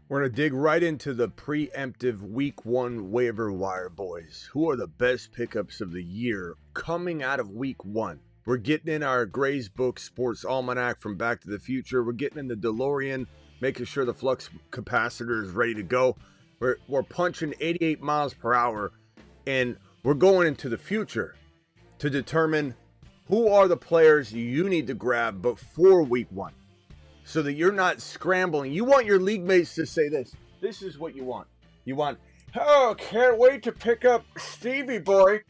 We're going to dig right into the preemptive week one waiver wire, boys. Who are the best pickups of the year coming out of week one? We're getting in our Gray's Book Sports Almanac from Back to the Future. We're getting in the DeLorean, making sure the flux capacitor is ready to go. We're punching 88 miles per hour, and we're going into the future to determine who are the players you need to grab before week one, so that you're not scrambling. You want your league mates to say this. This is what you want. You want, oh, can't wait to pick up Stevie Boy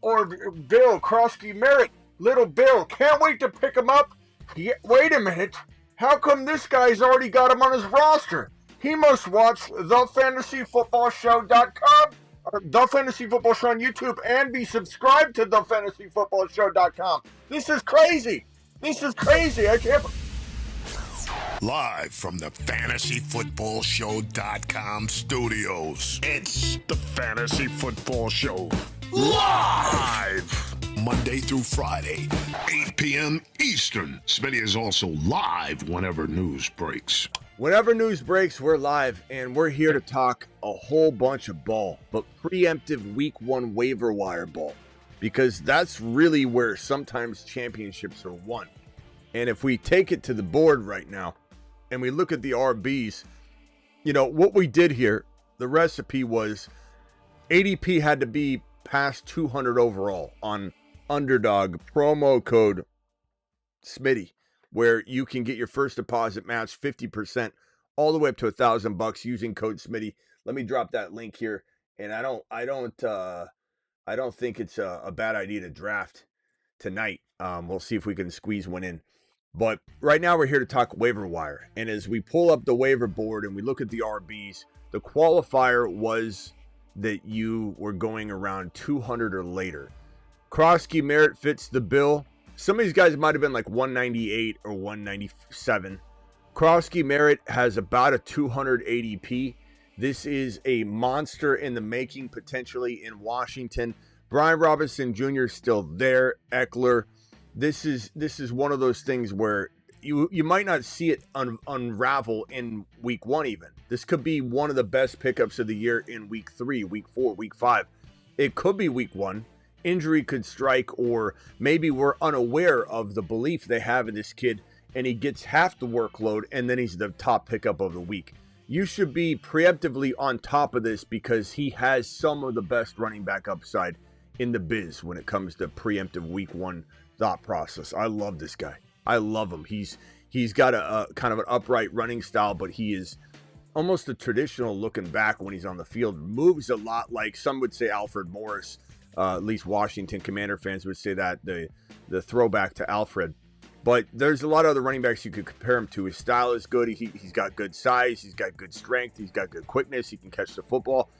or Bill, croskey-merritt, little Bill. Can't wait to pick him up. Wait a minute. How come this guy's already got him on his roster? He must watch thefantasyfootballshow.com, or The Fantasy Football Show on YouTube, and be subscribed to thefantasyfootballshow.com. This is crazy. This is crazy. I can't... Live from the fantasyfootballshow.com studios. It's the Fantasy Football Show. Live! Monday through Friday, 8 p.m. Eastern. Smitty is also live whenever news breaks. Whenever news breaks, we're live, and we're here to talk a whole bunch of ball, but preemptive week one waiver wire ball, because that's really where sometimes championships are won. And if we take it to the board right now, and we look at the RBs, you know, what we did here, the recipe was ADP had to be past 200 overall on Underdog, promo code Smitty, where you can get your first deposit match 50% all the way up to $1,000 using code Smitty. Let me drop that link here. And I don't think it's a bad idea to draft tonight. We'll see if we can squeeze one in. But right now we're here to talk waiver wire. And as we pull up the waiver board and we look at the RBs, the qualifier was that you were going around 200 or later. Croskey-merritt fits the bill. Some of these guys might have been like 198 or 197. Croskey-merritt has about a 200 ADP. This is a monster in the making, potentially in Washington. Brian Robinson Jr. still there. Eckler. This is one of those things where you might not see it unravel in week one even. This could be one of the best pickups of the year in week 3, week 4, week 5. It could be week 1. Injury could strike, or maybe we're unaware of the belief they have in this kid and he gets half the workload and then he's the top pickup of the week. You should be preemptively on top of this because he has some of the best running back upside in the biz when it comes to preemptive week 1 thought process. I love this guy. I love him. He's got a kind of an upright running style, but he is almost a traditional looking back when he's on the field. Moves a lot like some would say Alfred Morris. At least Washington Commander fans would say that, the throwback to Alfred. But there's a lot of other running backs you could compare him to. His style is good. He's got good size. He's got good strength. He's got good quickness. He can catch the football.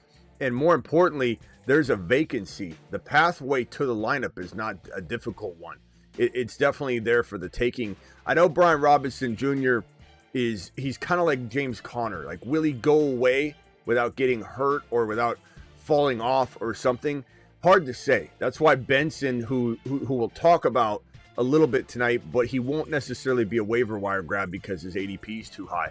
And more importantly, there's a vacancy. The pathway to the lineup is not a difficult one. It's definitely there for the taking. I know Brian Robinson Jr. he's kind of like James Conner. Like, will he go away without getting hurt or without falling off or something? Hard to say. That's why Benson, who we'll talk about a little bit tonight, but he won't necessarily be a waiver wire grab because his ADP is too high.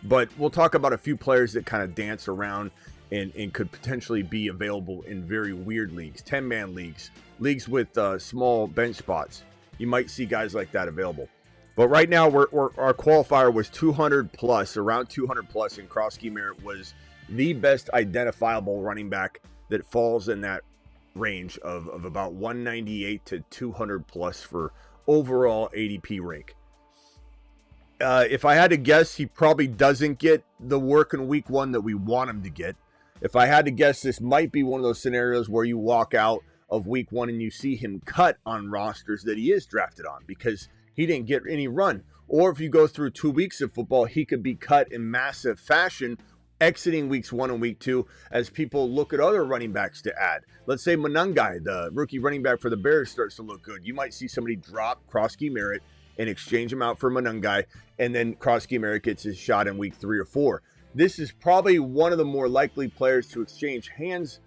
But we'll talk about a few players that kind of dance around and could potentially be available in very weird leagues, 10-man leagues with small bench spots. You might see guys like that available. But right now, our qualifier was 200 plus, around 200 plus, and Croskey-merritt was the best identifiable running back that falls in that range of about 198 to 200 plus for overall ADP rank. If I had to guess, he probably doesn't get the work in week 1 that we want him to get. If I had to guess, this might be one of those scenarios where you walk out of week 1 and you see him cut on rosters that he is drafted on because he didn't get any run. Or if you go through 2 weeks of football, he could be cut in massive fashion exiting weeks 1 and week 2 as people look at other running backs to add. Let's say Monangai, the rookie running back for the Bears, starts to look good. You might see somebody drop Croskey-merritt and exchange him out for Monangai, and then Croskey-merritt gets his shot in week 3 or 4. This is probably one of the more likely players to exchange hands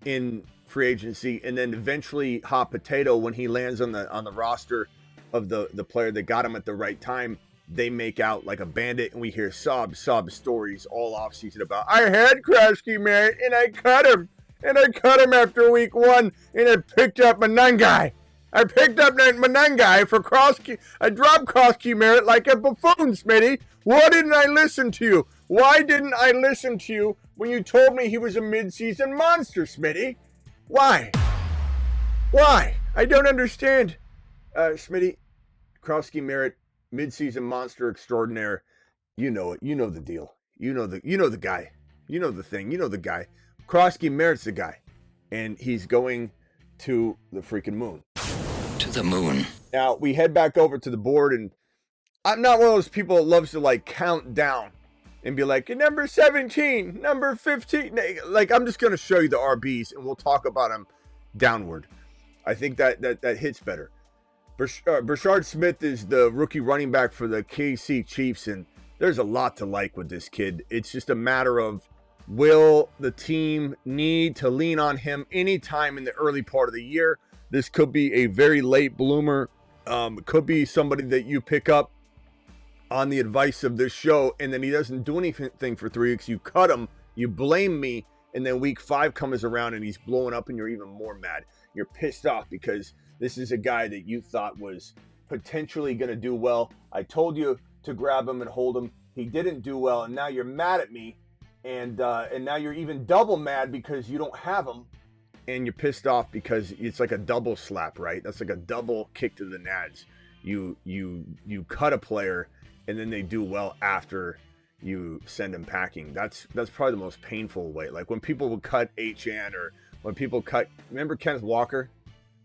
in free agency, and then eventually hot potato when he lands on the roster of the player that got him at the right time. they make out like a bandit, and we hear sob stories all offseason about, I had Croskey-Merritt, and I cut him. And I cut him after week 1, and I picked up Manungai. I picked up Manungai for Croskey. I dropped Croskey-Merritt like a buffoon, Smitty. Why didn't I listen to you? Why didn't I listen to you when you told me he was a midseason monster, Smitty? Why? Why? I don't understand. Smitty, Croskey-Merritt, midseason monster extraordinaire. You know it. You know the deal. You know the guy. You know the thing. You know the guy. Croskey-Merritt's the guy. And he's going to the freaking moon. To the moon. Now, we head back over to the board, and I'm not one of those people that loves to, like, count down and be like, number 17, number 15. Like, I'm just going to show you the RBs, and we'll talk about them downward. I think that hits better. Bashard Smith is the rookie running back for the KC Chiefs, and there's a lot to like with this kid. It's just a matter of, will the team need to lean on him anytime in the early part of the year? This could be a very late bloomer. Could be somebody that you pick up on the advice of this show, and then he doesn't do anything for 3 weeks. You cut him, you blame me, and then week 5 comes around and he's blowing up and you're even more mad. You're pissed off because this is a guy that you thought was potentially going to do well. I told you to grab him and hold him. He didn't do well, and now you're mad at me, and now you're even double mad because you don't have him, and you're pissed off because it's like a double slap, right? That's like a double kick to the nads. You cut a player, and then they do well after you send them packing. That's probably the most painful way. Like when people would cut HN, or when people cut, remember Kenneth Walker?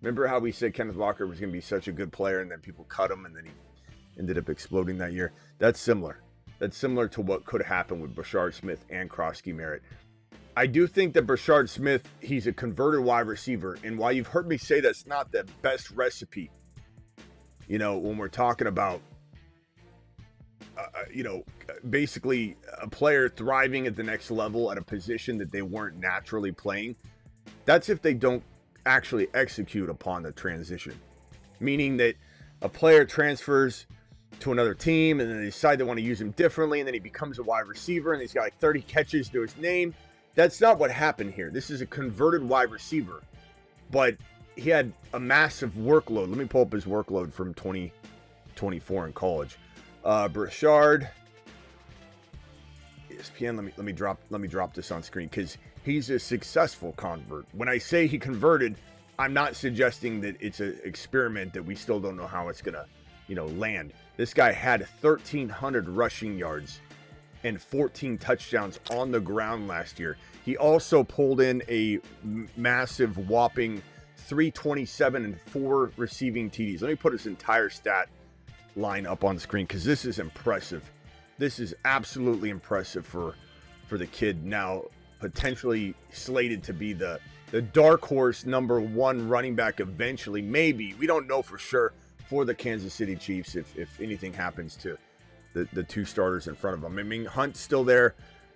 Remember how we said Kenneth Walker was going to be such a good player, and then people cut him, and then he ended up exploding that year? That's similar. That's similar to what could happen with Bashard Smith and Croskey-Merritt. I do think that Bashard Smith, he's a converted wide receiver, and while you've heard me say that's not the best recipe, you know, when we're talking about basically a player thriving at the next level at a position that they weren't naturally playing, that's if they don't actually execute upon the transition. Meaning that a player transfers to another team and then they decide they want to use him differently, and then he becomes a wide receiver and he's got like 30 catches to his name. That's not what happened here. This is a converted wide receiver, but he had a massive workload. Let me pull up his workload from 2024 in college. Bashard, ESPN. Let me drop this on screen because he's a successful convert. When I say he converted, I'm not suggesting that it's an experiment that we still don't know how it's gonna, land. This guy had 1,300 rushing yards and 14 touchdowns on the ground last year. He also pulled in a massive whopping 327 and 4 receiving TDs. Let me put his entire stat line up on screen because this is impressive. This is absolutely impressive for the kid, now potentially slated to be the dark horse number 1 running back eventually. Maybe, we don't know for sure, for the Kansas City Chiefs if anything happens to the 2 starters in front of them. I mean, Hunt's still there.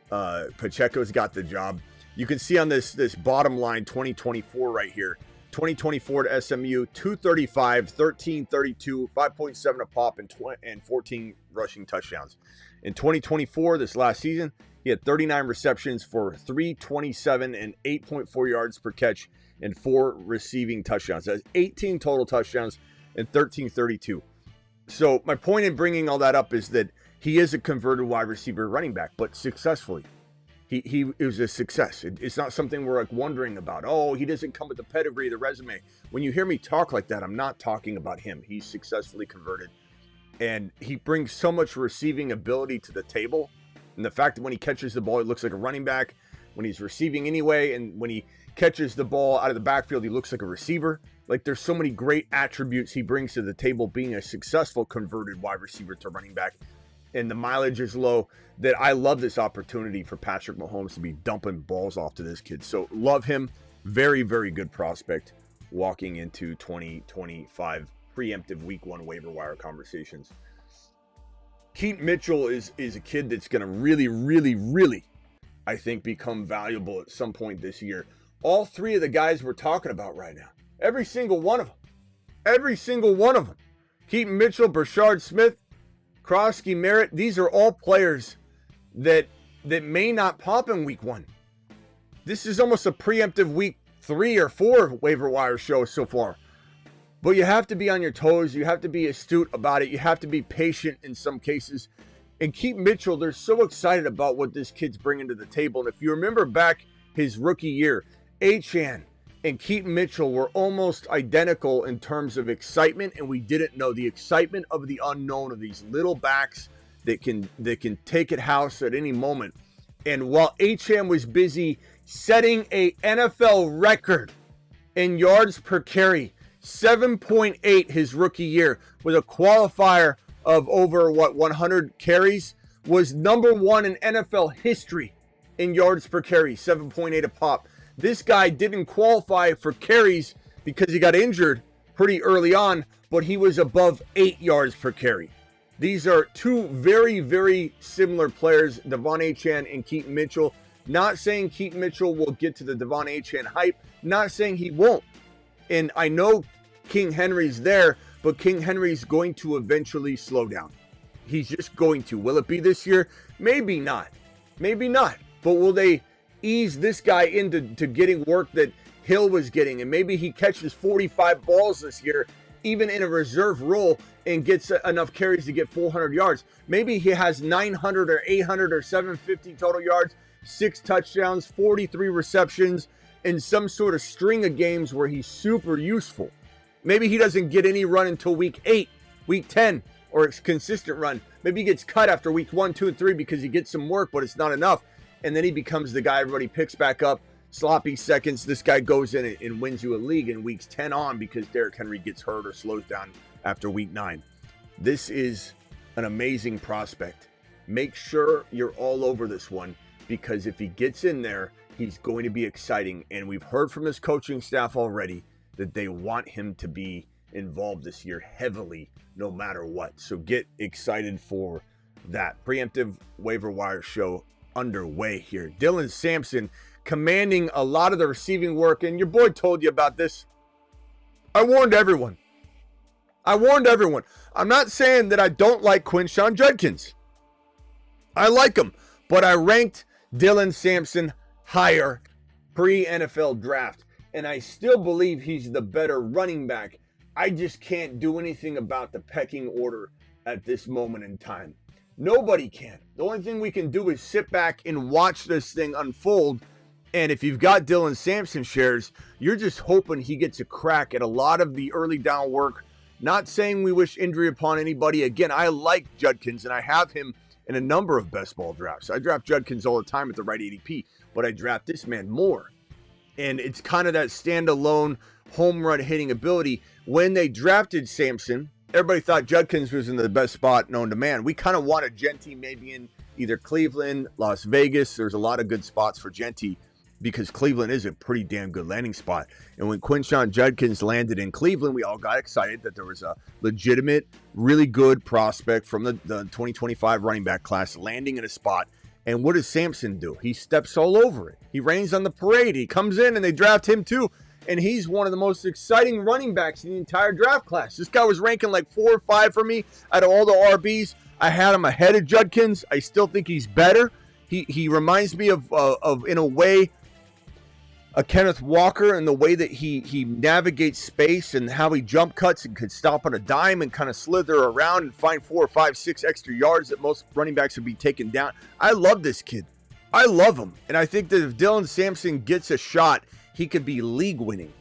Pacheco's got the job. You can see on this bottom line 2024 right here. 2024 to SMU, 235, 1332, 5.7 a pop, and 14 rushing touchdowns. In 2024, this last season, he had 39 receptions for 327 and 8.4 yards per catch and 4 receiving touchdowns. That's 18 total touchdowns and 1332. So my point in bringing all that up is that he is a converted wide receiver running back, but successfully. He was a success. It's not something we're like wondering about. Oh, he doesn't come with the pedigree, the resume. When you hear me talk like that, I'm not talking about him. He's successfully converted. And he brings so much receiving ability to the table. And the fact that when he catches the ball, he looks like a running back. When he's receiving anyway, and when he catches the ball out of the backfield, he looks like a receiver. Like, there's so many great attributes he brings to the table being a successful converted wide receiver to running back. And the mileage is low, that I love this opportunity for Patrick Mahomes to be dumping balls off to this kid. So love him. Very, very good prospect walking into 2025 preemptive week 1 waiver wire conversations. Keaton Mitchell is a kid that's going to really, really, really, I think, become valuable at some point this year. All 3 of the guys we're talking about right now, every single one of them. Keaton Mitchell, Bashard Smith, Croskey-Merritt, these are all players that may not pop in week 1. This is almost a preemptive week 3 or 4 waiver wire show so far. But you have to be on your toes. You have to be astute about it. You have to be patient in some cases. And Keaton Mitchell, they're so excited about what this kid's bringing to the table. And if you remember back his rookie year, Achane and Keaton Mitchell were almost identical in terms of excitement, and we didn't know the excitement of the unknown of these little backs that can take it house at any moment. And while Achane was busy setting a NFL record in yards per carry, 7.8 his rookie year, with a qualifier of over 100 carries, was number 1 in NFL history in yards per carry, 7.8 a pop. This guy didn't qualify for carries because he got injured pretty early on, but he was above 8 yards per carry. These are two very, very similar players, Devon Achane and Keaton Mitchell. Not saying Keaton Mitchell will get to the Devon Achane hype, not saying he won't. And I know King Henry's there, but King Henry's going to eventually slow down. He's just going to. Will it be this year? Maybe not. Maybe not. But will they ease this guy into getting work that Hill was getting? And maybe he catches 45 balls this year, even in a reserve role, and gets enough carries to get 400 yards. Maybe he has 900 or 800 or 750 total yards, 6 touchdowns, 43 receptions, and some sort of string of games where he's super useful. Maybe he doesn't get any run until week 8, week 10, or it's consistent run. Maybe he gets cut after week 1, 2, and 3 because he gets some work, but it's not enough. And then he becomes the guy everybody picks back up. Sloppy seconds. This guy goes in and wins you a league in weeks 10 on because Derrick Henry gets hurt or slows down after week 9. This is an amazing prospect. Make sure you're all over this one, because if he gets in there, he's going to be exciting. And we've heard from his coaching staff already that they want him to be involved this year heavily, no matter what. So get excited for that. Preemptive waiver wire show underway here. Dylan Samson commanding a lot of the receiving work, and your boy told you about this. I warned everyone. I'm not saying that I don't like Quinshon Judkins. I like him, but I ranked Dylan Samson higher pre-NFL draft, and I still believe he's the better running back. I just can't do anything about the pecking order at this moment in time. Nobody can. The only thing we can do is sit back and watch this thing unfold. And if you've got Dylan Samson shares, you're just hoping he gets a crack at a lot of the early down work. Not saying we wish injury upon anybody. Again, I like Judkins, and I have him in a number of best ball drafts. I draft Judkins all the time at the right ADP, but I draft this man more. And it's kind of that standalone home run hitting ability. When they drafted Samson, everybody thought Judkins was in the best spot known to man. We kind of wanted Genty maybe in either Cleveland, Las Vegas. There's a lot of good spots for Genty because Cleveland is a pretty damn good landing spot. And when Quinshon Judkins landed in Cleveland, we all got excited that there was a legitimate, really good prospect from the 2025 running back class landing in a spot. And what does Samson do? He steps all over it. He rains on the parade. He comes in and they draft him too. And he's one of the most exciting running backs in the entire draft class. This guy was ranking like 4 or 5 for me out of all the RBs. I had him ahead of Judkins. I still think he's better. He reminds me of in a way, a Kenneth Walker, in the way that he navigates space and how he jump cuts and could stop on a dime and kind of slither around and find 4 or 5, 6 extra yards that most running backs would be taken down. I love this kid. I love him. And I think that if Dylan Samson gets a shot, he could be league winning.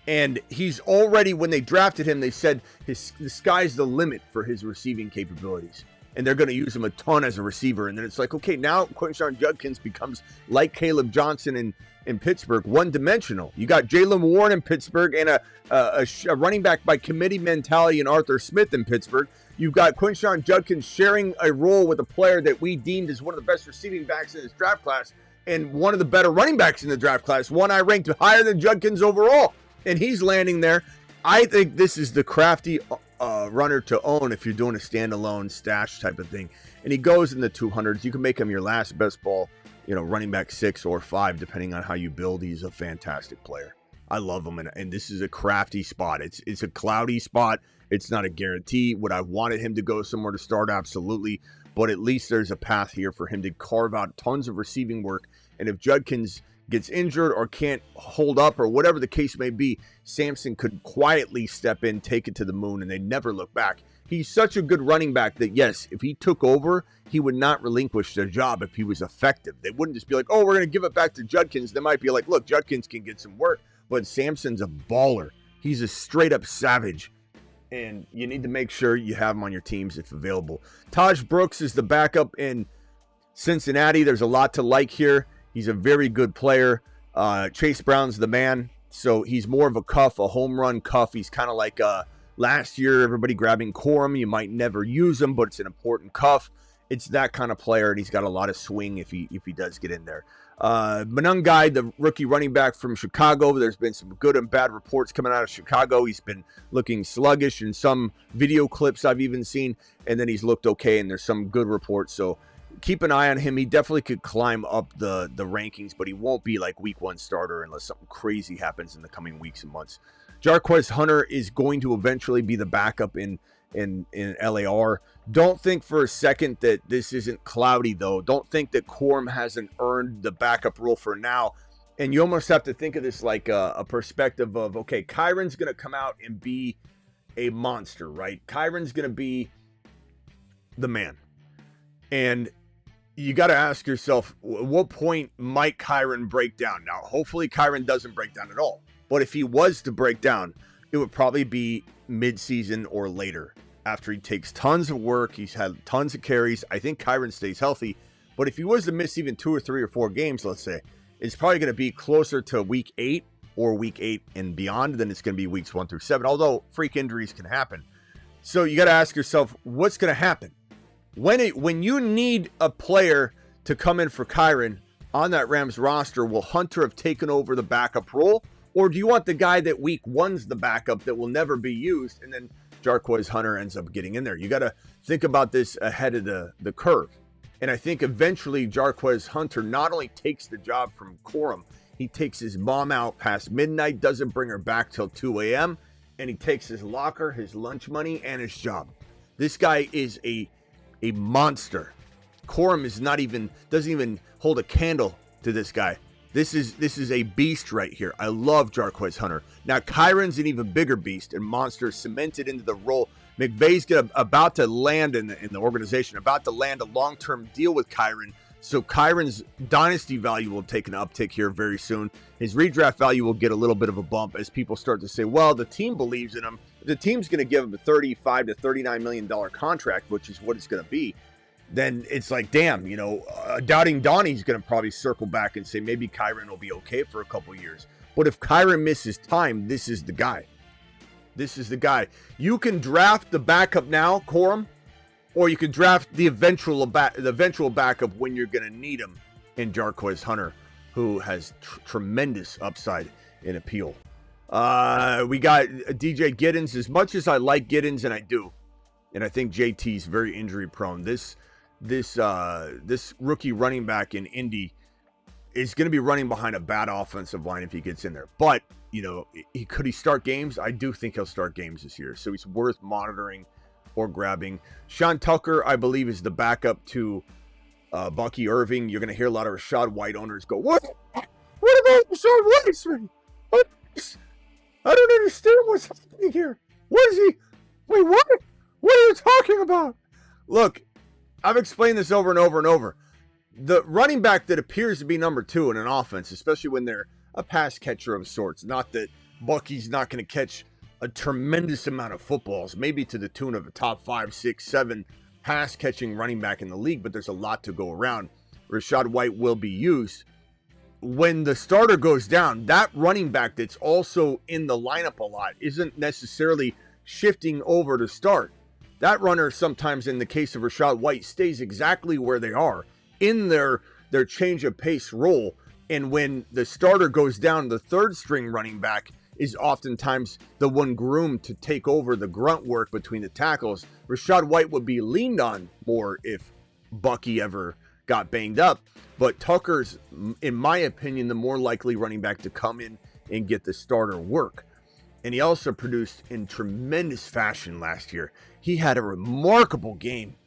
And he's already, when they drafted him, they said the sky's the limit for his receiving capabilities. And they're going to use him a ton as a receiver. And then it's like, okay, now Quinshon Judkins becomes like Caleb Johnson in Pittsburgh, one-dimensional. You got Jaylen Warren in Pittsburgh and a running back by committee mentality in Arthur Smith in Pittsburgh. You've got Quinshon Judkins sharing a role with a player that we deemed as one of the best receiving backs in this draft class and one of the better running backs in the draft class. One I ranked higher than Judkins overall, and he's landing there. I think this is the crafty runner to own if you're doing a standalone stash type of thing. And he goes in the 200s. You can make him your last best ball, running back 6 or 5, depending on how you build. He's a fantastic player. I love him, and this is a crafty spot. It's a cloudy spot, It's not a guarantee. Would I wanted him to go somewhere to start? Absolutely. But at least there's a path here for him to carve out tons of receiving work. And if Judkins gets injured or can't hold up or whatever the case may be, Samson could quietly step in, take it to the moon, and they never look back. He's such a good running back that, yes, if he took over, he would not relinquish their job if he was effective. They wouldn't just be like, oh, we're going to give it back to Judkins. They might be like, look, Judkins can get some work, but Samson's a baller. He's a straight-up savage, and you need to make sure you have him on your teams if available. Taj Brooks is the backup in Cincinnati. There's a lot to like here. He's a very good player. Chase Brown's the man, so he's more of a cuff, a home run cuff. He's kind of like last year, everybody grabbing Corum. You might never use him, but it's an important cuff. It's that kind of player, and he's got a lot of swing if he does get in there. Manungai, the rookie running back from Chicago, there's been some good and bad reports coming out of Chicago. He's been looking sluggish in some video clips I've even seen, and then he's looked okay, and there's some good reports, so keep an eye on him. He definitely could climb up the rankings, but he won't be like week 1 starter unless something crazy happens in the coming weeks and months. Jarquez Hunter is going to eventually be the backup in LAR. Don't think for a second that this isn't cloudy, though. Don't think that Corum hasn't earned the backup role for now. And you almost have to think of this like a perspective of, okay, Kyron's going to come out and be a monster, right? Kyron's going to be the man. And you got to ask yourself, at what point might Kyron break down? Now, hopefully Kyron doesn't break down at all. But if he was to break down, it would probably be mid-season or later. After he takes tons of work, he's had tons of carries. I think Kyron stays healthy. But if he was to miss even 2 or 3 or 4 games, let's say, it's probably going to be closer to week 8 or week 8 and beyond than it's going to be weeks 1 through 7, although freak injuries can happen. So you got to ask yourself, what's going to happen? When you need a player to come in for Kyron on that Rams roster, will Hunter have taken over the backup role? Or do you want the guy that week 1's the backup that will never be used, and then Jarquez Hunter ends up getting in there? You got to think about this ahead of the curve. And I think eventually Jarquez Hunter not only takes the job from Corum, he takes his mom out past midnight, doesn't bring her back till 2 a.m., and he takes his locker, his lunch money, and his job. This guy is a monster. Corum doesn't even hold a candle to this guy. This is a beast right here. I love Jarquez Hunter. Now Kyron's an even bigger beast and monster, cemented into the role. McVay's about to land in the organization, about to land a long-term deal with Kyron. So Kyron's dynasty value will take an uptick here very soon. His redraft value will get a little bit of a bump as people start to say, well, the team believes in him. The team's going to give him a $35 to $39 million contract, which is what it's going to be. Then it's like, damn, Doubting Donnie's going to probably circle back and say maybe Kyron will be okay for a couple years. But if Kyron misses time, this is the guy. This is the guy. You can draft the backup now, Corum, or you can draft the eventual backup when you're going to need him in Jarquez Hunter, who has tremendous upside in appeal. We got DJ Giddens. As much as I like Giddens, and I do, and I think JT's very injury prone, this rookie running back in Indy is going to be running behind a bad offensive line if he gets in there. But, could he start games? I do think he'll start games this year. So he's worth monitoring or grabbing. Sean Tucker, I believe, is the backup to Bucky Irving. You're going to hear a lot of Rashad White owners go, What about Rashad White? I don't understand what's happening here. What is he? Wait, what? What are you talking about? Look, I've explained this over and over and over. The running back that appears to be number 2 in an offense, especially when they're a pass catcher of sorts, not that Bucky's not going to catch a tremendous amount of footballs, maybe to the tune of a top 5, 6, 7 pass catching running back in the league, but there's a lot to go around. Rashad White will be used. When the starter goes down, that running back that's also in the lineup a lot isn't necessarily shifting over to start. That runner sometimes, in the case of Rashad White, stays exactly where they are in their change of pace role. And when the starter goes down, the third string running back is oftentimes the one groomed to take over the grunt work between the tackles. Rashad White would be leaned on more if Bucky ever got banged up. But Tucker's, in my opinion, the more likely running back to come in and get the starter work. and he also produced in tremendous fashion last year. He had a remarkable game,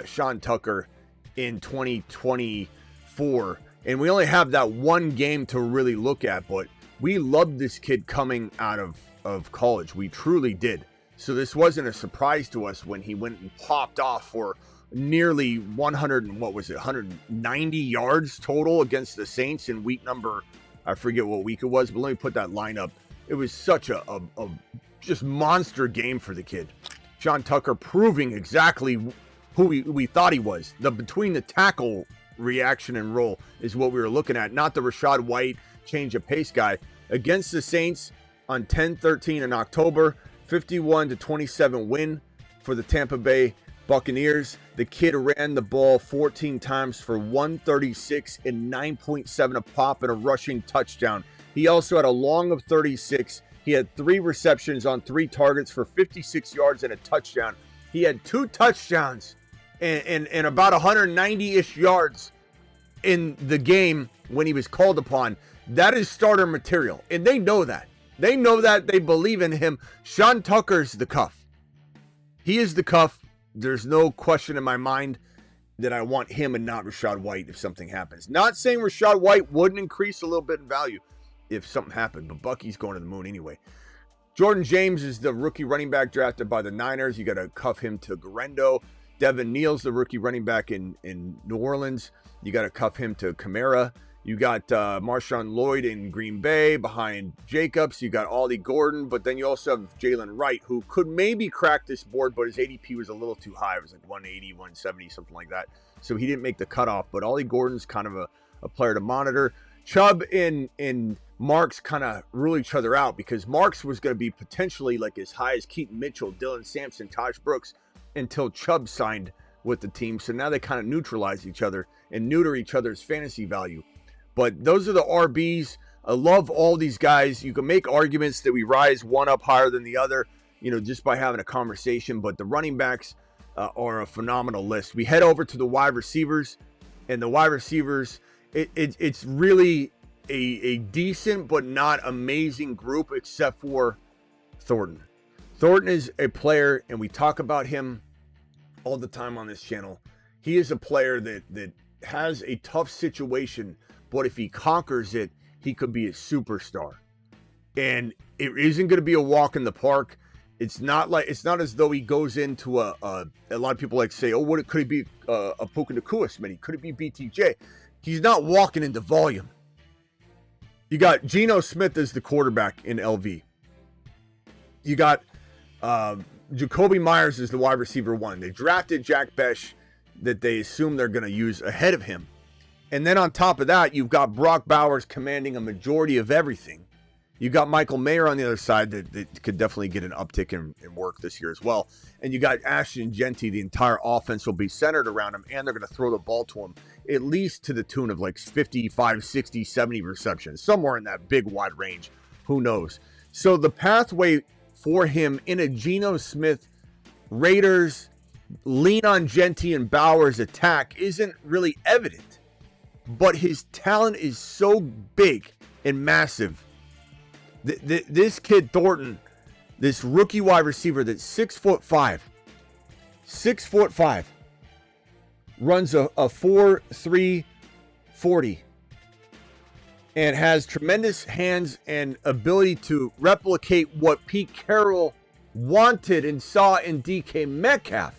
Sean Tucker, in 2024. And we only have that one game to really look at, but we loved this kid coming out of college. We truly did. So this wasn't a surprise to us when he went and popped off for nearly 190 yards total against the Saints in week number, I forget what week it was, but let me put that line up. It was such a just monster game for the kid. Sean Tucker proving exactly who we thought he was. The between the tackle reaction and roll is what we were looking at, not the Rachaad White change of pace guy. Against the Saints on 10-13 in October, 51-27 win for the Tampa Bay Buccaneers. The kid ran the ball 14 times for 136 and 9.7 a pop and a rushing touchdown. He also had a long of 36. He had 3 receptions on 3 targets for 56 yards and a touchdown. He had 2 touchdowns and about 190-ish yards in the game when he was called upon. That is starter material, and they know that. They know that. They believe in him. Sean Tucker's the cuff. He is the cuff. There's no question in my mind that I want him and not Rachaad White if something happens. Not saying Rachaad White wouldn't increase a little bit in value if something happened, but Bucky's going to the moon anyway. Jordan James is the rookie running back drafted by the Niners. You got to cuff him to Garendo. Devin Neal's the rookie running back in New Orleans. You got to cuff him to Kamara. You got Marshawn Lloyd in Green Bay behind Jacobs. You got Ollie Gordon, but then you also have Jalen Wright, who could maybe crack this board, but his ADP was a little too high. It was like 180, 170, something like that. So he didn't make the cutoff, but Ollie Gordon's kind of a player to monitor. Chubb and Marks kind of rule each other out because Marks was going to be potentially like as high as Keaton Mitchell, Dylan Sampson, Taj Brooks until Chubb signed with the team. So now they kind of neutralize each other and neuter each other's fantasy value. But those are the RBs. I love all these guys. You can make arguments that we rise one up higher than the other, just by having a conversation. But the running backs are a phenomenal list. We head over to the wide receivers. And the wide receivers, it's really a decent but not amazing group except for Thornton. Thornton is a player, and we talk about him all the time on this channel. He is a player that has a tough situation, but if he conquers it, he could be a superstar. And it isn't going to be a walk in the park. It's not as though he goes into a lot of people like to say, oh, could it be a Puka Nacua, Smitty? Could it be BTJ? He's not walking into volume. You got Geno Smith as the quarterback in LV. You got Jacoby Myers as the wide receiver 1. They drafted Jack Besh that they assume they're going to use ahead of him. And then on top of that, you've got Brock Bowers commanding a majority of everything. You got Michael Mayer on the other side that could definitely get an uptick in work this year as well. And you got Ashton Genty. The entire offense will be centered around him, and they're going to throw the ball to him at least to the tune of like 55, 60, 70 receptions, somewhere in that big wide range. Who knows? So the pathway for him in a Geno Smith Raiders lean on Genty and Bowers attack isn't really evident. But his talent is so big and massive. This kid Thornton, this rookie wide receiver that's 6'5", runs a 4.3 40, and has tremendous hands and ability to replicate what Pete Carroll wanted and saw in DK Metcalf.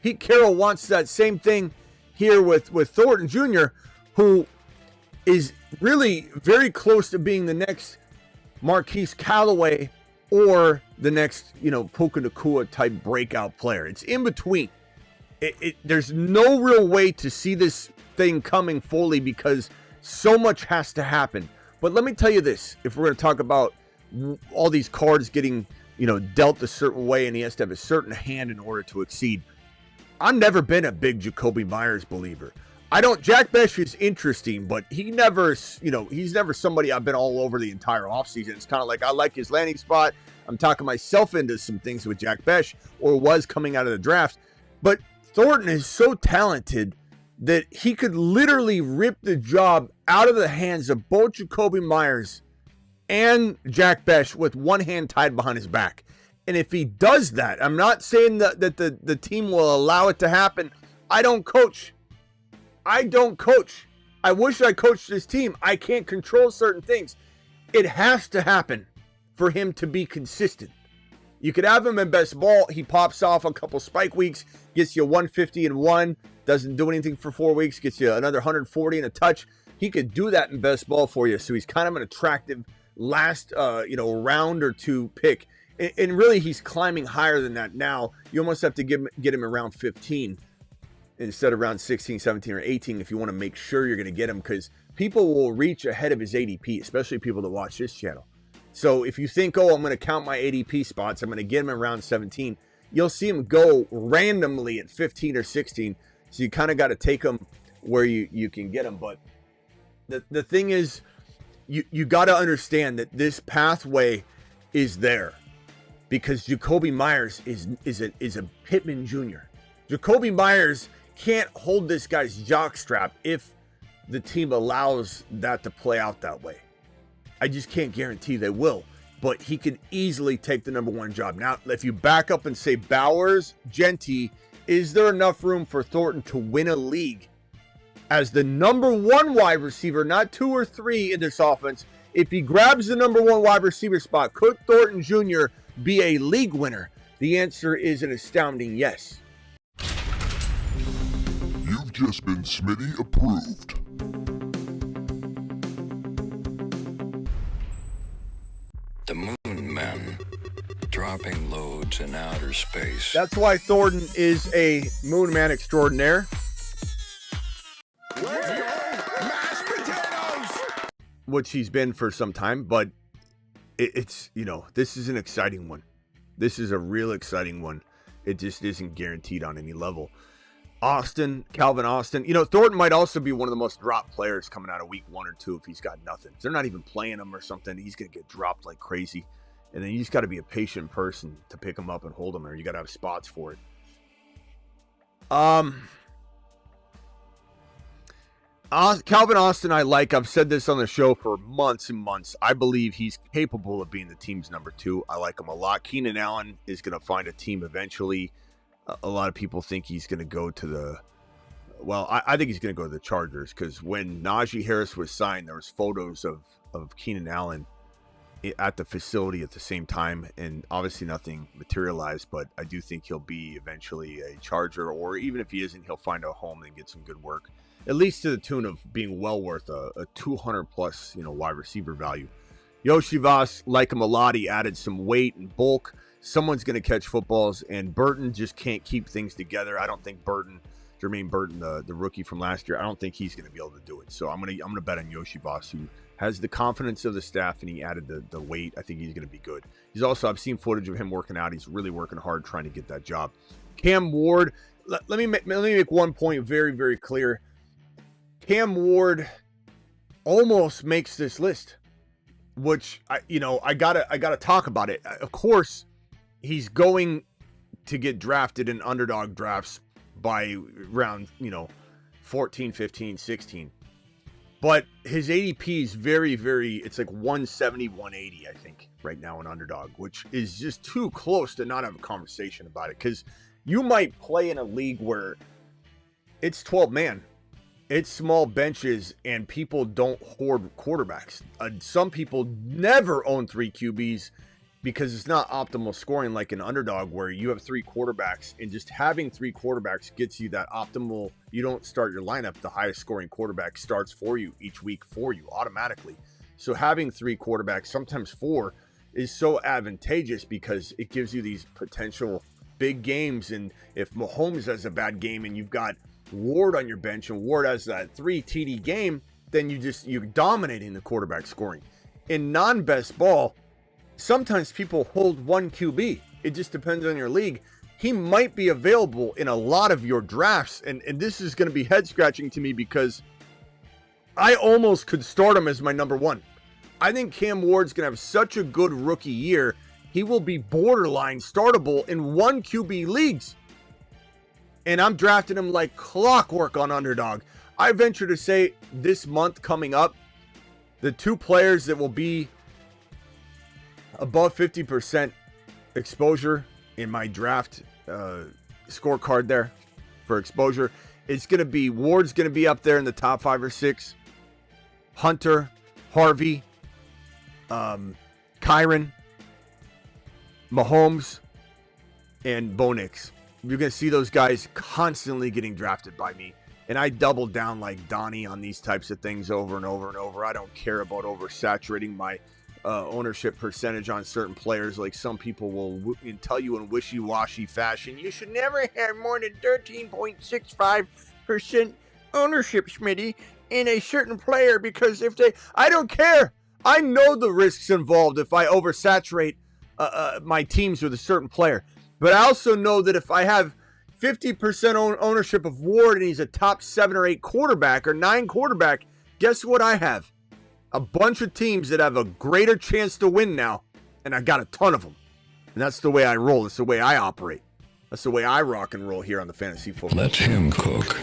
Pete Carroll wants that same thing here with Thornton Jr., who is really very close to being the next Marquise Callaway or the next, Puka Nacua type breakout player. It's in between. There's no real way to see this thing coming fully because so much has to happen. But let me tell you this, if we're going to talk about all these cards getting, dealt a certain way and he has to have a certain hand in order to exceed. I've never been a big Jacoby Myers believer. Jack Besh is interesting, but he's never somebody I've been all over the entire offseason. It's kind of like I like his landing spot. I'm talking myself into some things with Jack Besh, or was coming out of the draft. But Thornton is so talented that he could literally rip the job out of the hands of both Jacoby Myers and Jack Besh with one hand tied behind his back. And if he does that, I'm not saying that the team will allow it to happen. I don't coach. I wish I coached this team. I can't control certain things. It has to happen for him to be consistent. You could have him in best ball. He pops off a couple spike weeks, gets you 150 and 1, doesn't do anything for 4 weeks, gets you another 140 and a touch. He could do that in best ball for you. So he's kind of an attractive last, round or two pick. And really, he's climbing higher than that now. You almost have to get him around 15 instead of around 16, 17, or 18 if you want to make sure you're going to get him, because people will reach ahead of his ADP, especially people that watch this channel. So if you think, oh, I'm going to count my ADP spots, I'm going to get him around 17, you'll see him go randomly at 15 or 16. So you kind of got to take him where you can get him. But the thing is, you got to understand that this pathway is there because Jacoby Myers is a Pittman Jr. Jacoby Myers can't hold this guy's jockstrap if the team allows that to play out that way. I just can't guarantee they will, but he could easily take the number one job. Now, if you back up and say Bowers, Genty, is there enough room for Thornton to win a league as the number one wide receiver, not 2 or 3 in this offense? If he grabs the number one wide receiver spot, could Thornton Jr. be a league winner? The answer is an astounding yes. You've just been Smitty approved. The Moon Men, dropping loads in outer space. That's why Thornton is a Moon Man extraordinaire. Let's go, mashed potatoes! Which he's been for some time, but it's this is an exciting one. This is a real exciting one. It just isn't guaranteed on any level. Calvin Austin. Thornton might also be one of the most dropped players coming out of week 1 or 2 if he's got nothing. If they're not even playing him or something, he's going to get dropped like crazy. And then you just got to be a patient person to pick him up and hold him, or you got to have spots for it. Calvin Austin, I've said this on the show for months and months. I believe he's capable of being the team's number 2. I like him a lot. Keenan Allen is going to find a team eventually. A lot of people think he's going to go to I think he's going to go to the Chargers, because when Najee Harris was signed, there was photos of Keenan Allen at the facility at the same time, and obviously nothing materialized, but I do think he'll be eventually a Charger, or even if he isn't, he'll find a home and get some good work, at least to the tune of being well worth a 200 plus wide receiver value. Yoshi Voss, like him a lot. He added some weight and bulk. Someone's going to catch footballs, and Burton just can't keep things together. I don't think Jermaine Burton, the rookie from last year, I don't think he's going to be able to do it. So I'm going to bet on Yoshi Voss, who has the confidence of the staff, and he added the weight. I think he's going to be good. I've seen footage of him working out. He's really working hard trying to get that job. Cam Ward, let me make one point very, very clear. Cam Ward almost makes this list, which I gotta talk about it. Of course, he's going to get drafted in underdog drafts by round, 14, 15, 16. But his ADP is very, very, it's like 170, 180, I think, right now in underdog, which is just too close to not have a conversation about it. Because you might play in a league where it's 12 man, it's small benches, and people don't hoard quarterbacks. Some people never own 3 QBs because it's not optimal scoring like an underdog where you have 3 quarterbacks, and just having 3 quarterbacks gets you that optimal. You don't start your lineup. The highest scoring quarterback starts for you each week for you automatically. So having 3 quarterbacks, sometimes 4, is so advantageous because it gives you these potential big games. And if Mahomes has a bad game and you've got Ward on your bench and Ward has that 3 TD game, then you're dominating the quarterback scoring. In non-best ball, sometimes people hold 1 QB. It just depends on your league. He might be available in a lot of your drafts. And this is going to be head scratching to me because I almost could start him as my number 1. I think Cam Ward's going to have such a good rookie year. He will be borderline startable in 1 QB leagues. And I'm drafting him like clockwork on underdog. I venture to say this month coming up, the 2 players that will be above 50% exposure in my draft scorecard there for exposure. It's going to be, Ward's going to be up there in the top 5 or 6. Hunter, Harvey, Kyron, Mahomes, and Bo Nix. You're going to see those guys constantly getting drafted by me. And I double down like Donnie on these types of things over and over and over. I don't care about oversaturating my ownership percentage on certain players like some people will tell you in wishy-washy fashion. You should never have more than 13.65% ownership, Smitty, in a certain player because if they... I don't care. I know the risks involved if I oversaturate my teams with a certain player. But I also know that if I have 50% ownership of Ward and he's a top 7 or 8 quarterback or 9 quarterback, guess what I have? A bunch of teams that have a greater chance to win now, and I got a ton of them. And that's the way I roll. That's the way I operate. That's the way I rock and roll here on the Fantasy Football. Let him cook.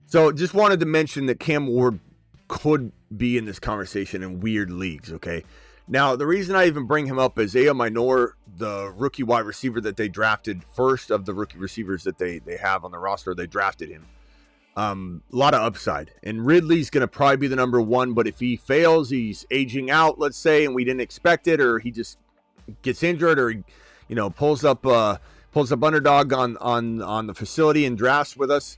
So just wanted to mention that Cam Ward could be in this conversation in weird leagues, okay? Now, the reason I even bring him up is A.O. Minor, the rookie wide receiver that they drafted, first of the rookie receivers that they have on the roster, they drafted him. A lot of upside. And Ridley's going to probably be the number 1, but if he fails, he's aging out, let's say, and we didn't expect it, or he just gets injured, or pulls up underdog on the facility and drafts with us,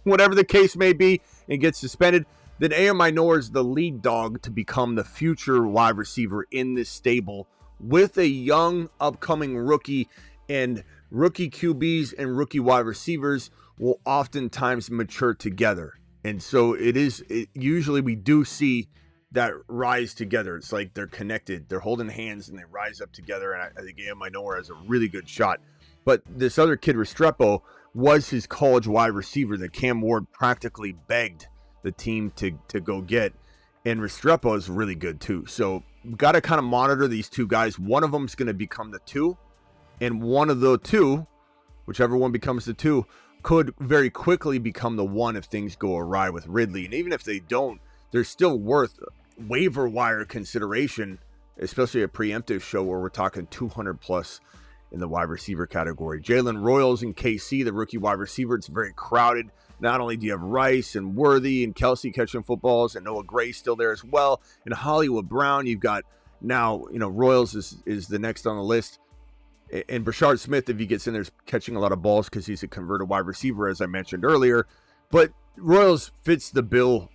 whatever the case may be, and gets suspended, then A.O. Minor is the lead dog to become the future wide receiver in this stable with a young upcoming rookie, and rookie QBs and rookie wide receivers will oftentimes mature together. And so usually we do see that rise together. It's like they're connected, they're holding hands and they rise up together. And I think A.O. Minor has a really good shot. But this other kid, Restrepo, was his college wide receiver that Cam Ward practically begged the team to go get, and Restrepo is really good too. So we've got to kind of monitor these two guys. One of them is going to become the 2, and one of the 2, whichever one becomes the 2, could very quickly become the 1 if things go awry with Ridley. And even if they don't, they're still worth waiver wire consideration, especially a preemptive show where we're talking 200 plus in the wide receiver category. Jalen Royals in KC, the rookie wide receiver, it's very crowded. Not only do you have Rice and Worthy and Kelsey catching footballs, and Noah Gray still there as well, and Hollywood Brown, you've got now, Royals is the next on the list. And Bashard Smith, if he gets in there, is catching a lot of balls because he's a converted wide receiver, as I mentioned earlier. But Royals fits the bill.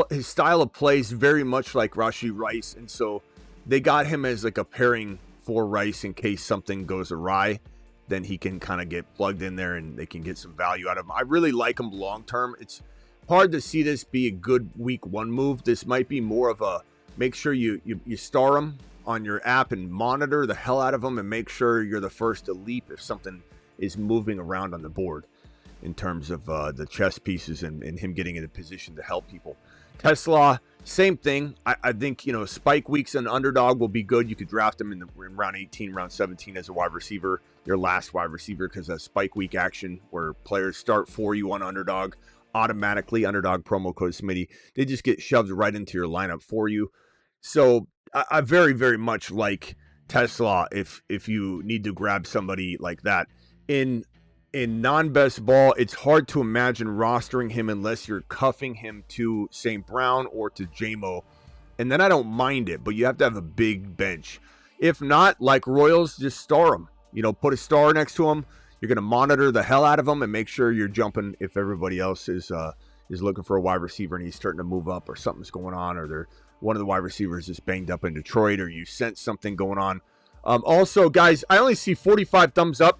His style of play is very much like Rashee Rice, and so they got him as like a pairing for Rice in case something goes awry. Then he can kind of get plugged in there and they can get some value out of him. I really like him long term. It's hard to see this be a good week 1 move. This might be more of a make sure you star him on your app and monitor the hell out of him and make sure you're the first to leap if something is moving around on the board in terms of the chess pieces and him getting in a position to help people. Tesla, same thing. I think, spike weeks and underdog will be good. You could draft him in round 18, round 17 as a wide receiver, your last wide receiver, because that spike week action where players start for you on underdog automatically, underdog promo code Smitty, they just get shoved right into your lineup for you. So I very, very much like Tesla if you need to grab somebody like that. In non-best ball, it's hard to imagine rostering him unless you're cuffing him to St. Brown or to JMO. And then I don't mind it, but you have to have a big bench. If not, like Royals, just star him. Put a star next to him. You're going to monitor the hell out of him and make sure you're jumping if everybody else is looking for a wide receiver and he's starting to move up or something's going on, or one of the wide receivers is banged up in Detroit, or you sense something going on. Also, guys, I only see 45 thumbs up.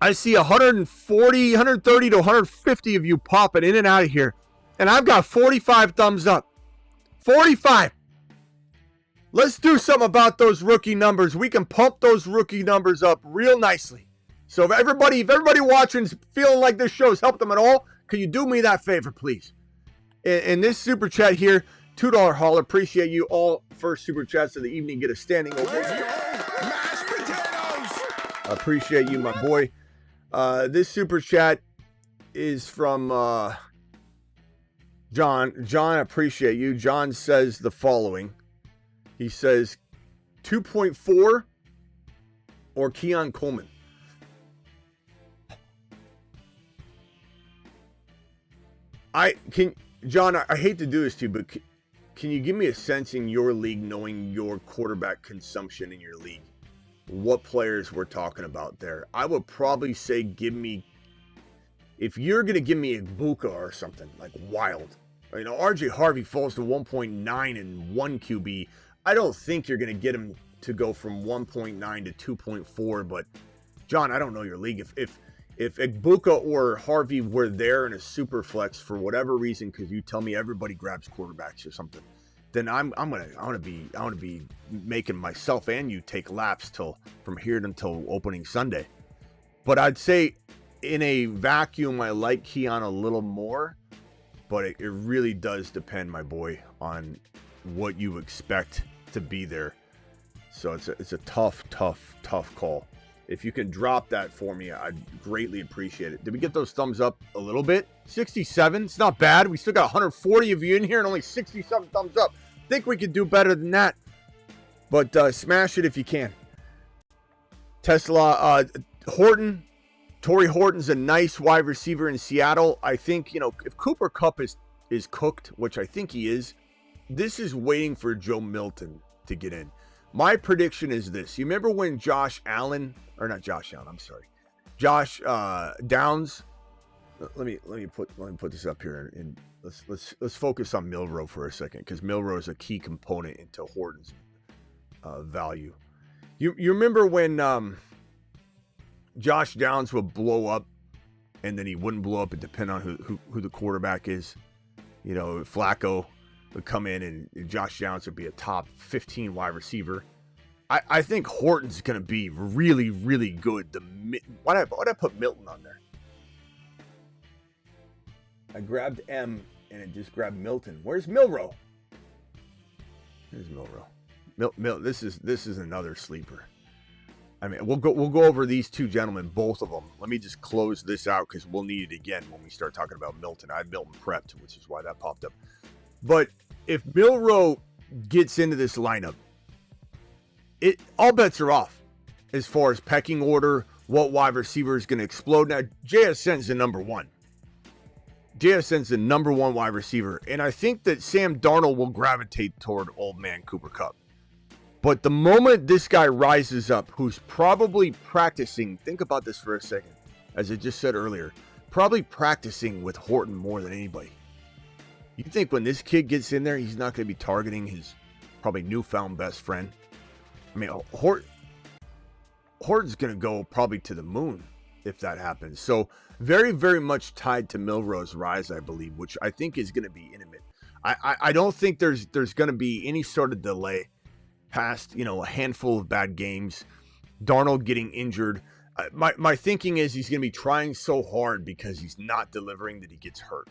I see 140, 130 to 150 of you popping in and out of here. And I've got 45 thumbs up. 45. Let's do something about those rookie numbers. We can pump those rookie numbers up real nicely. So if everybody watching is feeling like this show's helped them at all, can you do me that favor, please? In this super chat here, $2 hauler. Appreciate you all. First super chats of the evening. Get a standing ovation. Mashed potatoes! Appreciate you, my boy. This super chat is from John, I appreciate you. John says the following. He says 2.4 or Keon Coleman. John, I hate to do this to you, but can you give me a sense in your league, knowing your quarterback consumption in your league, what players we're talking about there? I would probably say if you're going to give me a Buka or something, like wild. You know, RJ Harvey falls to 1.9 and 1 QB. I don't think you're going to get him to go from 1.9 to 2.4, but John, I don't know your league. If Buka or Harvey were there in a super flex for whatever reason, because you tell me everybody grabs quarterbacks or something, then I want to be making myself and you take laps from here until opening Sunday. But I'd say in a vacuum, I like Keon a little more, but it really does depend, my boy, on what you expect to be there. So it's a tough call. If you can drop that for me, I'd greatly appreciate it. Did we get those thumbs up a little bit? 67, it's not bad. We still got 140 of you in here and only 67 thumbs up. Think we could do better than that. But smash it if you can. Tesla, Horton. Torrey Horton's a nice wide receiver in Seattle. I think, if Cooper Kupp is cooked, which I think he is, this is waiting for Joe Milton to get in. My prediction is this. You remember when Josh Downs, let me put this up here and let's focus on Milroe for a second, because Milroe is a key component into Horton's value. You remember when Josh Downs would blow up and then he wouldn't blow up, it depend on who the quarterback is. Flacco would come in and Josh Downs would be a top 15 wide receiver. I think Horton's going to be really, really good. Why'd I put Milton on there? I grabbed M and it just grabbed Milton. Where's Milroe? Here's Milroe. This is another sleeper. I mean, we'll go over these two gentlemen, both of them. Let me just close this out because we'll need it again when we start talking about Milton. I had Milton prepped, which is why that popped up. But if Milroe gets into this lineup, all bets are off as far as pecking order, what wide receiver is going to explode. Now, JSN's the number one. JSN's the number one wide receiver. And I think that Sam Darnold will gravitate toward old man Cooper Kupp. But the moment this guy rises up, who's probably practicing, think about this for a second, as I just said earlier, probably practicing with Horton more than anybody. You think when this kid gets in there, he's not going to be targeting his probably newfound best friend? I mean, Horton's going to go probably to the moon if that happens. So very, very much tied to Milroe's rise, I believe, which I think is going to be intimate. I don't think there's going to be any sort of delay past, a handful of bad games, Darnold getting injured. My thinking is he's going to be trying so hard because he's not delivering that he gets hurt,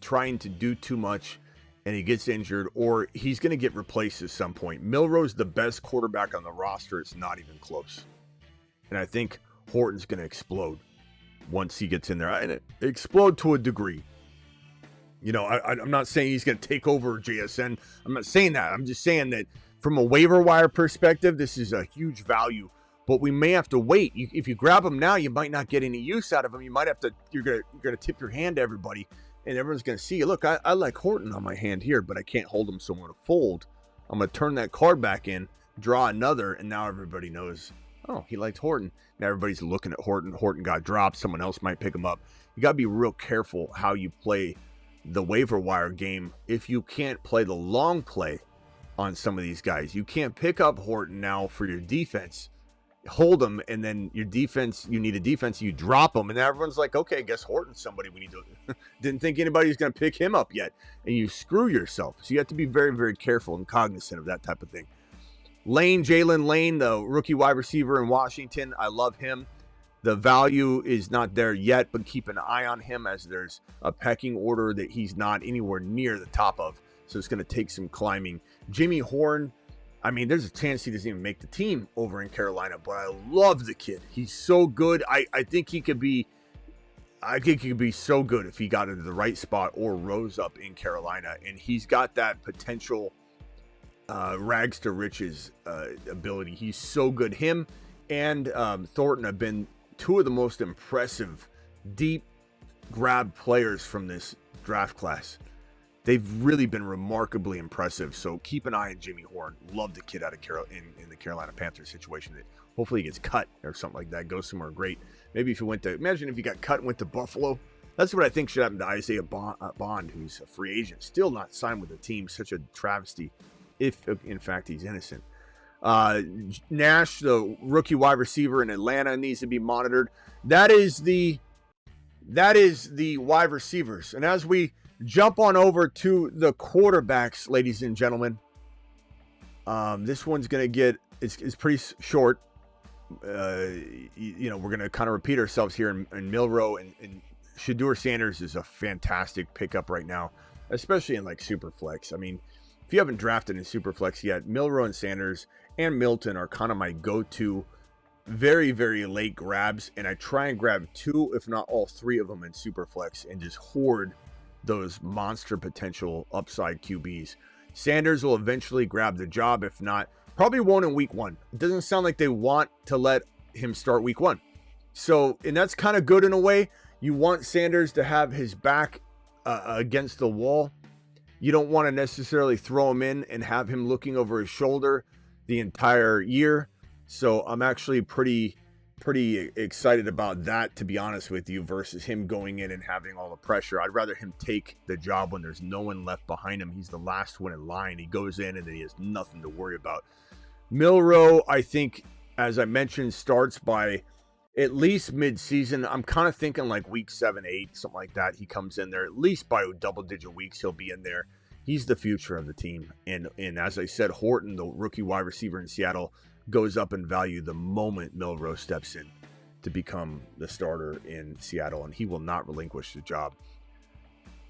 trying to do too much and he gets injured, or he's going to get replaced at some point. Milroe's the best quarterback on the roster. It's not even close. And I think Horton's going to explode once he gets in there, and explode to a degree. I'm not saying he's going to take over JSN. I'm not saying that. I'm just saying that from a waiver wire perspective, this is a huge value, but we may have to wait. If you grab him now, you might not get any use out of him. You might have to, you're going to tip your hand to everybody, and everyone's going to see, look, I like Horton on my hand here, but I can't hold him, so I'm going to fold. I'm going to turn that card back in, draw another, and now everybody knows, oh, he liked Horton. Now everybody's looking at Horton. Horton got dropped. Someone else might pick him up. You got to be real careful how you play the waiver wire game if you can't play the long play on some of these guys. You can't pick up Horton now for your defense, hold him, and then your defense, you need a defense, you drop him, and everyone's like, okay, I guess Horton's somebody we need to didn't think anybody's going to pick him up yet, and you screw yourself. So you have to be very, very careful and cognizant of that type of thing. Jalen Lane, the rookie wide receiver in Washington, I love him. The value is not there yet, but keep an eye on him as there's a pecking order that he's not anywhere near the top of. So it's going to take some climbing. Jimmy Horn, I mean, there's a chance he doesn't even make the team over in Carolina, but I love the kid. He's so good. I think he could be I think he could be so good if he got into the right spot or rose up in Carolina. And he's got that potential rags to riches ability. He's so good. Him and Thornton have been two of the most impressive deep grab players from this draft class. They've really been remarkably impressive. So keep an eye on Jimmy Horn. Love the kid out of in the Carolina Panthers situation. That hopefully he gets cut or something like that. Goes somewhere great. Maybe if you went to, imagine if you got cut and went to Buffalo. That's what I think should happen to Isaiah Bond, who's a free agent, still not signed with the team. Such a travesty, if in fact he's innocent. Nash, the rookie wide receiver in Atlanta, needs to be monitored. That is the wide receivers. And as we jump on over to the quarterbacks, ladies and gentlemen, this one's going to get, it's pretty short. We're going to kind of repeat ourselves here in Milroe, and Shedeur Sanders is a fantastic pickup right now, especially in like Superflex. I mean, if you haven't drafted in Superflex yet, Milroe and Sanders and Milton are kind of my go-to very, very late grabs, and I try and grab two, if not all three of them in Superflex, and just hoard those monster potential upside QBs. Sanders will eventually grab the job. If not, probably won't in week one. It doesn't sound like they want to let him start week one. So, and that's kind of good in a way. You want Sanders to have his back against the wall. You don't want to necessarily throw him in and have him looking over his shoulder the entire year. So I'm actually pretty excited about that, to be honest with you, versus him going in and having all the pressure. I'd rather him take the job when there's no one left behind him. He's the last one in line. He goes in and then he has nothing to worry about. Milroe, I think, as I mentioned, starts by at least mid-season. I'm kind of thinking like week 7, 8, something like that. He comes in there. At least by double-digit weeks, he'll be in there. He's the future of the team. And as I said, Horton, the rookie wide receiver in Seattle, goes up in value the moment Milroe steps in to become the starter in Seattle, and he will not relinquish the job.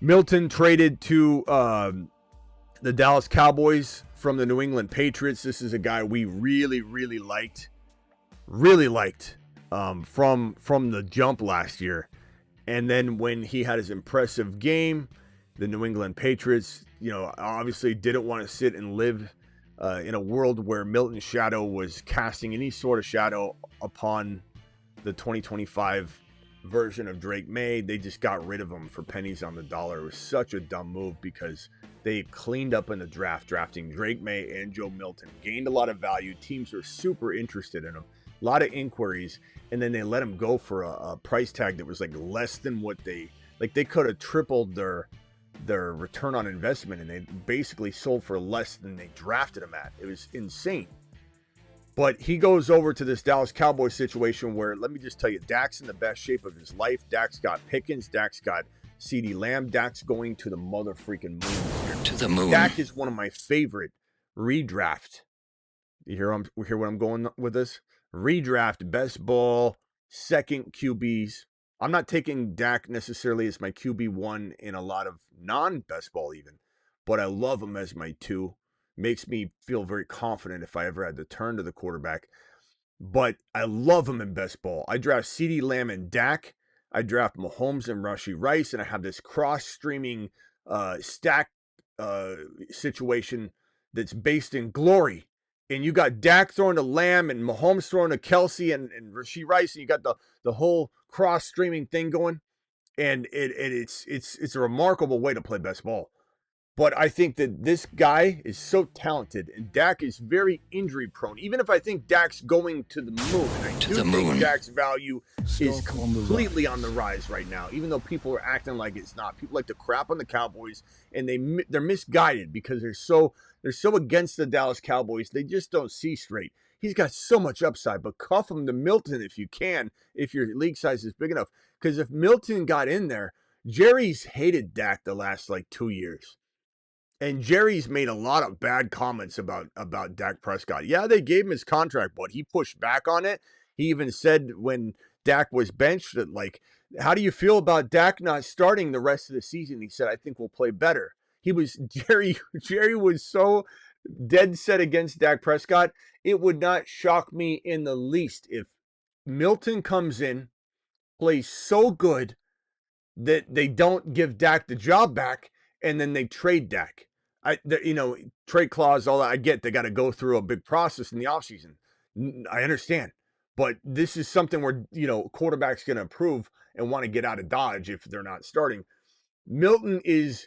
Milton traded to the Dallas Cowboys from the New England Patriots. This is a guy we really liked from the jump last year. And then when he had his impressive game, the New England Patriots, obviously didn't want to sit and live in a world where Milton's shadow was casting any sort of shadow upon the 2025 version of Drake May. They just got rid of him for pennies on the dollar. It was such a dumb move because they cleaned up in the draft, drafting Drake May and Joe Milton. Gained a lot of value. Teams were super interested in him. A lot of inquiries. And then they let him go for a price tag that was like less than what they could have tripled their return on investment, and they basically sold for less than they drafted him at. It was insane. But he goes over to this Dallas Cowboys situation where, let me just tell you, Dak's in the best shape of his life. Dak's got Pickens. Dak's got CeeDee Lamb. Dak's going to the mother freaking moon. To the moon. Dak is one of my favorite redraft. You hear what I'm going with this? Redraft, best ball, second QBs. I'm not taking Dak necessarily as my QB1 in a lot of non-best ball even, but I love him as my 2. Makes me feel very confident if I ever had to turn to the quarterback. But I love him in best ball. I draft CeeDee Lamb and Dak. I draft Mahomes and Rashee Rice, and I have this cross-streaming stack situation that's based in glory. And you got Dak throwing to Lamb and Mahomes throwing to Kelsey and Rashee Rice, and you got the whole cross-streaming thing going. And it's a remarkable way to play best ball. But I think that this guy is so talented, and Dak is very injury prone. Even if I think Dak's going to the moon, and I do think Dak's value is completely on the rise right now, even though people are acting like it's not. People like to crap on the Cowboys, and they're misguided because they're so against the Dallas Cowboys. They just don't see straight. He's got so much upside, but cuff him to Milton if you can, if your league size is big enough. Because if Milton got in there, Jerry's hated Dak the last 2 years. And Jerry's made a lot of bad comments about Dak Prescott. Yeah, they gave him his contract, but he pushed back on it. He even said when Dak was benched that, how do you feel about Dak not starting the rest of the season? He said, I think we'll play better. Jerry was so dead set against Dak Prescott. It would not shock me in the least if Milton comes in, plays so good, that they don't give Dak the job back, and then they trade Dak. Trade clause, all that. I get they got to go through a big process in the offseason. I understand. But this is something where, quarterback's going to approve and want to get out of Dodge if they're not starting. Milton's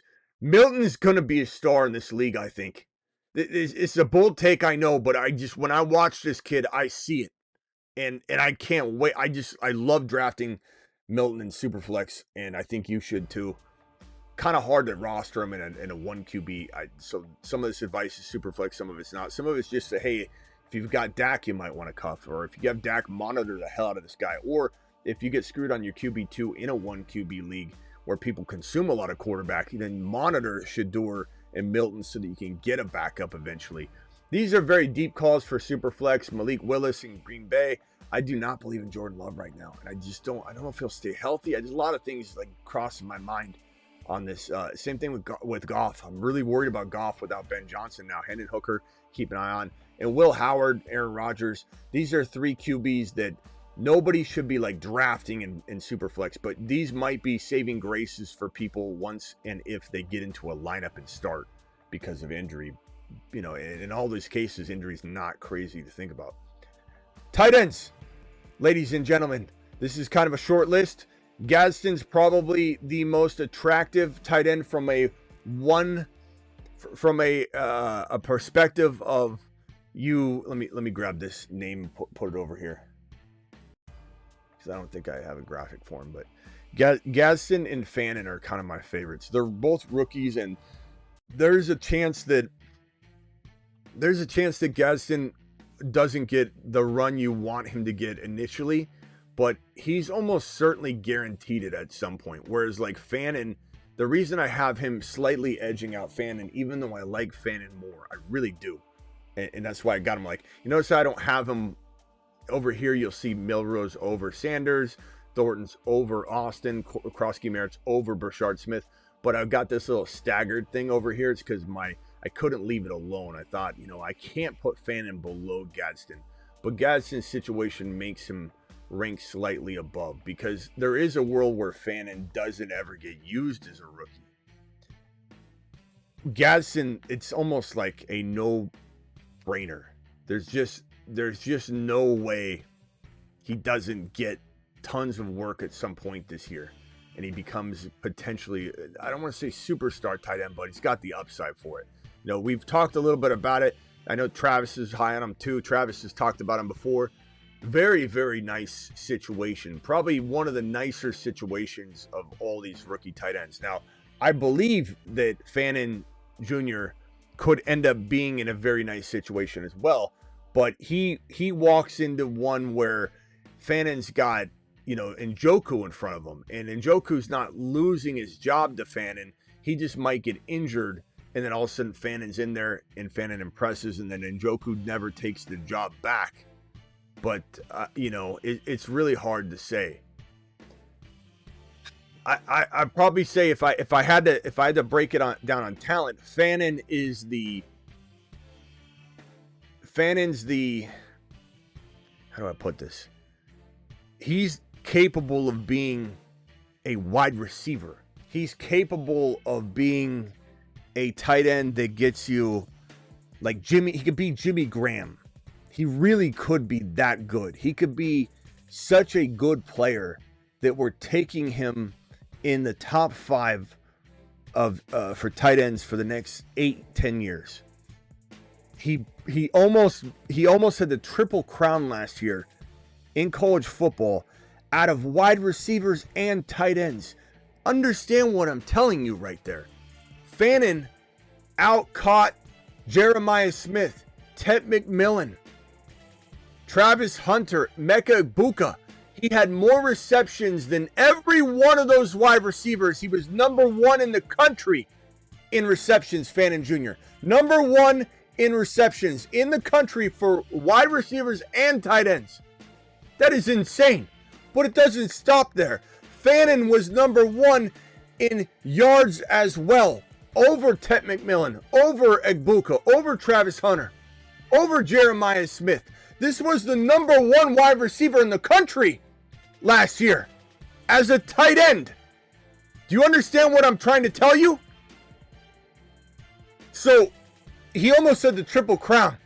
going to be a star in this league, I think. It's a bold take, I know, but when I watch this kid, I see it. And I can't wait. I love drafting Milton in Superflex, and I think you should too. Kind of hard to roster him in a 1 QB. So some of this advice is Superflex, some of it's not. Some of it's just hey, if you've got Dak, you might want to cuff, or if you have Dak, monitor the hell out of this guy. Or if you get screwed on your QB2 in a 1 QB league where people consume a lot of quarterback, then monitor Shedeur and Milton so that you can get a backup eventually. These are very deep calls for Superflex. Malik Willis in Green Bay. I do not believe in Jordan Love right now, and I don't know if he'll stay healthy. There's a lot of things like crossing my mind on this. Same thing with Goff. I'm really worried about Goff without Ben Johnson now. Hendon Hooker, keep an eye on. And Will Howard, Aaron Rodgers. These are 3 QBs that nobody should be like drafting in Superflex, but these might be saving graces for people once and if they get into a lineup and start because of injury. In all these cases, injury is not crazy to think about. Tight ends, ladies and gentlemen, this is kind of a short list. Gadsden's probably the most attractive tight end from a perspective of you. Let me grab this name, put it over here, because I don't think I have a graphic for him. But Gadsden and Fannin are kind of my favorites. They're both rookies, and there's a chance that Gadsden doesn't get the run you want him to get initially, but he's almost certainly guaranteed it at some point. Whereas like Fannin, the reason I have him slightly edging out Fannin, even though I like Fannin more, I really do. And that's why I got him. Like, you notice I don't have him over here. You'll see Milrose over Sanders, Thornton's over Austin, Croskey-Merritt's over Bashard Smith. But I've got this little staggered thing over here. It's because I couldn't leave it alone. I thought, I can't put Fannin below Gadsden. But Gadsden's situation makes him rank slightly above, because there is a world where Fannin doesn't ever get used as a rookie. Gadsden, it's almost like a no-brainer. There's just no way he doesn't get tons of work at some point this year, and he becomes potentially, I don't want to say superstar tight end, but he's got the upside for it. We've talked a little bit about it. I know Travis is high on him too. Travis has talked about him before. Very, very nice situation. Probably one of the nicer situations of all these rookie tight ends. Now, I believe that Fannin Jr. could end up being in a very nice situation as well. But he walks into one where Fannin's got, Njoku in front of him. And Njoku's not losing his job to Fannin. He just might get injured. And then all of a sudden Fannin's in there and Fannin impresses. And then Njoku never takes the job back. But, it's really hard to say. I'd probably say if I had to break it down on talent, Fannin's the, how do I put this? He's capable of being a wide receiver. He's capable of being a tight end that gets you like Jimmy. He could be Jimmy Graham. He really could be that good. He could be such a good player that we're taking him in the top 5 of for tight ends for the next 8-10 years. He almost had the triple crown last year in college football out of wide receivers and tight ends. Understand what I'm telling you right there. Fannin out-caught Jeremiah Smith, Ted McMillan, Travis Hunter, Mecca Ibuka. He had more receptions than every one of those wide receivers. He was number 1 in the country in receptions, Fannin Jr. Number 1 in receptions in the country for wide receivers and tight ends. That is insane. But it doesn't stop there. Fannin was number 1 in yards as well. Over Ted McMillan, over Ibuka, over Travis Hunter, over Jeremiah Smith. This was the number 1 wide receiver in the country last year as a tight end. Do you understand what I'm trying to tell you? So, he almost said the triple crown.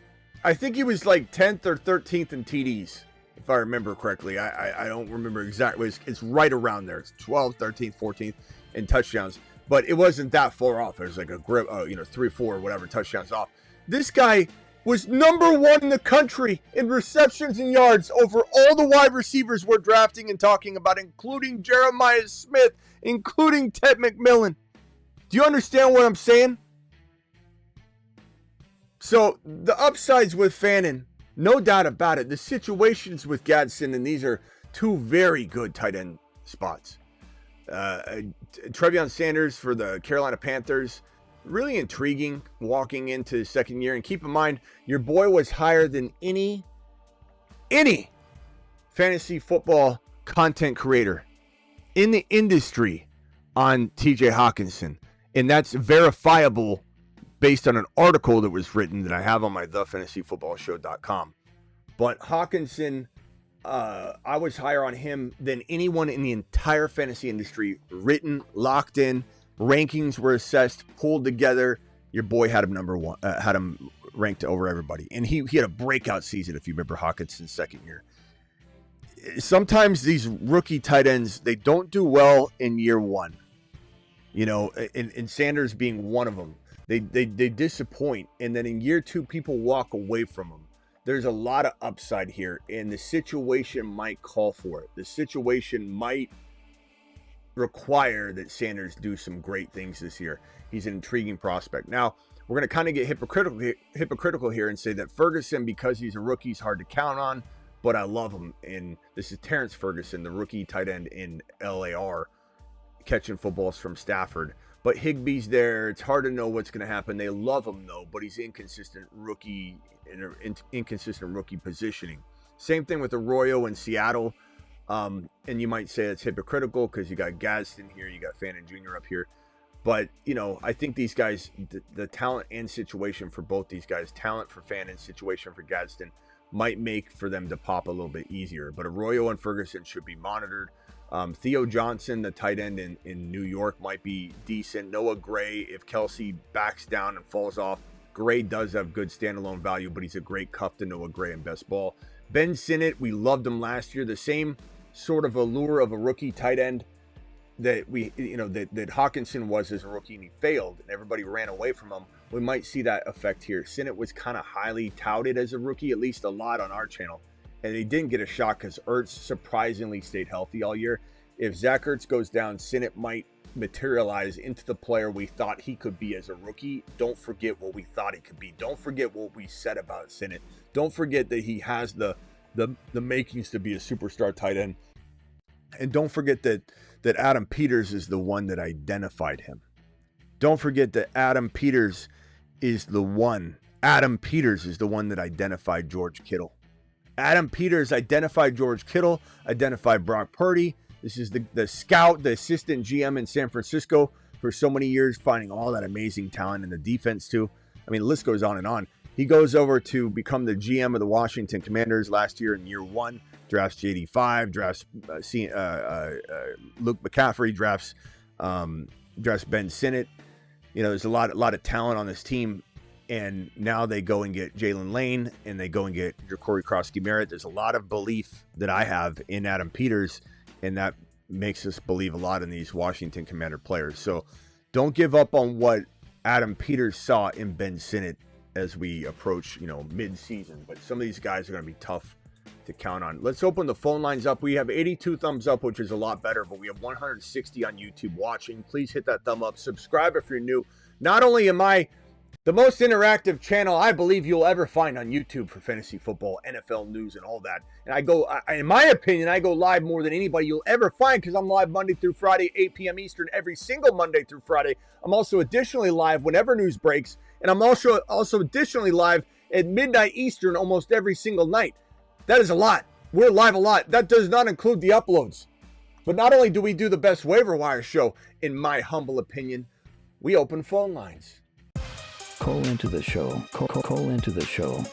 I think he was like 10th or 13th in TDs, if I remember correctly. I don't remember exactly. It's right around there. It's 12th, 13th, 14th in touchdowns. But it wasn't that far off. It was like a grip, 3, 4, whatever touchdowns off. This guy was number 1 in the country in receptions and yards over all the wide receivers we're drafting and talking about, including Jeremiah Smith, including Ted McMillan. Do you understand what I'm saying? So the upsides with Fannin, no doubt about it. The situations with Gadsden, and these are 2 very good tight end spots. Trevion Sanders for the Carolina Panthers, really intriguing walking into his second year. And keep in mind, your boy was higher than any fantasy football content creator in the industry on TJ Hawkinson. And that's verifiable based on an article that was written that I have on my thefantasyfootballshow.com. But Hawkinson, I was higher on him than anyone in the entire fantasy industry. Written, locked in, rankings were assessed, pulled together. Your boy had him number 1, had him ranked over everybody. And he had a breakout season, if you remember Hawkinson's second year. Sometimes these rookie tight ends, they don't do well in year 1. And Sanders being one of them. They disappoint, and then in year 2, people walk away from them. There's a lot of upside here, and the situation might call for it. The situation might require that Sanders do some great things this year. He's an intriguing prospect. Now, we're going to kind of get hypocritical here and say that Ferguson, because he's a rookie, is hard to count on, but I love him. And this is Terrence Ferguson, the rookie tight end in LAR, catching footballs from Stafford. But Higbee's there. It's hard to know what's going to happen. They love him, though, but he's inconsistent rookie positioning. Same thing with Arroyo in Seattle. And you might say it's hypocritical because you got Gadsden here, you got Fannin Jr. up here. But, I think these guys, the talent and situation for both these guys, talent for Fannin, situation for Gadsden, might make for them to pop a little bit easier. But Arroyo and Ferguson should be monitored. Theo Johnson, the tight end in New York, might be decent. Noah Gray, if Kelsey backs down and falls off, Gray does have good standalone value, but he's a great cuff to Noah Gray in best ball. Ben Sinnott, we loved him last year. The same sort of allure of a rookie tight end that that Hawkinson was as a rookie, and he failed, and everybody ran away from him. We might see that effect here. Sinnott was kind of highly touted as a rookie, at least a lot on our channel. And he didn't get a shot because Ertz surprisingly stayed healthy all year. If Zach Ertz goes down, Sinnott might materialize into the player we thought he could be as a rookie. Don't forget what we thought he could be. Don't forget what we said about Sinnott. Don't forget that he has the makings to be a superstar tight end. And don't forget that Adam Peters is the one that identified him. Don't forget that Adam Peters is the one that identified George Kittle. Adam Peters identified George Kittle, identified Brock Purdy. This is the scout, the assistant GM in San Francisco for so many years, finding all that amazing talent in the defense too. I mean, the list goes on and on. He goes over to become the GM of the Washington Commanders last year in year 1, drafts JD5, drafts Luke McCaffrey, drafts Ben Sinnott. There's a lot of talent on this team. And now they go and get Jalen Lane, and they go and get Jacory Croskey-Merritt. There's a lot of belief that I have in Adam Peters, and that makes us believe a lot in these Washington Commander players. So don't give up on what Adam Peters saw in Ben Sinnott as we approach, mid-season. But some of these guys are going to be tough to count on. Let's open the phone lines up. We have 82 thumbs up, which is a lot better, but we have 160 on YouTube watching. Please hit that thumb up. Subscribe if you're new. Not only am I the most interactive channel I believe you'll ever find on YouTube for fantasy football, NFL news, and all that. And in my opinion, I go live more than anybody you'll ever find because I'm live Monday through Friday, 8 p.m. Eastern, every single Monday through Friday. I'm also additionally live whenever news breaks, and I'm also additionally live at midnight Eastern almost every single night. That is a lot. We're live a lot. That does not include the uploads. But not only do we do the best waiver wire show, in my humble opinion, we open phone lines. Call into the show. Call into the show.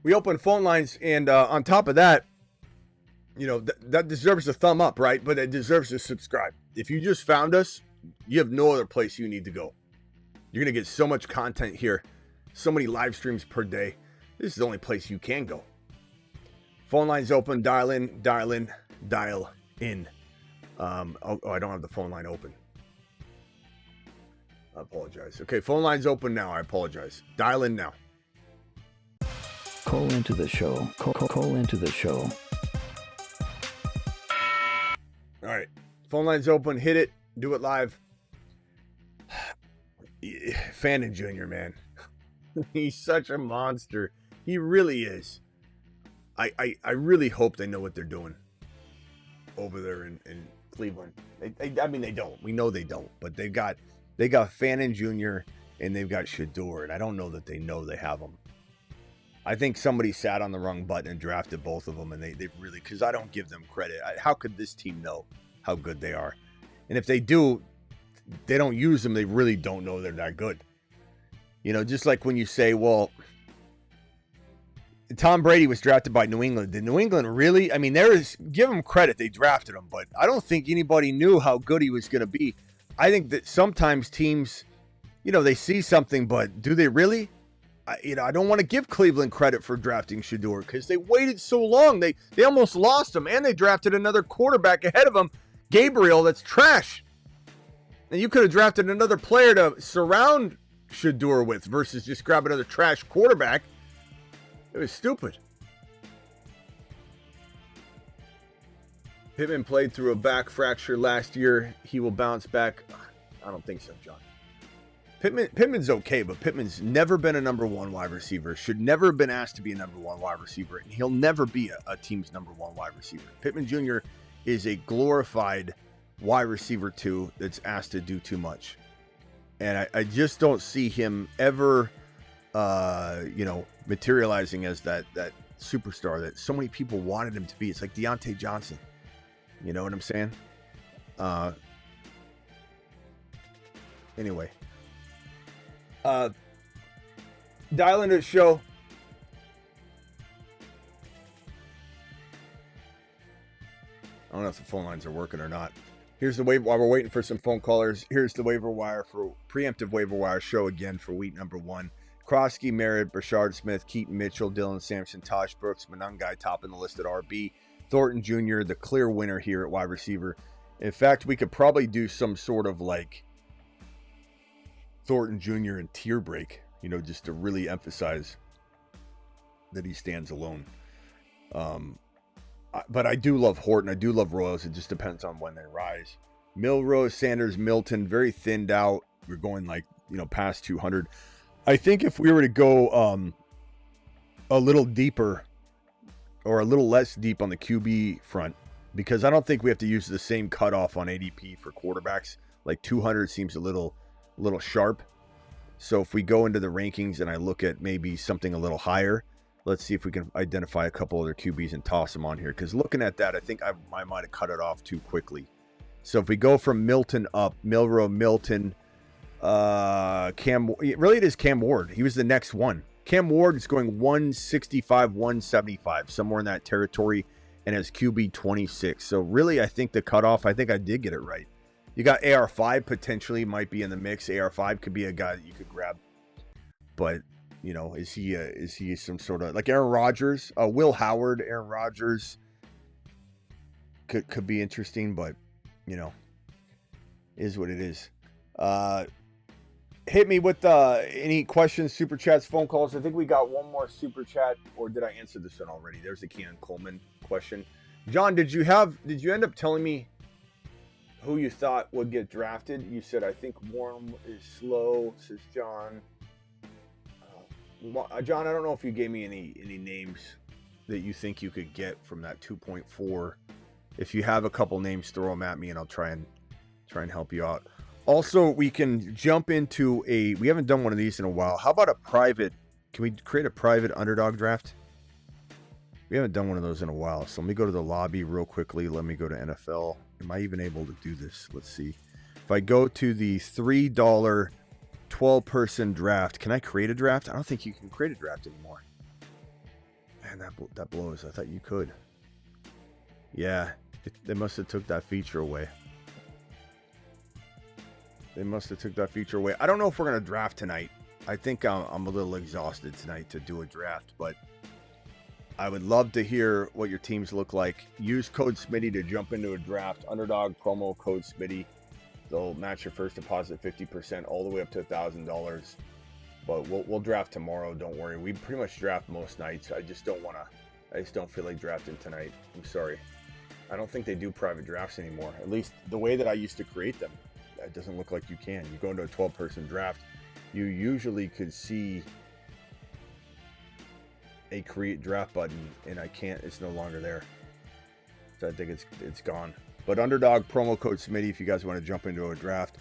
We open phone lines, and on top of that, you know, that deserves a thumb up, right? But it deserves a subscribe. If you just found us, you have no other place you need to go. You're going to get so much content here, so many live streams per day. This is the only place you can go. Phone line's open. Dial in, dial in, dial in. I don't have the phone line open. I apologize. Okay, phone line's open now. I apologize. Dial in now. Call into the show. Call into the show. All right. Phone line's open. Hit it. Do it live. Fannin Jr., man. He's such a monster. He really is. I really hope they know what they're doing over there in Cleveland. I mean, they don't. We know they don't. But they got Fannin Jr. and they've got Shedeur, and I don't know that they know they have them. I think somebody sat on the wrong button and drafted both of them, and they really, because I don't give them credit. How could this team know how good they are? And if they do, they don't use them. They really don't know they're that good. You know, just like when you say, well, Tom Brady was drafted by New England. Did New England really? I mean, give them credit. They drafted him, but I don't think anybody knew how good he was going to be. I think that sometimes teams, you know, they see something, but do they really? I don't want to give Cleveland credit for drafting Shedeur because they waited so long. They almost lost him, and they drafted another quarterback ahead of him, Gabriel, that's trash. And you could have drafted another player to surround Shedeur with versus just grab another trash quarterback. It was stupid. Pittman played through a back fracture last year. He will bounce back. I don't think so, John. Pittman's okay, but Pittman's never been a number one wide receiver. Should never have been asked to be a number one wide receiver, and he'll never be a team's number one wide receiver. Pittman Jr. is a glorified wide receiver too that's asked to do too much. And I just don't see him ever, materializing as that superstar that so many people wanted him to be. It's like Deontay Johnson. You know what I'm saying? Anyway. Dial into the show. I don't know if the phone lines are working or not. Here's the waiver. While we're waiting for some phone callers, here's the waiver wire for preemptive waiver wire show again for week number 1. Croskey-Merritt, Bashard Smith, Keaton Mitchell, Dylan Samson, Tosh Brooks, Manungai topping the list at RB. Thornton Jr., the clear winner here at wide receiver. In fact, we could probably do some sort of like Thornton Jr. and tier break, just to really emphasize that he stands alone. But I do love Horton. I do love Royals. It just depends on when they rise. Milrose, Sanders, Milton, very thinned out. We're going past 200. I think if we were to go a little deeper or a little less deep on the QB front, because I don't think we have to use the same cutoff on ADP for quarterbacks. Like 200 seems a little sharp. So if we go into the rankings and I look at maybe something a little higher, let's see if we can identify a couple other QBs and toss them on here. Because looking at that, I think I might have cut it off too quickly. So if we go from Milton up, Milroe, Milton, it is Cam Ward. He was the next one. Cam Ward is going 165, 175, somewhere in that territory, and has QB 26. So really, I think the cutoff, I think I did get it right. You got AR5 potentially might be in the mix. AR5 could be a guy that you could grab. But, is he some sort of like Aaron Rodgers, Will Howard, Aaron Rodgers could be interesting, but is what it is. Hit me with any questions, super chats, phone calls. I think we got one more super chat, or did I answer this one already? There's a Keon Coleman question. John, did you end up telling me who you thought would get drafted? You said, I think Warren is slow, says John. John, I don't know if you gave me any names that you think you could get from that 2.4. If you have a couple names, throw them at me and I'll try and help you out. Also, we can jump into we haven't done one of these in a while. How about can we create a private underdog draft? We haven't done one of those in a while. So let me go to the lobby real quickly. Let me go to NFL. Am I even able to do this? Let's see. If I go to the $3 12-person draft, can I create a draft? I don't think you can create a draft anymore. Man, that blows. I thought you could. Yeah, they must have took that feature away. I don't know if we're going to draft tonight. I think I'm a little exhausted tonight to do a draft, but I would love to hear what your teams look like. Use code Smitty to jump into a draft. Underdog promo code Smitty. They'll match your first deposit 50% all the way up to $1,000. But we'll draft tomorrow. Don't worry. We pretty much draft most nights. I just don't feel like drafting tonight. I'm sorry. I don't think they do private drafts anymore. At least the way that I used to create them. It doesn't look like you can. You go into a 12-person draft, you usually could see a create draft button, and I can't. It's no longer there. So I think it's gone. But Underdog promo code Smitty if you guys want to jump into a draft.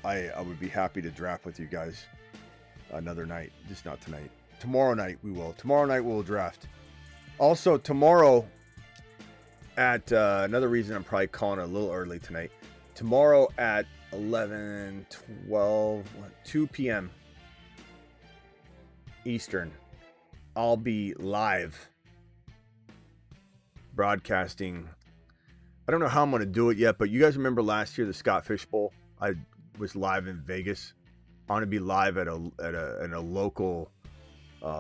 I would be happy to draft with you guys another night, just not tonight. Tomorrow night we will. Tomorrow night we'll draft. Also tomorrow at another reason I'm probably calling it a little early tonight. Tomorrow at 11, 12, 2 p.m. Eastern, I'll be live broadcasting. I don't know how I'm going to do it yet, but you guys remember last year, the Scott Fish Bowl? I was live in Vegas. I want to be live at a local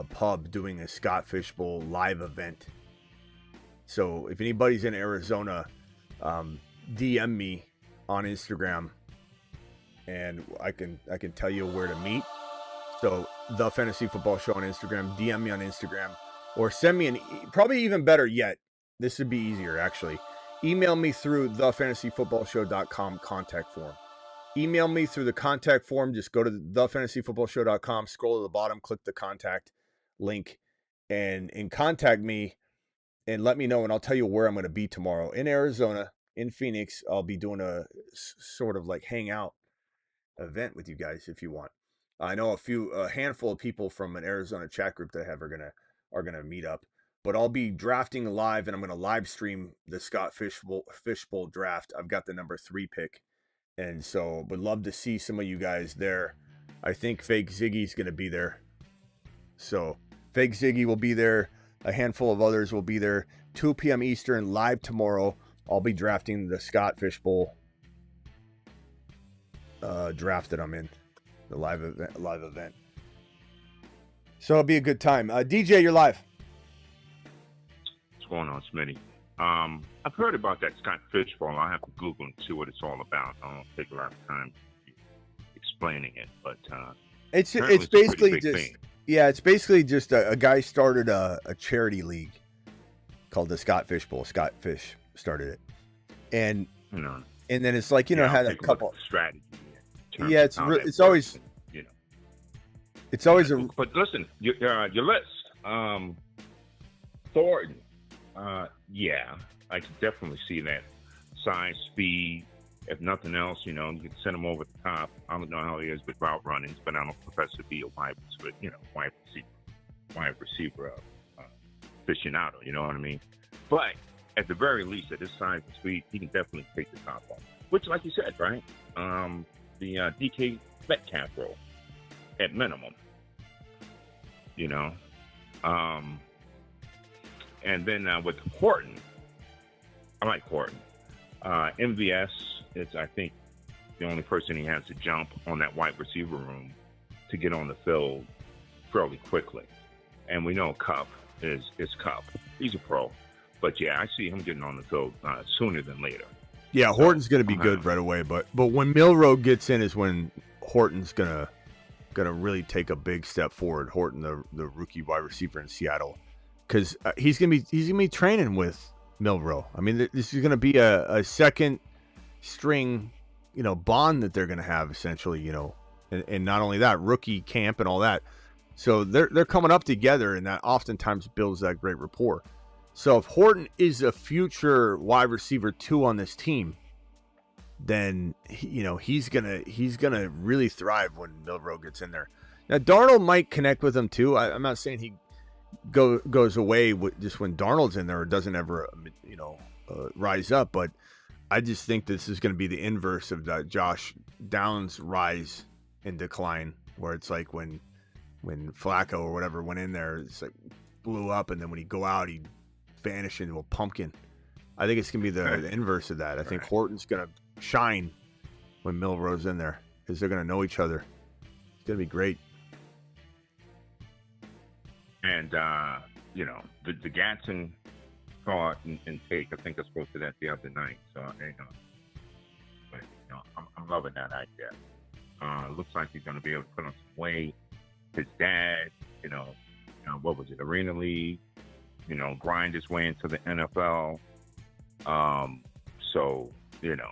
pub doing a Scott Fish Bowl live event. So if anybody's in Arizona, DM me on Instagram, and I can tell you where to meet. So the Fantasy Football Show on Instagram, DM me on Instagram, or send me probably even better yet. This would be easier actually. Email me through thefantasyfootballshow.com contact form. Email me through the contact form. Just go to thefantasyfootballshow.com, scroll to the bottom, click the contact link, and contact me and let me know, and I'll tell you where I'm going to be tomorrow in Arizona, in Phoenix. I'll be doing a sort of like hangout event with you guys if you want. I know a handful of people from an Arizona chat group that I have are gonna meet up, but I'll be drafting live, and I'm gonna live stream the Scott Fish Bowl draft. I've got the number 3 pick, and so would love to see some of you guys there. I think Fake Ziggy's gonna be there, so Fake Ziggy will be there. A handful of others will be there. 2 p.m. Eastern, live tomorrow. I'll be drafting the Scott Fish Bowl draft that I'm in, the live event. So it'll be a good time. DJ, you're live. What's going on, Smitty? I've heard about that Scott Fish Bowl. I'll have to Google and see what it's all about. I don't take a lot of time explaining it, but it's basically just thing. Yeah, it's basically just a guy started a charity league called the Scott Fish Bowl. Scott Fish started it, and and then it's like had a couple strategy. Yeah, it's always it's always a. But listen, your list, Thornton. Yeah, I can definitely see that size, speed. If nothing else, you can send him over the top. I don't know how he is with route runnings, but I don't profess to be a wide receiver aficionado. You know what I mean? But at the very least, at his size and speed, he can definitely take the top off. Which, like you said, right? The DK Metcalf role at minimum. And then with Horton, I like Horton. MVS is, I think, the only person he has to jump on that wide receiver room to get on the field fairly quickly. And we know Cup is Cup. He's a pro. But, yeah, I see him getting on the field sooner than later. Yeah, Horton's going to be good right away. But when Milroe gets in is when Horton's going to really take a big step forward. Horton, the rookie wide receiver in Seattle. Because he's going to be training with Milroe. I mean, this is going to be a second string, bond that they're going to have essentially, and not only that, rookie camp and all that. So they're coming up together, and that oftentimes builds that great rapport. So if Horton is a future wide receiver 2 on this team, then he's gonna really thrive when Milroe gets in there. Now Darnold might connect with him too. I'm not saying he goes away just when Darnold's in there or doesn't ever rise up, but I just think this is going to be the inverse of Josh Downs' rise and decline, where it's like when Flacco or whatever went in there, it's like blew up, and then when he go out, he vanished into a pumpkin. I think it's going to be the inverse of that. I think Horton's going to shine when Milroe's in there because they're going to know each other. It's going to be great. And, you know, the Gatson thought and take, I think I spoke to that the other night. So, you know, but, you know, I'm loving that idea. Looks like he's going to be able to put on some weight. His dad, you know, what was it, Arena League, you know, grind his way into the NFL. So, you know,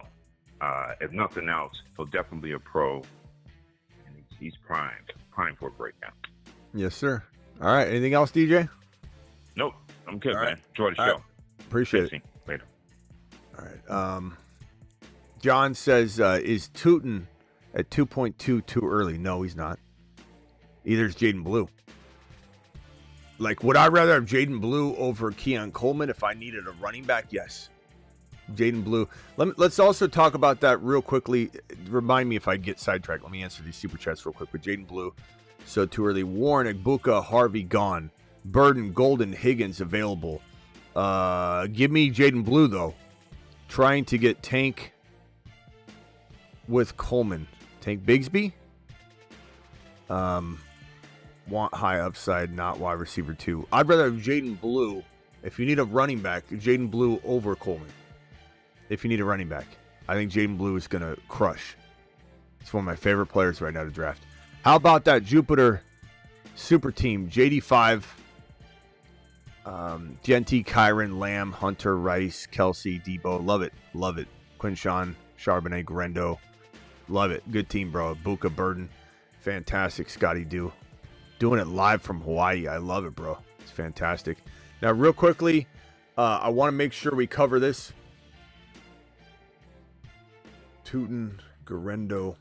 if nothing else, he'll definitely be a pro. And he's primed for a breakout. Yes, sir. All right. Anything else, DJ? Nope. I'm good, All man. right. Enjoy the All show. right. Appreciate it. Later. All right. John says, is Tootin at 2.2 too early? No, he's not. Either is Jaden Blue. Like, would I rather have Jaden Blue over Keon Coleman if I needed a running back? Yes. Jaden Blue. Let's also talk about that real quickly. Remind me if I get sidetracked. Let me answer these super chats real quick. With Jaden Blue, so too early. Warren, Igbuka, Harvey gone. Burden, Golden, Higgins available. Give me Jaden Blue, though. Trying to get Tank with Coleman. Tank Bigsby? Want high upside, not wide receiver 2. I'd rather have Jaden Blue. If you need a running back, Jaden Blue over Coleman. If you need a running back. I think Jaden Blue is going to crush. It's one of my favorite players right now to draft. How about that Jupiter super team? JD5, Genty, Kyron, Lamb, Hunter, Rice, Kelsey, Debo. Love it. Love it. Quinshawn, Charbonnet, Grendo. Love it. Good team, bro. Buka, Burden. Fantastic. Scotty Dew. Doing it live from Hawaii. I love it, bro. It's fantastic. Now, real quickly, I want to make sure we cover this. Tootin, Garendo.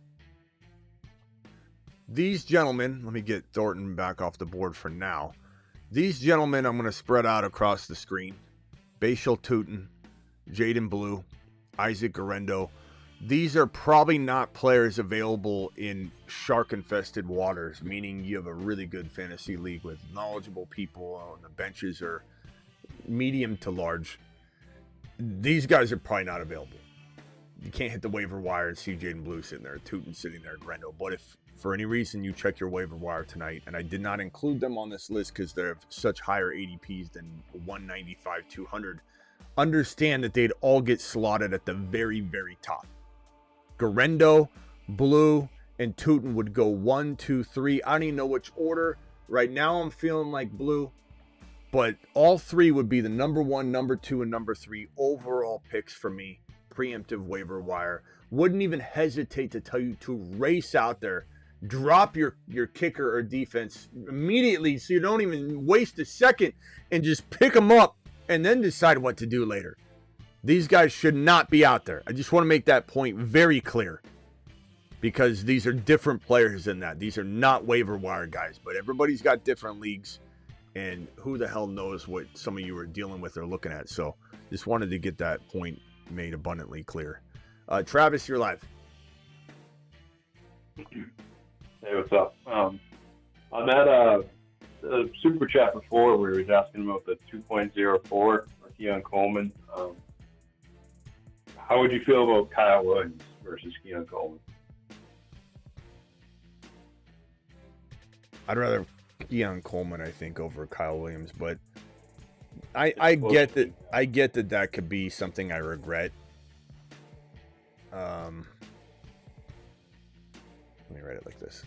These gentlemen, let me get Thornton back off the board for now. These gentlemen, I'm going to spread out across the screen. Bashal Tootin, Jaden Blue, Isaac Garendo. These are probably not players available in shark-infested waters, meaning you have a really good fantasy league with knowledgeable people on the benches are medium to large. These guys are probably not available. You can't hit the waiver wire and see Jaden Blue sitting there, Tootin sitting there, Grendo. But if for any reason you check your waiver wire tonight, and I did not include them on this list because they have such higher ADPs than 195, 200, understand that they'd all get slotted at the very, very top. Garendo, Blue, and Tootin would go 1, 2, 3. I don't even know which order. Right now I'm feeling like Blue, but all three would be the number 1, number 2, and number 3 overall picks for me. Preemptive waiver wire. Wouldn't even hesitate to tell you to race out there, drop your kicker or defense immediately so you don't even waste a second and just pick them up and then decide what to do later. These guys should not be out there. I just want to make that point very clear because these are different players than that. These are not waiver wire guys, but everybody's got different leagues and who the hell knows what some of you are dealing with or looking at. So just wanted to get that point made abundantly clear. Travis, you're live. Hey, what's up? On that super chat before where he was asking about the 2.04 for Keon Coleman, how would you feel about Kyle Williams versus Keon Coleman? I'd rather Keon Coleman, I think, over Kyle Williams, but I get that. I get that could be something I regret. Let me write it like this.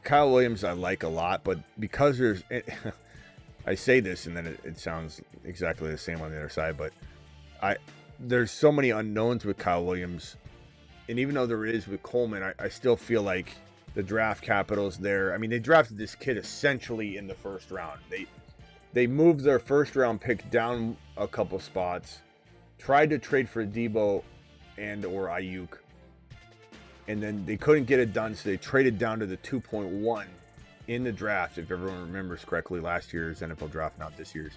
Kyle Williams I like a lot, but because I say this and then it sounds exactly the same on the other side, but there's so many unknowns with Kyle Williams, and even though there is with Coleman, I still feel like the draft capital is there. I mean, they drafted this kid essentially in the first round. They moved their first round pick down a couple spots, tried to trade for Debo and or Ayuk, and then they couldn't get it done, so they traded down to the 2.1 in the draft, if everyone remembers correctly, last year's NFL draft, not this year's.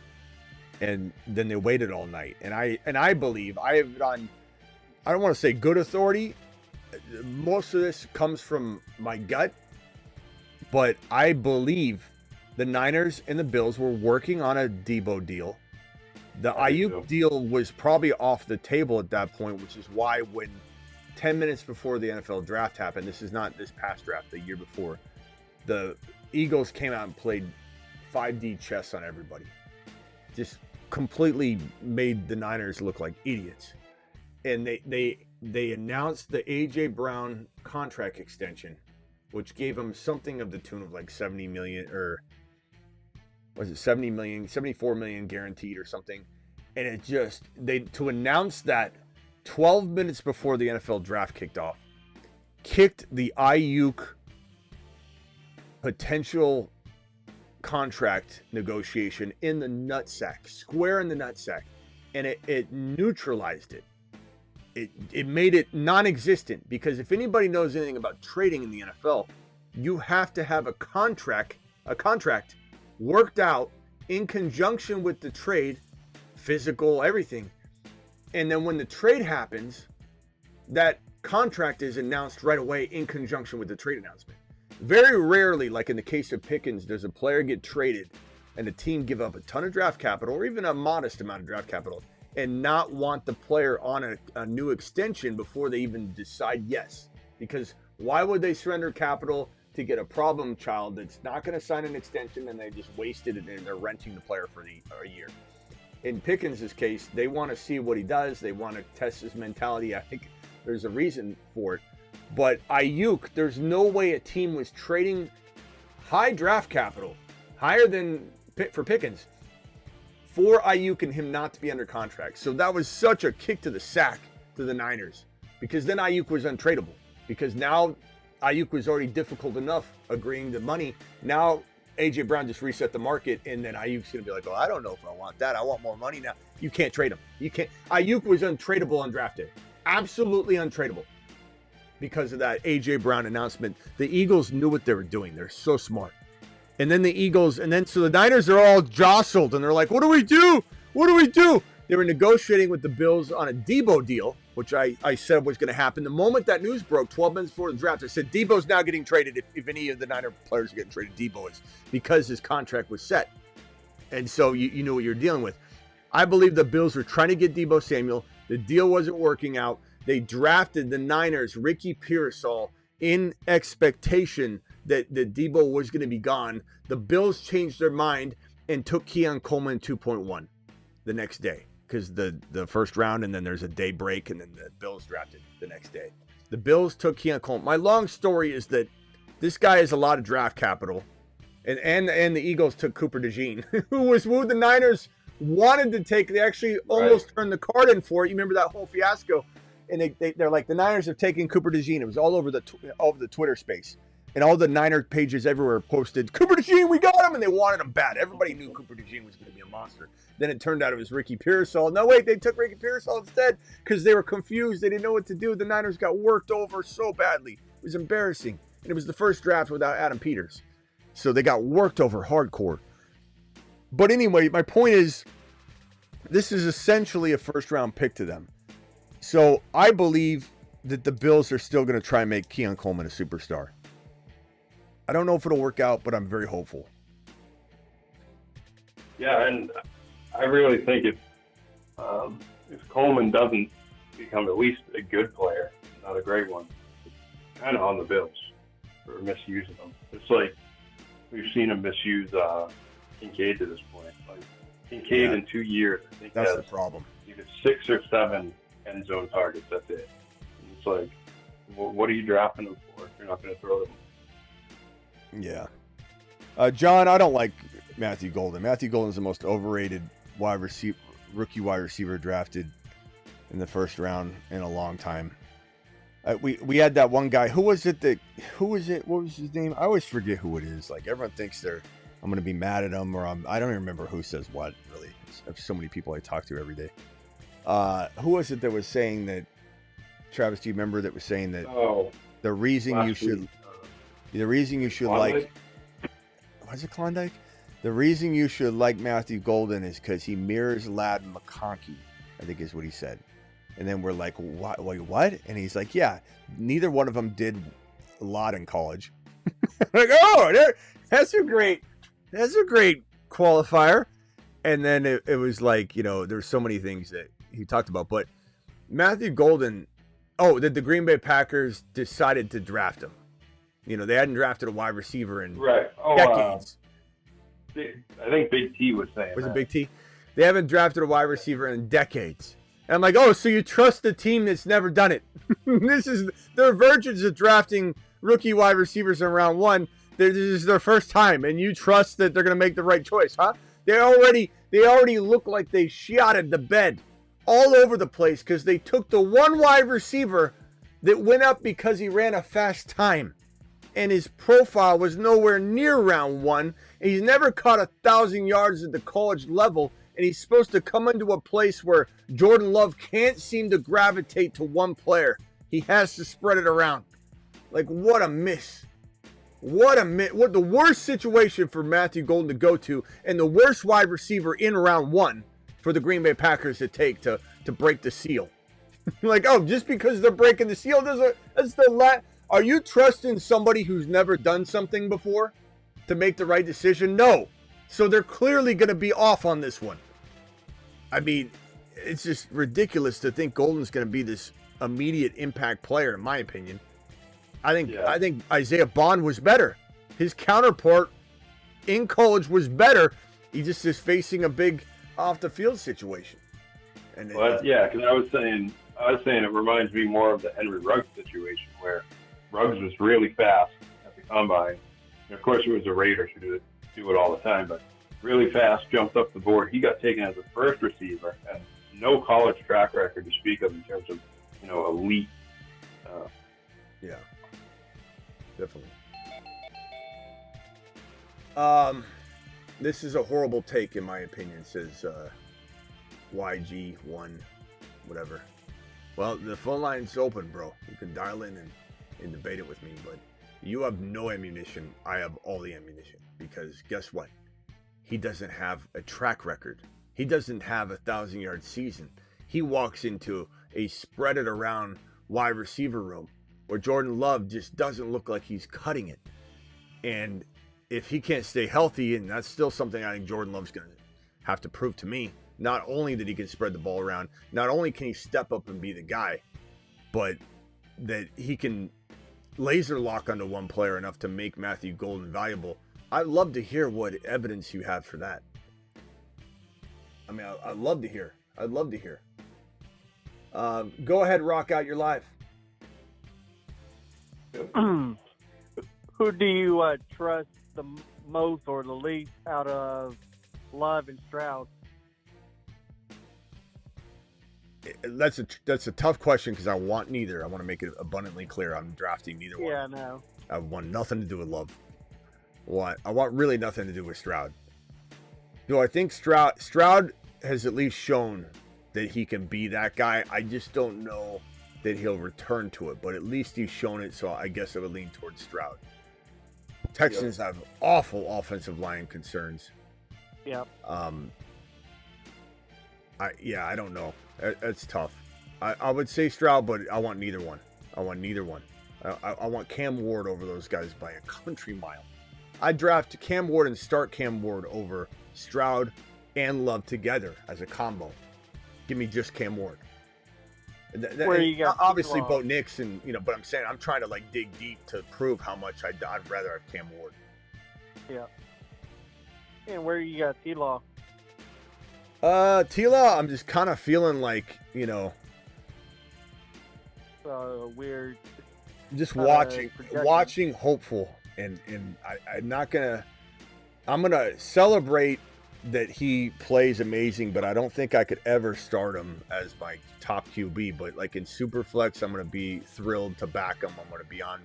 And then they waited all night. And I believe, I have it on, I don't want to say good authority, most of this comes from my gut, but I believe the Niners and the Bills were working on a Debo deal. The Ayuk deal was probably off the table at that point, which is why when 10 minutes before the NFL draft happened, this is not this past draft, the year before, the Eagles came out and played 5D chess on everybody. Just completely made the Niners look like idiots. And they announced the A.J. Brown contract extension, which gave him something of the tune of like 70 million, or was it 70 million, 74 million guaranteed or something. And it just, to announce that 12 minutes before the NFL draft kicked off, kicked the Ayuk potential contract negotiation in the nutsack, square in the nutsack. And it neutralized it. It made it non-existent, because if anybody knows anything about trading in the NFL, you have to have a contract worked out in conjunction with the trade, physical, everything. And then when the trade happens, that contract is announced right away in conjunction with the trade announcement. Very rarely, like in the case of Pickens, does a player get traded and a team give up a ton of draft capital, or even a modest amount of draft capital, and not want the player on a new extension before they even decide yes. Because why would they surrender capital to get a problem child that's not going to sign an extension, and they just wasted it and they're renting the player for a year? In Pickens' case, they want to see what he does. They want to test his mentality. I think there's a reason for it. But Ayuk, there's no way a team was trading high draft capital, higher than for Pickens, for Ayuk and him not to be under contract. So that was such a kick to the sack to the Niners, because then Ayuk was untradeable, because now Ayuk was already difficult enough agreeing to money. Now A.J. Brown just reset the market, and then Ayuk's going to be like, oh, I don't know if I want that. I want more money now. You can't trade him. You can't. Ayuk was untradeable on draft day. Absolutely untradeable because of that A.J. Brown announcement. The Eagles knew what they were doing. They're so smart. And then so the Niners are all jostled, and they're like, what do we do? What do we do? They were negotiating with the Bills on a Debo deal, which I said was going to happen. The moment that news broke, 12 minutes before the draft, I said, Debo's now getting traded. If any of the Niner players are getting traded, Debo is, because his contract was set. And so you knew what you're dealing with. I believe the Bills were trying to get Debo Samuel. The deal wasn't working out. They drafted the Niners, Ricky Pearsall, in expectation that Debo was going to be gone. The Bills changed their mind and took Keon Coleman 2.1 the next day, because the first round, and then there's a day break, and then the Bills drafted the next day. The Bills took Keon Coleman. My long story is that this guy has a lot of draft capital, and the Eagles took Cooper DeJean, who the Niners wanted to take. They actually almost turned the card in for it. You remember that whole fiasco? And they're like, the Niners have taken Cooper DeJean. It was all over the Twitter space. And all the Niner pages everywhere posted, Cooper DeJean, we got him! And they wanted him bad. Everybody knew Cooper DeJean was going to be a monster. Then it turned out it was Ricky Pearsall. No, wait, they took Ricky Pearsall instead because they were confused. They didn't know what to do. The Niners got worked over so badly. It was embarrassing. And it was the first draft without Adam Peters. So they got worked over hardcore. But anyway, my point is, this is essentially a first-round pick to them. So I believe that the Bills are still going to try and make Keon Coleman a superstar. I don't know if it'll work out, but I'm very hopeful. Yeah, and I really think if Coleman doesn't become at least a good player, not a great one, it's kind of on the Bills for misusing them. It's like we've seen him misuse Kincaid to this point. Like Kincaid in 2 years, I think that's the problem. Either 6 or 7 end zone targets. That's it. And it's like, what are you drafting him for if you're not going to throw them? Yeah. John, I don't like Matthew Golden. Matthew Golden's the most overrated rookie wide receiver drafted in the first round in a long time. We had that one guy. Who was it? What was his name? I always forget who it is. Like, everyone thinks I'm going to be mad at him, or I don't even remember who says what, really. There's so many people I talk to every day. Who was it that was saying that, Travis, do you remember, that was saying that the reason you should like, was it Klondike? The reason you should like Matthew Golden is because he mirrors Ladd McConkey, I think is what he said. And then we're like, what? Wait, what? And he's like, yeah, neither one of them did a lot in college. Like, that's a great qualifier. And then it was like, there's so many things that he talked about. But Matthew Golden, that the Green Bay Packers decided to draft him. They hadn't drafted a wide receiver in decades. I think Big T was saying Was that. it Big T? They haven't drafted a wide receiver in decades. And I'm like, so you trust the team that's never done it. They're virgins of drafting rookie wide receivers in round one. This is their first time, and you trust that they're going to make the right choice, huh? They already look like they shotted the bed all over the place because they took the one wide receiver that went up because he ran a fast time. And his profile was nowhere near round one. And he's never caught 1,000 yards at the college level. And he's supposed to come into a place where Jordan Love can't seem to gravitate to one player. He has to spread it around. Like, what a miss. What the worst situation for Matthew Golden to go to, and the worst wide receiver in round one for the Green Bay Packers to take to break the seal. Just because they're breaking the seal are you trusting somebody who's never done something before to make the right decision? No. So they're clearly going to be off on this one. I mean, it's just ridiculous to think Golden's going to be this immediate impact player, in my opinion. I think Isaiah Bond was better. His counterpart in college was better. He just is facing a big off the field situation. And because I was saying it reminds me more of the Henry Ruggs situation where Ruggs was really fast at the combine. And of course, it was the Raiders who do it all the time, but really fast, jumped up the board. He got taken as a first receiver and no college track record to speak of in terms of elite. Yeah, definitely. This is a horrible take in my opinion, says YG1 whatever. Well, the phone line's open, bro. You can dial in and debate it with me, but you have no ammunition. I have all the ammunition because guess what? He doesn't have a track record. He doesn't have 1,000-yard season. He walks into a spread it around wide receiver room where Jordan Love just doesn't look like he's cutting it. And if he can't stay healthy, and that's still something I think Jordan Love's going to have to prove to me, not only that he can spread the ball around, not only can he step up and be the guy, but that he can laser lock onto one player enough to make Matthew Golden valuable. I'd love to hear what evidence you have for that. I mean, I'd love to hear. Go ahead, rock out your live. Who do you trust the most or the least out of Love and Stroud? That's a tough question because I want neither. I want to make it abundantly clear. I'm drafting neither one. Yeah, I know. I want nothing to do with Love. I want really nothing to do with Stroud. Do I think Stroud has at least shown that he can be that guy? I just don't know that he'll return to it, but at least he's shown it, so I guess I would lean towards Stroud. Texans have awful offensive line concerns. Yep. I don't know. It's tough. I would say Stroud, but I want neither one. I want Cam Ward over those guys by a country mile. I'd draft Cam Ward and start Cam Ward over Stroud and Love together as a combo. Give me just Cam Ward. Where you got obviously Bo Nix and but I'm saying I'm trying to dig deep to prove how much I'd rather have Cam Ward. Yeah. And where you got T-Law? T-Law, I'm just kind of feeling like weird. Just watching hopeful, and I'm gonna celebrate that he plays amazing, but I don't think I could ever start him as my top QB. But in Superflex, I'm going to be thrilled to back him. I'm going to be on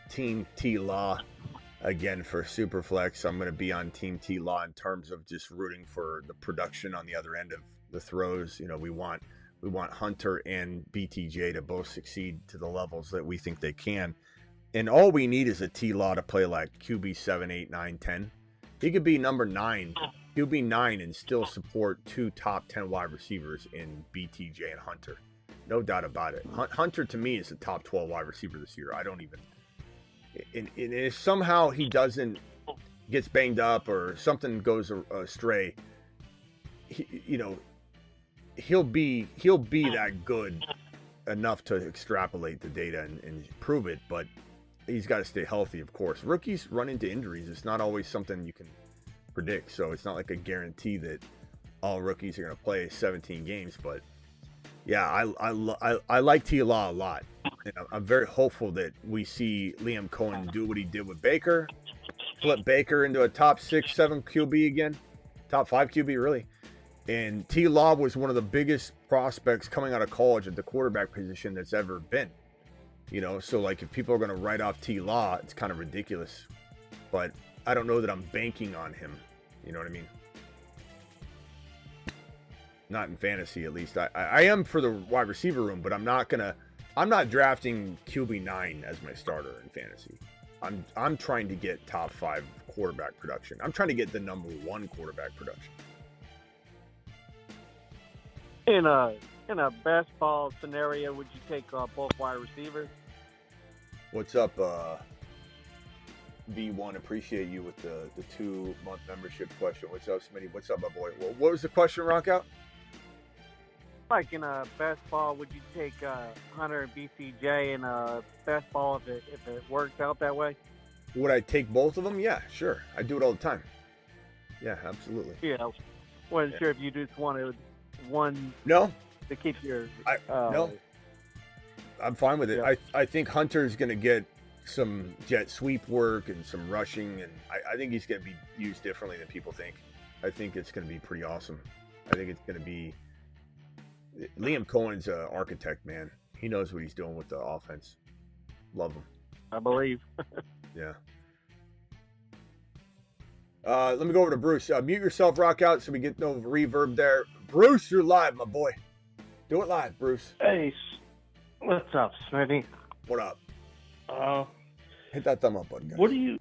Team T-Law again for Superflex. I'm going to be on Team T-Law in terms of just rooting for the production on the other end of the throws. We want Hunter and BTJ to both succeed to the levels that we think they can. And all we need is a T-Law to play like QB 7, 8, 9, 10. He could be number 9. He'll be 9 and still support 2 top 10 wide receivers in BTJ and Hunter. No doubt about it. Hunter, to me, is a top 12 wide receiver this year. I don't even... And if somehow he gets banged up or something goes astray, he'll be that good enough to extrapolate the data and prove it, but he's got to stay healthy, of course. Rookies run into injuries. It's not always something you can predict, so it's not like a guarantee that all rookies are going to play 17 games. But yeah, I like T. Law a lot. And I'm very hopeful that we see Liam Cohen do what he did with Baker, flip Baker into a top 6-7 QB again, top 5 QB really. And T. Law was one of the biggest prospects coming out of college at the quarterback position that's ever been. So like if people are going to write off T. Law, it's kind of ridiculous. But I don't know that I'm banking on him. You know what I mean? Not in fantasy, at least. I am for the wide receiver room, but I'm not drafting QB9 as my starter in fantasy. I'm trying to get top 5 quarterback production. I'm trying to get the number 1 quarterback production. In a best ball scenario, would you take both wide receivers? What's up, V1? Appreciate you with the 2-month membership question. What's up, Smitty? What's up, my boy? What was the question, Rockout? Like in a best ball, would you take Hunter and BCJ in a best ball if it works out that way? Would I take both of them? Yeah, sure. I do it all the time. Yeah, absolutely. Yeah, wasn't sure if you just wanted one. No. To keep your. No. I'm fine with it. Yeah. I think Hunter's going to get some jet sweep work and some rushing, and I think he's going to be used differently than people think. I think it's going to be pretty awesome. I think it's going to be. Liam Cohen's an architect, man. He knows what he's doing with the offense. Love him. I believe. Yeah. Let me go over to Bruce. Mute yourself, rock out, so we get no reverb there. Bruce, you're live, my boy. Do it live, Bruce. Hey, what's up, Smitty? What up? Hit that thumb up button, guys. What do you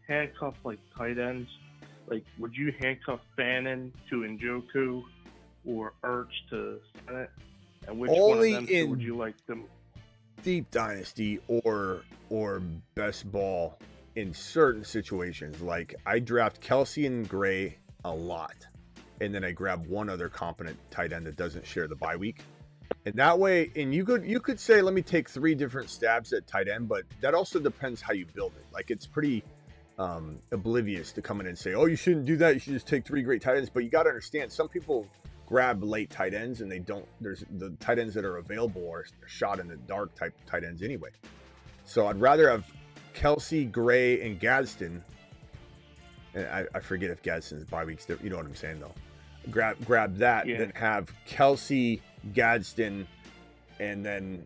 handcuff like tight ends? Like, would you handcuff Fannin to Njoku or Ertz to Senate? And which Only one of them two would you like them? Deep dynasty or best ball in certain situations. Like I draft Kelsey and Gray a lot, and then I grab one other competent tight end that doesn't share the bye week. And that way, and you could say, let me take 3 different stabs at tight end, but that also depends how you build it. Like it's pretty oblivious to come in and say, oh, you shouldn't do that. You should just take 3 great tight ends. But you got to understand, some people grab late tight ends and they don't. There's the tight ends that are available are shot in the dark type tight ends anyway. So I'd rather have Kelsey, Gray, and Gadsden. And I forget if Gadsden's bye weeks. You know what I'm saying though. Grab that, yeah. Then have Kelsey, Gadsden, and then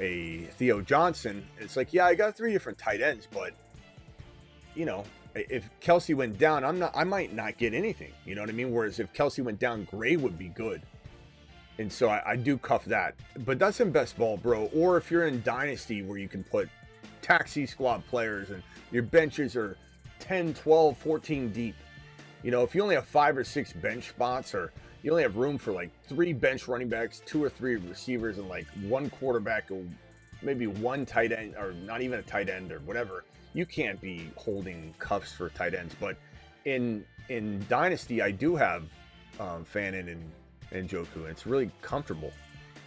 a Theo Johnson. It's like, yeah, I got 3 different tight ends, but if Kelsey went down, I might not get anything. You know what I mean? Whereas if Kelsey went down, Gray would be good. And so I do cuff that. But that's in best ball, bro. Or if you're in dynasty where you can put taxi squad players and your benches are 10, 12, 14 deep. If you only have 5 or 6 bench spots, or you only have room for like 3 bench running backs, 2 or 3 receivers, and like 1 quarterback, or maybe 1 tight end, or not even a tight end or whatever, you can't be holding cuffs for tight ends. But in dynasty, I do have Fannin and Njoku, and it's really comfortable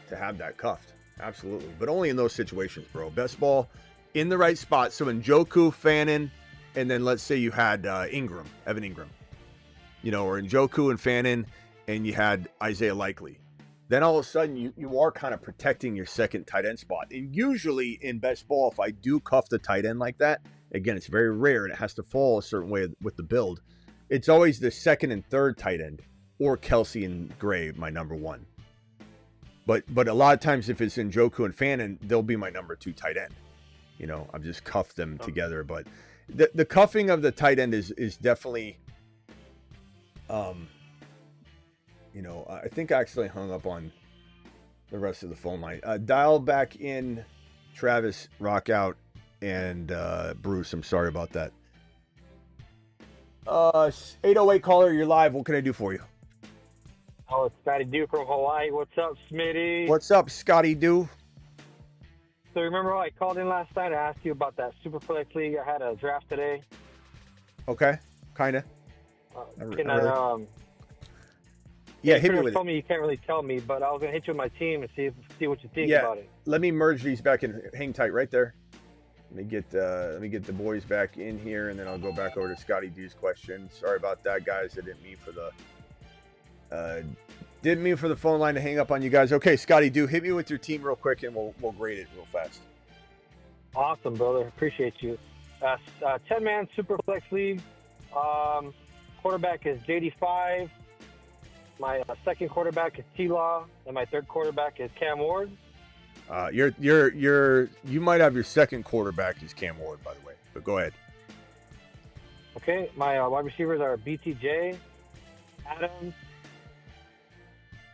to have that cuffed. Absolutely. But only in those situations, bro. Best ball in the right spot. So Njoku, Fannin, and then let's say you had Evan Ingram, or Njoku and Fannin, and you had Isaiah Likely. Then all of a sudden you are kind of protecting your second tight end spot. And usually in best ball, if I do cuff the tight end like that, again, it's very rare and it has to fall a certain way with the build. It's always the second and third tight end, or Kelsey and Gray, my number 1. But a lot of times if it's Njoku and Fannin, they'll be my number 2 tight end. I've just cuffed them together. But the cuffing of the tight end is definitely, I think I actually hung up on the rest of the phone line. Dial back in, Travis, rock out, and Bruce. I'm sorry about that. 808 caller, you're live. What can I do for you? Oh, it's Scotty Dew from Hawaii. What's up, Smitty? What's up, Scotty Dew? So remember how I called in last night? I asked you about that Superflex League. I had a draft today. Okay, kind of. Yeah, hit me with told it. me you can't really tell me, but I was gonna hit you with my team and see what you think Yeah. about it. Let me merge these back in. Hang tight right there. Let me get the boys back in here, and then I'll go back over to Scotty D's question. Sorry about that, guys. I didn't mean for the phone line to hang up on you guys. Okay, Scotty Do, hit me with your team real quick, and we'll grade it real fast. Awesome, brother. Appreciate you. 10-man Superflex League. Quarterback is JD5. My second quarterback is T-Law, and my third quarterback is Cam Ward. You might have your second quarterback is Cam Ward, by the way, but go ahead. Okay, my wide receivers are BTJ, Adams,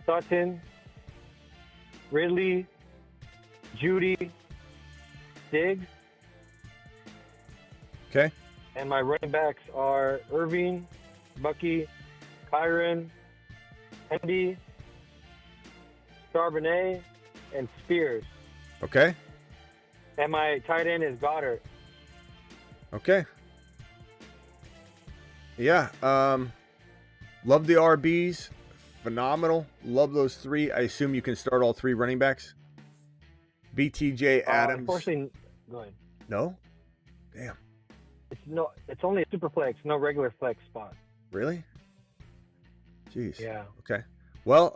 Sutton, Ridley, Judy, Diggs. Okay. And my running backs are Irving, Bucky, Kyron, Hendy, Charbonnet, and Spears. Okay. And my tight end is Goddard. Okay. Yeah. Love the RBs. Phenomenal. Love those three. I assume you can start all three running backs. BTJ, Adams. Unfortunately, go ahead. No? Damn. It's only a super flex, no regular flex spot. Really? Jeez. Yeah. Okay. Well,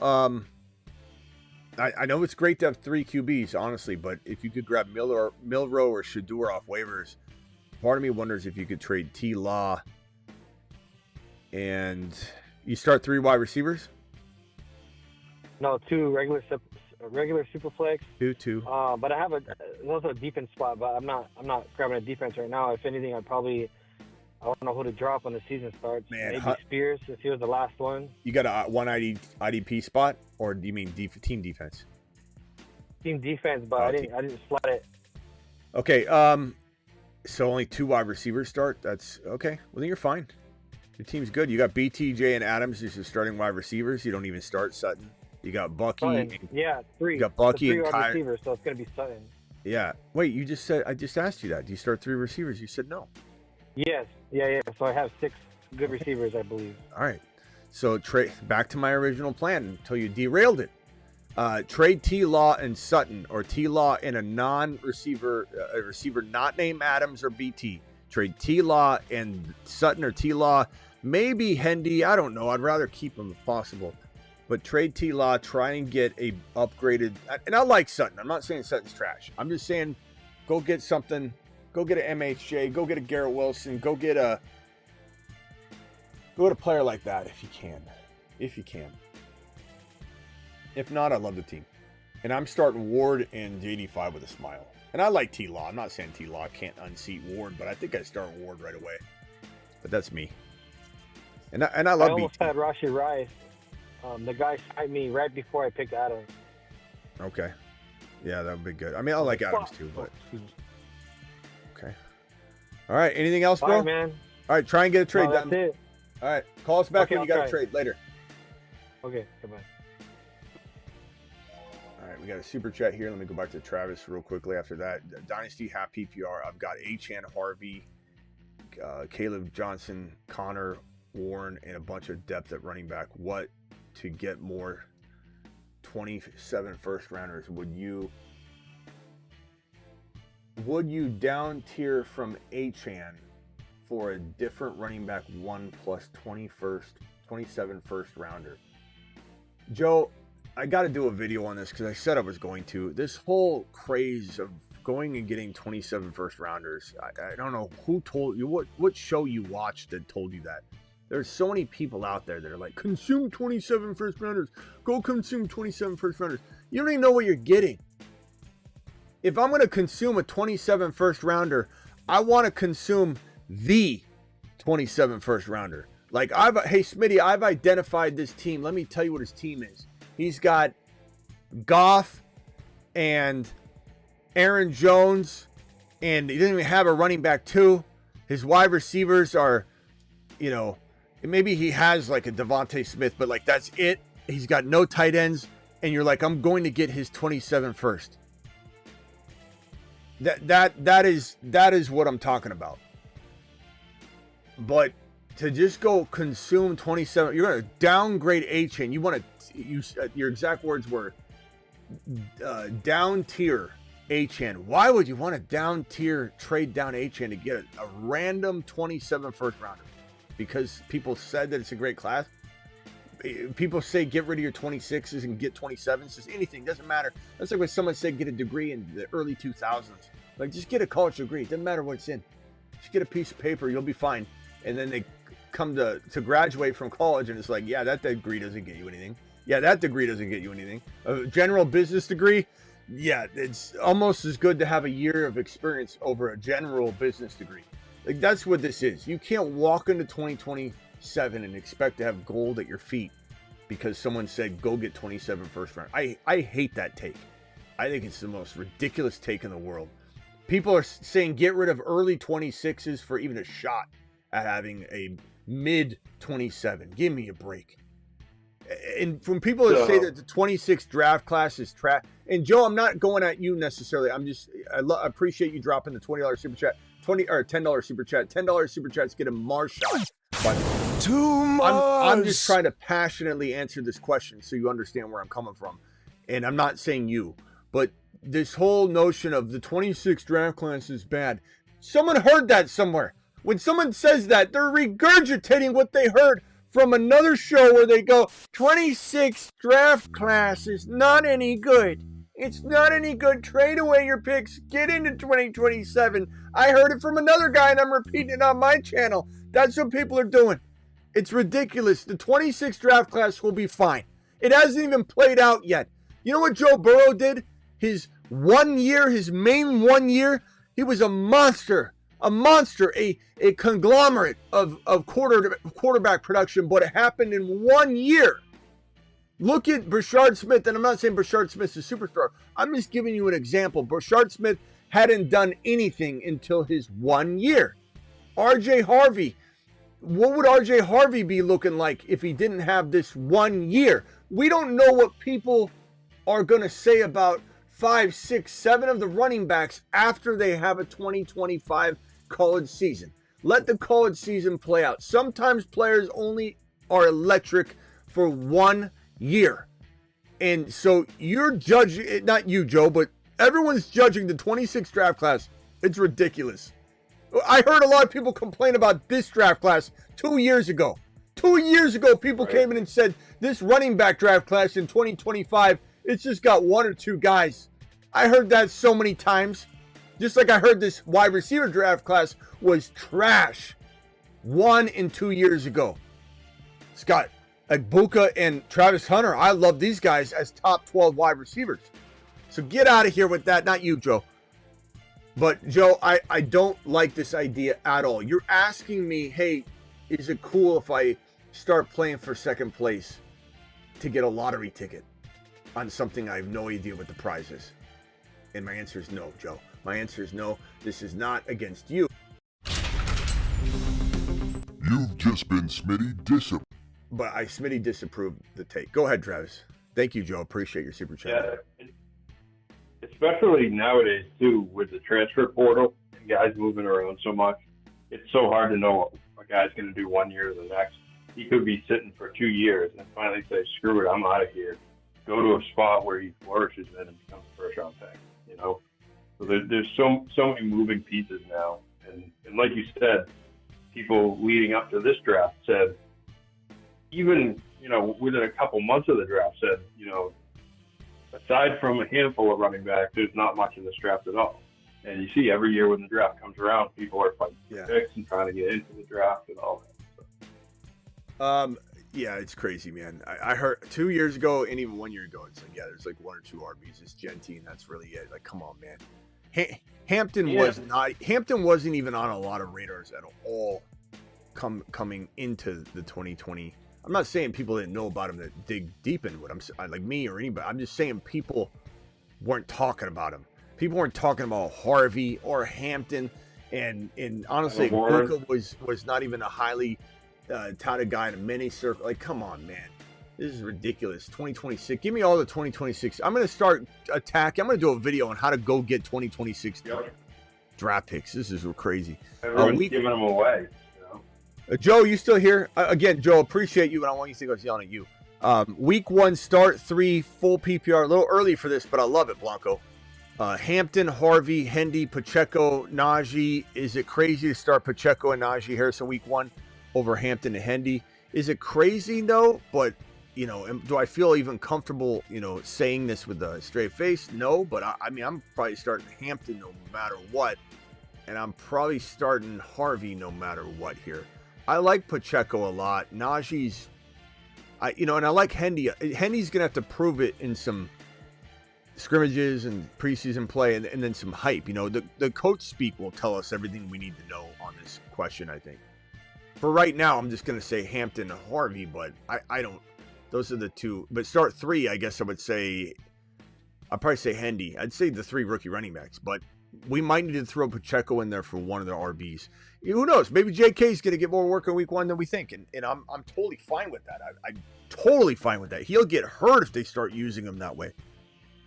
I know it's great to have three QBs, honestly, but if you could grab Milrow or Shador off waivers, part of me wonders if you could trade T-Law and you start three wide receivers? No, two regular super flex. Two. But I have also a defense spot, but I'm not grabbing a defense right now. If anything, I don't know who to drop when the season starts. Man, maybe Spears if he was the last one. You got a one IDP spot, or do you mean team defense? Team defense, but I didn't slot it. Okay. So only two wide receivers start. That's okay. Well, then you're fine. Your team's good. You got BTJ and Adams as your starting wide receivers. You don't even start Sutton. You got Bucky. Three. You got Bucky three and wide Kyron. receivers, so it's gonna be Sutton. Yeah. Wait, you just said I just asked you that. Do you start three receivers? You said no. Yes. Yeah. So I have 6 good receivers, I believe. All right. So back to my original plan until you derailed it. Trade T-Law and Sutton, or T-Law and a receiver not named Adams or BT. Trade T-Law and Sutton or T-Law, maybe Hendy. I don't know. I'd rather keep him if possible. But trade T-Law, try and get a upgraded. And I like Sutton. I'm not saying Sutton's trash. I'm just saying go get something. Go get an MHJ. Go get a Garrett Wilson. Go get a player like that if you can. If not, I love the team. And I'm starting Ward and JD5 with a smile. And I like T-Law. I'm not saying T-Law can't unseat Ward, but I think I start Ward right away. But that's me. And I love I almost BT. had Rashee Rice. The guy signed me right before I picked Adams. Okay. Yeah, that would be good. I mean, I like Adams too, but okay. All right. Anything else, bro? All right, man. All right. Try and get a trade That's done. it. All right. Call us back Okay, when you I'll got a try. trade later. Okay, goodbye. All right. We got a super chat here. Let me go back to Travis real quickly after that. Dynasty half PPR. I've got Achan, Harvey, Caleb Johnson, Connor, Warren, and a bunch of depth at running back. What to get more 27 first rounders? Would you down tier from Achan for a different running back 1 plus 27 first rounder? Joe, I got to do a video on this because I said I was going to. This whole craze of going and getting 27 first rounders, I don't know who told you, what show you watched that told you that. There's so many people out there that are like, consume 27 first rounders. Go consume 27 first rounders. You don't even know what you're getting. If I'm going to consume a 27 first rounder, I want to consume the 27 first rounder. Like, hey, Smitty, I've identified this team. Let me tell you what his team is. He's got Goff and Aaron Jones, and he doesn't even have a running back too. His wide receivers are, maybe he has like a Devontae Smith, but like that's it. He's got no tight ends, and you're like, I'm going to get his 27 first. That is what I'm talking about. But to just go consume 27. You're going to downgrade Achane. You want to, your exact words were down tier Achane. Why would you want to down tier trade down Achane to get a random 27 first rounder? Because people said that it's a great class. People say get rid of your 26s and get 27s. Just anything, doesn't matter. That's like when someone said get a degree in the early 2000s. Like, just get a college degree. It doesn't matter what it's in. Just get a piece of paper. You'll be fine. And then they come to graduate from college, and it's like, yeah, that degree doesn't get you anything. Yeah, that degree doesn't get you anything. A general business degree, yeah, it's almost as good to have a year of experience over a general business degree. Like, that's what this is. You can't walk into 2027 and expect to have gold at your feet because someone said go get 27 first round. I hate that take. I think it's the most ridiculous take in the world. People are saying get rid of early 26s for even a shot at having a mid 27. Give me a break. And from people that say that the 26 draft class is trash, and Joe, I'm not going at you necessarily. I'm just, I appreciate you dropping the $20 super chat, $10 super chat. $10 super chats get a Mars shot. But I'm just trying to passionately answer this question so you understand where I'm coming from. And I'm not saying you, but this whole notion of the 26 draft class is bad. Someone heard that somewhere. When someone says that, they're regurgitating what they heard from another show where they go, 26 draft class is not any good. It's not any good. Trade away your picks. Get into 2027. I heard it from another guy, and I'm repeating it on my channel. That's what people are doing. It's ridiculous. The 26 draft class will be fine. It hasn't even played out yet. You know what Joe Burrow did? His 1 year, his main 1 year, he was a monster. A monster, a conglomerate of quarterback production, but it happened in 1 year. Look at Bashard Smith, and I'm not saying Bashard Smith's a superstar. I'm just giving you an example. Bashard Smith hadn't done anything until his 1 year. RJ Harvey, what would RJ Harvey be looking like if he didn't have this 1 year? We don't know what people are going to say about 5, 6, 7 of the running backs after they have a 2025 college season. Let the college season play out. Sometimes players only are electric for 1 year. And so you're judging, not you, Joe, but everyone's judging the 26 draft class. It's ridiculous. I heard a lot of people complain about this draft class 2 years ago. 2 years ago, people came in and said, this running back draft class in 2025, it's just got 1 or 2 guys. I heard that so many times. Just like I heard this wide receiver draft class was trash 1 and 2 years ago. It's got Agbuka and Travis Hunter. I love these guys as top 12 wide receivers. So get out of here with that. Not you, Joe. But, Joe, I don't like this idea at all. You're asking me, hey, is it cool if I start playing for second place to get a lottery ticket on something I have no idea what the prize is? And my answer is no, Joe. My answer is no. This is not against you. You've just been Smitty disapproved. But Smitty disapproved the take. Go ahead, Travis. Thank you, Joe. Appreciate your super chat. Yeah, especially nowadays, too, with the transfer portal and guys moving around so much. It's so hard to know what a guy's going to do 1 year or the next. He could be sitting for 2 years and finally say, screw it, I'm out of here. Go to a spot where he flourishes in and becomes a first-round pick, you know? So there's so many moving pieces now. And like you said, people leading up to this draft said, even, you know, within a couple months of the draft said, you know, aside from a handful of running backs, there's not much in this draft at all. And you see every year when the draft comes around, people are fighting for picks and trying to get into the draft and all that. So. Yeah, it's crazy, man. I heard 2 years ago and even 1 year ago, it's like, yeah, there's like 1 or 2 RBs. It's Genty, and that's really it. Like, come on, man. Hampton wasn't even on a lot of radars at all coming into the 2020. I'm not saying people didn't know about him that dig deep into it. I'm like me or anybody. I'm just saying people weren't talking about him. People weren't talking about Harvey or Hampton, and honestly, Booker was not even a highly touted guy in a mini circle. Like, come on, man. This is ridiculous. 2026. Give me all the 2026. I'm going to start attacking. I'm going to do a video on how to go get 2026 draft picks. This is crazy. Everyone's giving them away. You know? Joe, you still here? Again, Joe, appreciate you, and I want you to think I was yelling at you. Week 1, start 3, full PPR. A little early for this, but I love it, Blanco. Hampton, Harvey, Hendy, Pacheco, Najee. Is it crazy to start Pacheco and Najee Harrison week 1 over Hampton and Hendy? Is it crazy? No, but, do I feel even comfortable, saying this with a straight face? No, but I mean, I'm probably starting Hampton no matter what, and I'm probably starting Harvey no matter what here. I like Pacheco a lot. Najee's, and I like Hendy. Hendy's going to have to prove it in some scrimmages and preseason play and then some hype. The coach speak will tell us everything we need to know on this question, I think. For right now, I'm just going to say Hampton and Harvey, but I don't. Those are the two. But start 3, I guess I would say, I'd probably say Hendy. I'd say the 3 rookie running backs, but we might need to throw Pacheco in there for one of the RBs. Who knows? Maybe JK is going to get more work in week 1 than we think, and I'm totally fine with that. I'm totally fine with that. He'll get hurt if they start using him that way.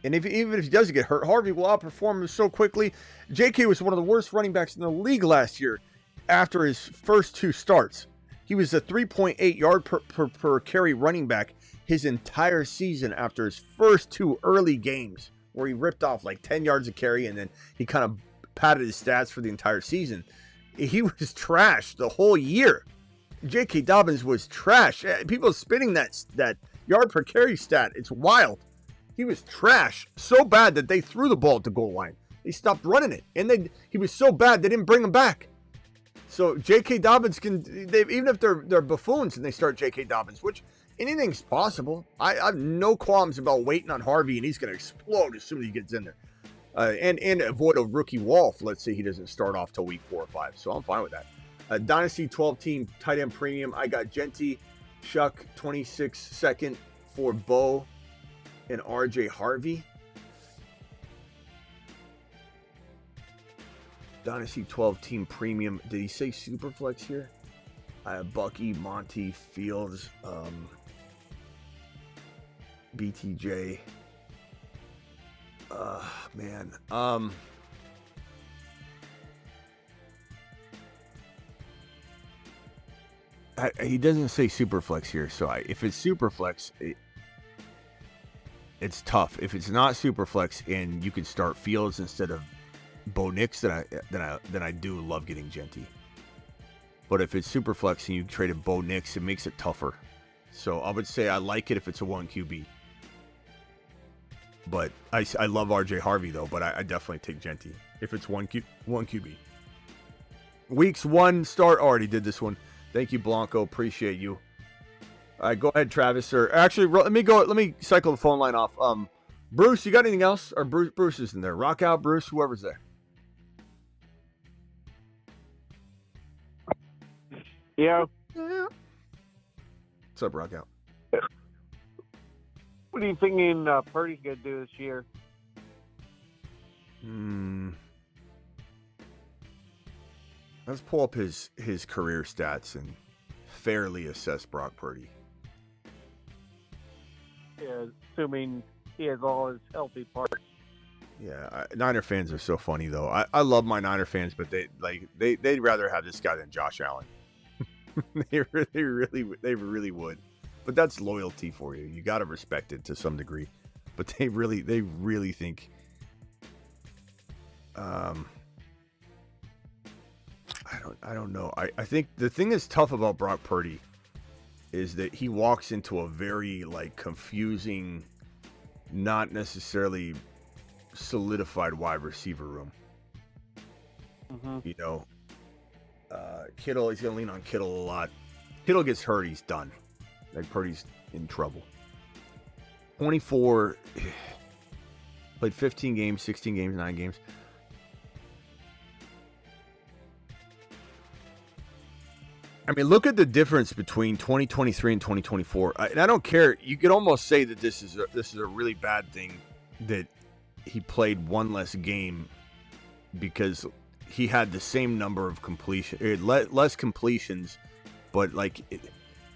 And even if he doesn't get hurt, Harvey will outperform him so quickly. JK was one of the worst running backs in the league last year after his first 2 starts. He was a 3.8 yard per carry running back his entire season after his first 2 early games, where he ripped off like 10 yards a carry, and then he kind of padded his stats for the entire season. He was trash the whole year. J.K. Dobbins was trash. People spinning that yard per carry stat. It's wild. He was trash. So bad that they threw the ball at the goal line. They stopped running it. And he was so bad they didn't bring him back. So J.K. Dobbins even if they're buffoons and they start J.K. Dobbins, which anything's possible. I have no qualms about waiting on Harvey, and he's going to explode as soon as he gets in there. And avoid a rookie Wolf. Let's say he doesn't start off till week 4 or 5. So I'm fine with that. Dynasty 12-team tight end premium. I got Genty, Shuck, 26 second for Bo and RJ Harvey. Dynasty 12-team premium. Did he say Superflex here? I have Bucky, Monty, Fields, BTJ. Man. He doesn't say Superflex here, so if it's Superflex, it's tough. If it's not Superflex and you could start Fields instead of Bo Nix, then I do love getting Genty. But if it's Superflex and you traded Bo Nix, it makes it tougher. So I would say I like it if it's a 1 QB. But I love RJ Harvey, though, but I definitely take Genty if it's 1 QB. Weeks 1 start. Already did this one. Thank you, Blanco. Appreciate you. All right, go ahead, Travis. Or actually, let me cycle the phone line off. Bruce, you got anything else? Or Bruce is in there. Rock out, Bruce, whoever's there. Yeah. What's up, Rock out? What are you thinking Purdy's going to do this year? Let's pull up his career stats and fairly assess Brock Purdy. Yeah, assuming he has all his healthy parts. Yeah, Niner fans are so funny though. I love my Niner fans, but they'd rather have this guy than Josh Allen. they really would. But that's loyalty for you. You got to respect it to some degree. But they really think. I don't know. I think the thing that's tough about Brock Purdy is that he walks into a very confusing, not necessarily solidified wide receiver room. Mm-hmm. Kittle, he's going to lean on Kittle a lot. Kittle gets hurt, he's done. Purdy's in trouble. 24, played 15 games, 16 games, 9 games. I mean, look at the difference between 2023 and 2024. And I don't care. You could almost say that this is a really bad thing that he played one less game because he had the same number of less completions, but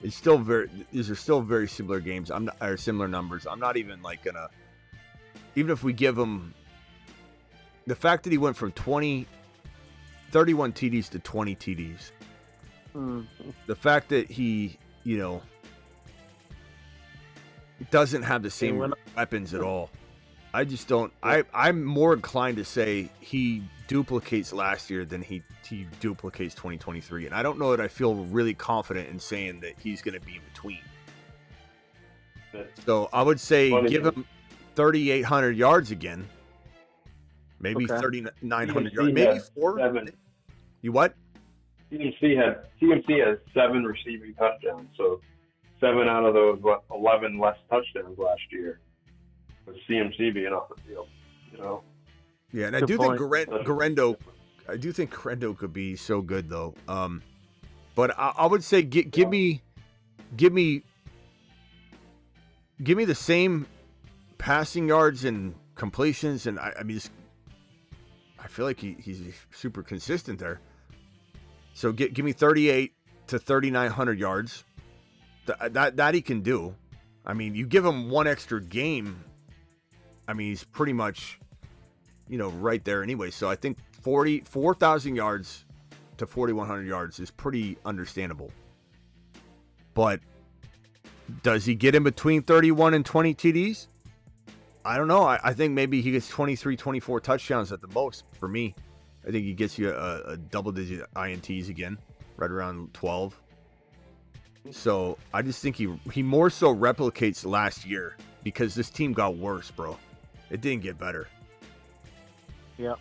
it's still these are still very similar games. Or similar numbers. I'm not even gonna, even if we give him the fact that he went from 31 TDs to 20 TDs The fact that he, doesn't have the same weapons at all. I just don't. I'm more inclined to say he duplicates last year than he duplicates 2023, and I don't know that I feel really confident in saying that he's going to be in between. So I would say give him 3,800 yards again, maybe 3,900 yards, maybe 4. 7. You what? CMC has 7 receiving touchdowns, so 7 out of those 11 less touchdowns last year. With CMC being off the field, Yeah, and I do think Garendo could be so good though. But I would say give me the same passing yards and completions, and I feel like he's super consistent there. So give me 38 to 3,900 yards. That he can do. I mean, you give him one extra game. I mean, he's pretty much, right there anyway. So I think 4,000 yards to 4,100 yards is pretty understandable. But does he get in between 31 and 20 TDs? I don't know. I think maybe he gets 23, 24 touchdowns at the most for me. I think he gets you a double-digit INTs again, right around 12. So I just think he more so replicates last year because this team got worse, bro. It didn't get better. Yep.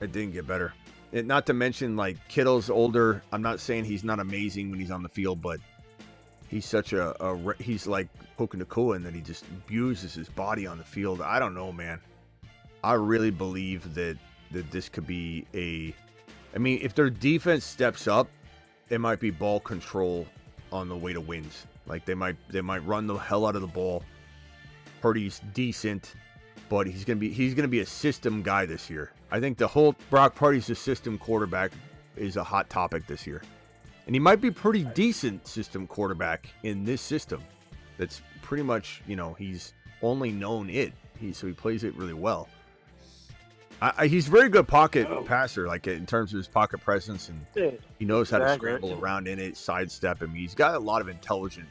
It didn't get better. And not to mention, like, Kittle's older. I'm not saying he's not amazing when he's on the field, but he's such he's like Puka Nacua in that he just abuses his body on the field. I don't know, man. I really believe that this could be if their defense steps up, it might be ball control on the way to wins. Like they might run the hell out of the ball. Purdy's decent, but he's gonna be a system guy this year. I think the whole Brock Purdy's a system quarterback is a hot topic this year, and he might be pretty decent system quarterback in this system. That's pretty much he's only known it. So he plays it really well. He's a very good pocket passer, like in terms of his pocket presence, and he knows how to scramble around in it, sidestep. I mean, he's got a lot of intelligent,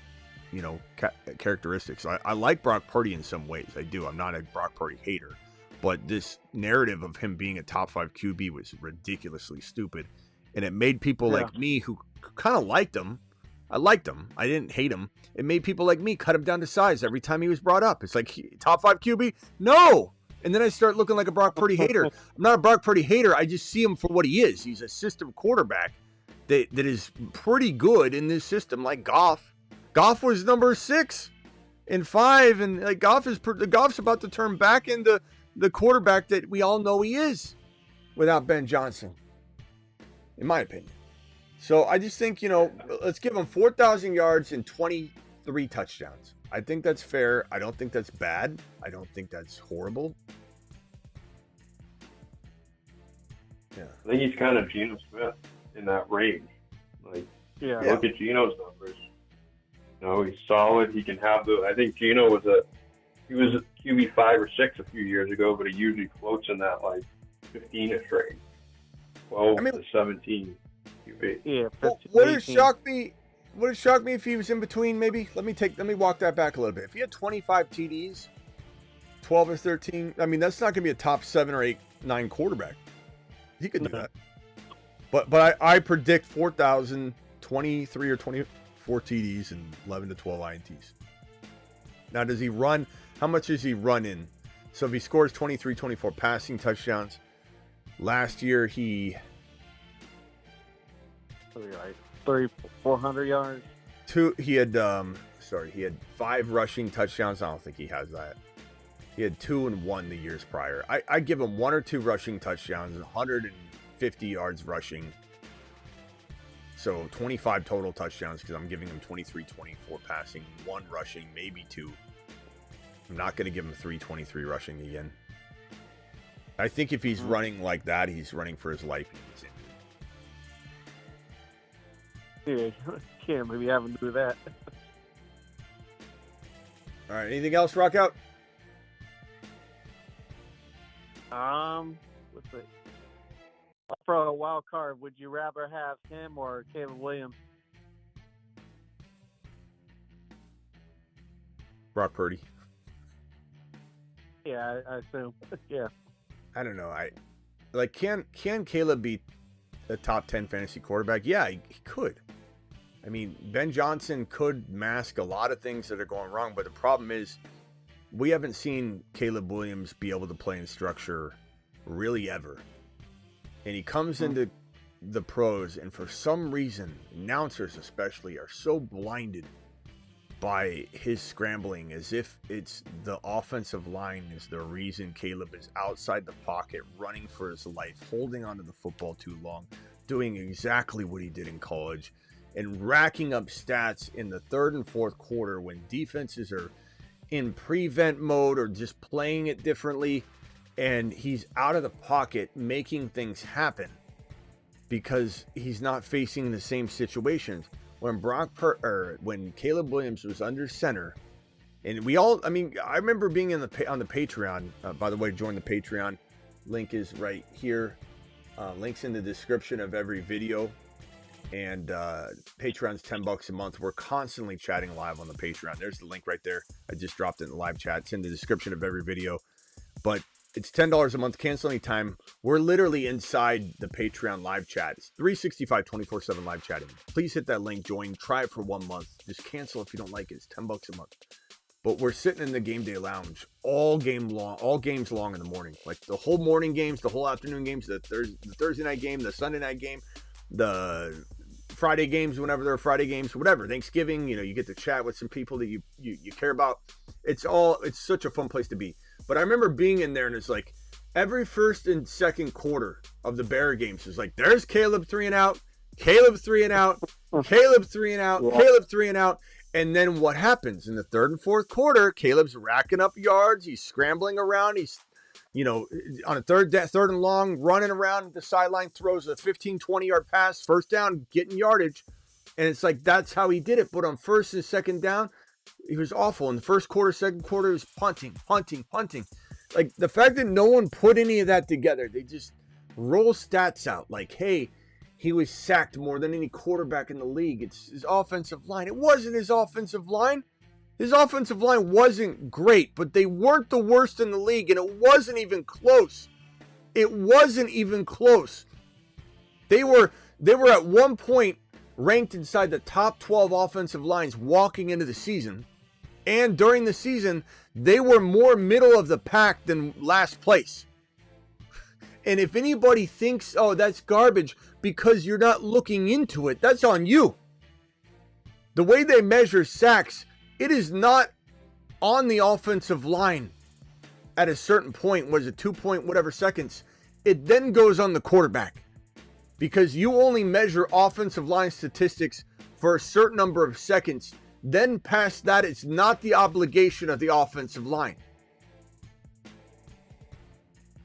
characteristics. I like Brock Purdy in some ways. I do. I'm not a Brock Purdy hater, but this narrative of him being a top 5 QB was ridiculously stupid, and it made people like me who kind of liked him. I liked him. I didn't hate him. It made people like me cut him down to size every time he was brought up. It's like top 5 QB? No. And then I start looking like a Brock Purdy hater. I'm not a Brock Purdy hater. I just see him for what he is. He's a system quarterback that is pretty good in this system, like Goff. Goff was number 6 and 5, and like Goff's about to turn back into the quarterback that we all know he is without Ben Johnson, in my opinion. So I just think, let's give him 4,000 yards and 23 touchdowns. I think that's fair. I don't think that's bad. I don't think that's horrible. Yeah. I think he's kind of Geno Smith in that range. Look at Geno's numbers. He's solid. He can have I think Geno was a QB 5 or 6 a few years ago, but he usually floats in that 15ish range, 12 to 17 QB. Yeah. 15, would it shock me? Would it shock me if he was in between? Maybe. Let me walk that back a little bit. If he had 25 TDs, 12 or 13, I mean, that's not going to be a top 7 or 8, 9 quarterback. He could do that. But I predict 4,000, 23 or 24 TDs and 11 to 12 INTs. Now, does he run? How much does he run in? So if he scores 23, 24 passing touchdowns, last year he 400 yards. He had 5 rushing touchdowns. I don't think he has that. He had 2 and 1 the years prior. I give him 1 or 2 rushing touchdowns and 150 yards rushing. So 25 total touchdowns because I'm giving him 23, 24 passing, 1 rushing, maybe 2. I'm not going to give him 323 rushing again. I think if he's running like that, he's running for his life. Yeah, can't maybe have him do that. All right, anything else, Rock Out? Let's see. for a wild card, would you rather have him or Caleb Williams? Brock Purdy. Yeah, I assume. Yeah. I don't know. Can Caleb be a top 10 fantasy quarterback? Yeah, he could. I mean, Ben Johnson could mask a lot of things that are going wrong, but the problem is we haven't seen Caleb Williams be able to play in structure really ever. And he comes into the pros, and for some reason, announcers especially are so blinded by his scrambling, as if it's the offensive line is the reason Caleb is outside the pocket, running for his life, holding onto the football too long, doing exactly what he did in college, and racking up stats in the third and fourth quarter when defenses are in prevent mode or just playing it differently, and he's out of the pocket making things happen because he's not facing the same situations. When when Caleb Williams was under center, and I remember being on the Patreon. By the way, join the Patreon. Link is right here. Links in the description of every video. And Patreon's $10 a month. We're constantly chatting live on the Patreon. There's the link right there. I just dropped it in the live chat. It's in the description of every video. But it's $10 a month. Cancel anytime. We're literally inside the Patreon live chat. It's 365, 24/7 live chatting. Please hit that link. Join. Try it for 1 month. Just cancel if you don't like it. It's $10 a month. But we're sitting in the game day lounge all games long in the morning. Like the whole morning games, the whole afternoon games, the Thursday night game, the Sunday night game, the Friday games, whenever there are Friday games, whatever. Thanksgiving, you get to chat with some people that you care about. It's such a fun place to be. But I remember being in there, and it's like every first and second quarter of the Bear games was like, there's Caleb 3 and out, Caleb 3 and out, Caleb 3 and out, Caleb 3 and out. And then what happens in the third and fourth quarter? Caleb's racking up yards. He's scrambling around. He's, on a third and long, running around the sideline, throws a 15, 20-yard pass, first down, getting yardage. And it's like, that's how he did it. But on first and second down, he was awful. In the first quarter, second quarter, he was punting. Like, the fact that no one put any of that together, they just roll stats out. Like, hey, he was sacked more than any quarterback in the league. It's his offensive line. It wasn't his offensive line. His offensive line wasn't great, but they weren't the worst in the league, and it wasn't even close. It wasn't even close. They were at one point ranked inside the top 12 offensive lines walking into the season, and during the season, they were more middle of the pack than last place. And if anybody thinks, oh, that's garbage because you're not looking into it, that's on you. The way they measure sacks, it is not on the offensive line at a certain point, was it 2 point whatever seconds? It then goes on the quarterback because you only measure offensive line statistics for a certain number of seconds. Then past that, it's not the obligation of the offensive line.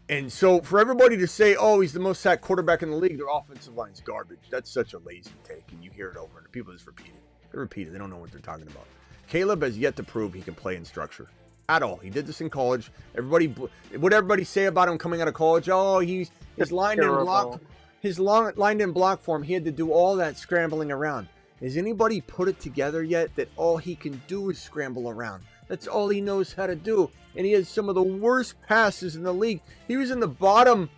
And so for everybody to say, oh, he's the most sacked quarterback in the league, their offensive line is garbage. That's such a lazy take, and you hear it over, and people just repeat it. They repeat it. They don't know what they're talking about. Caleb has yet to prove he can play in structure at all. He did this in college. What everybody say about him coming out of college? Oh, his lined in block form. He had to do all that scrambling around. Has anybody put it together yet that all he can do is scramble around? That's all he knows how to do. And he has some of the worst passes in the league. He was in the bottom.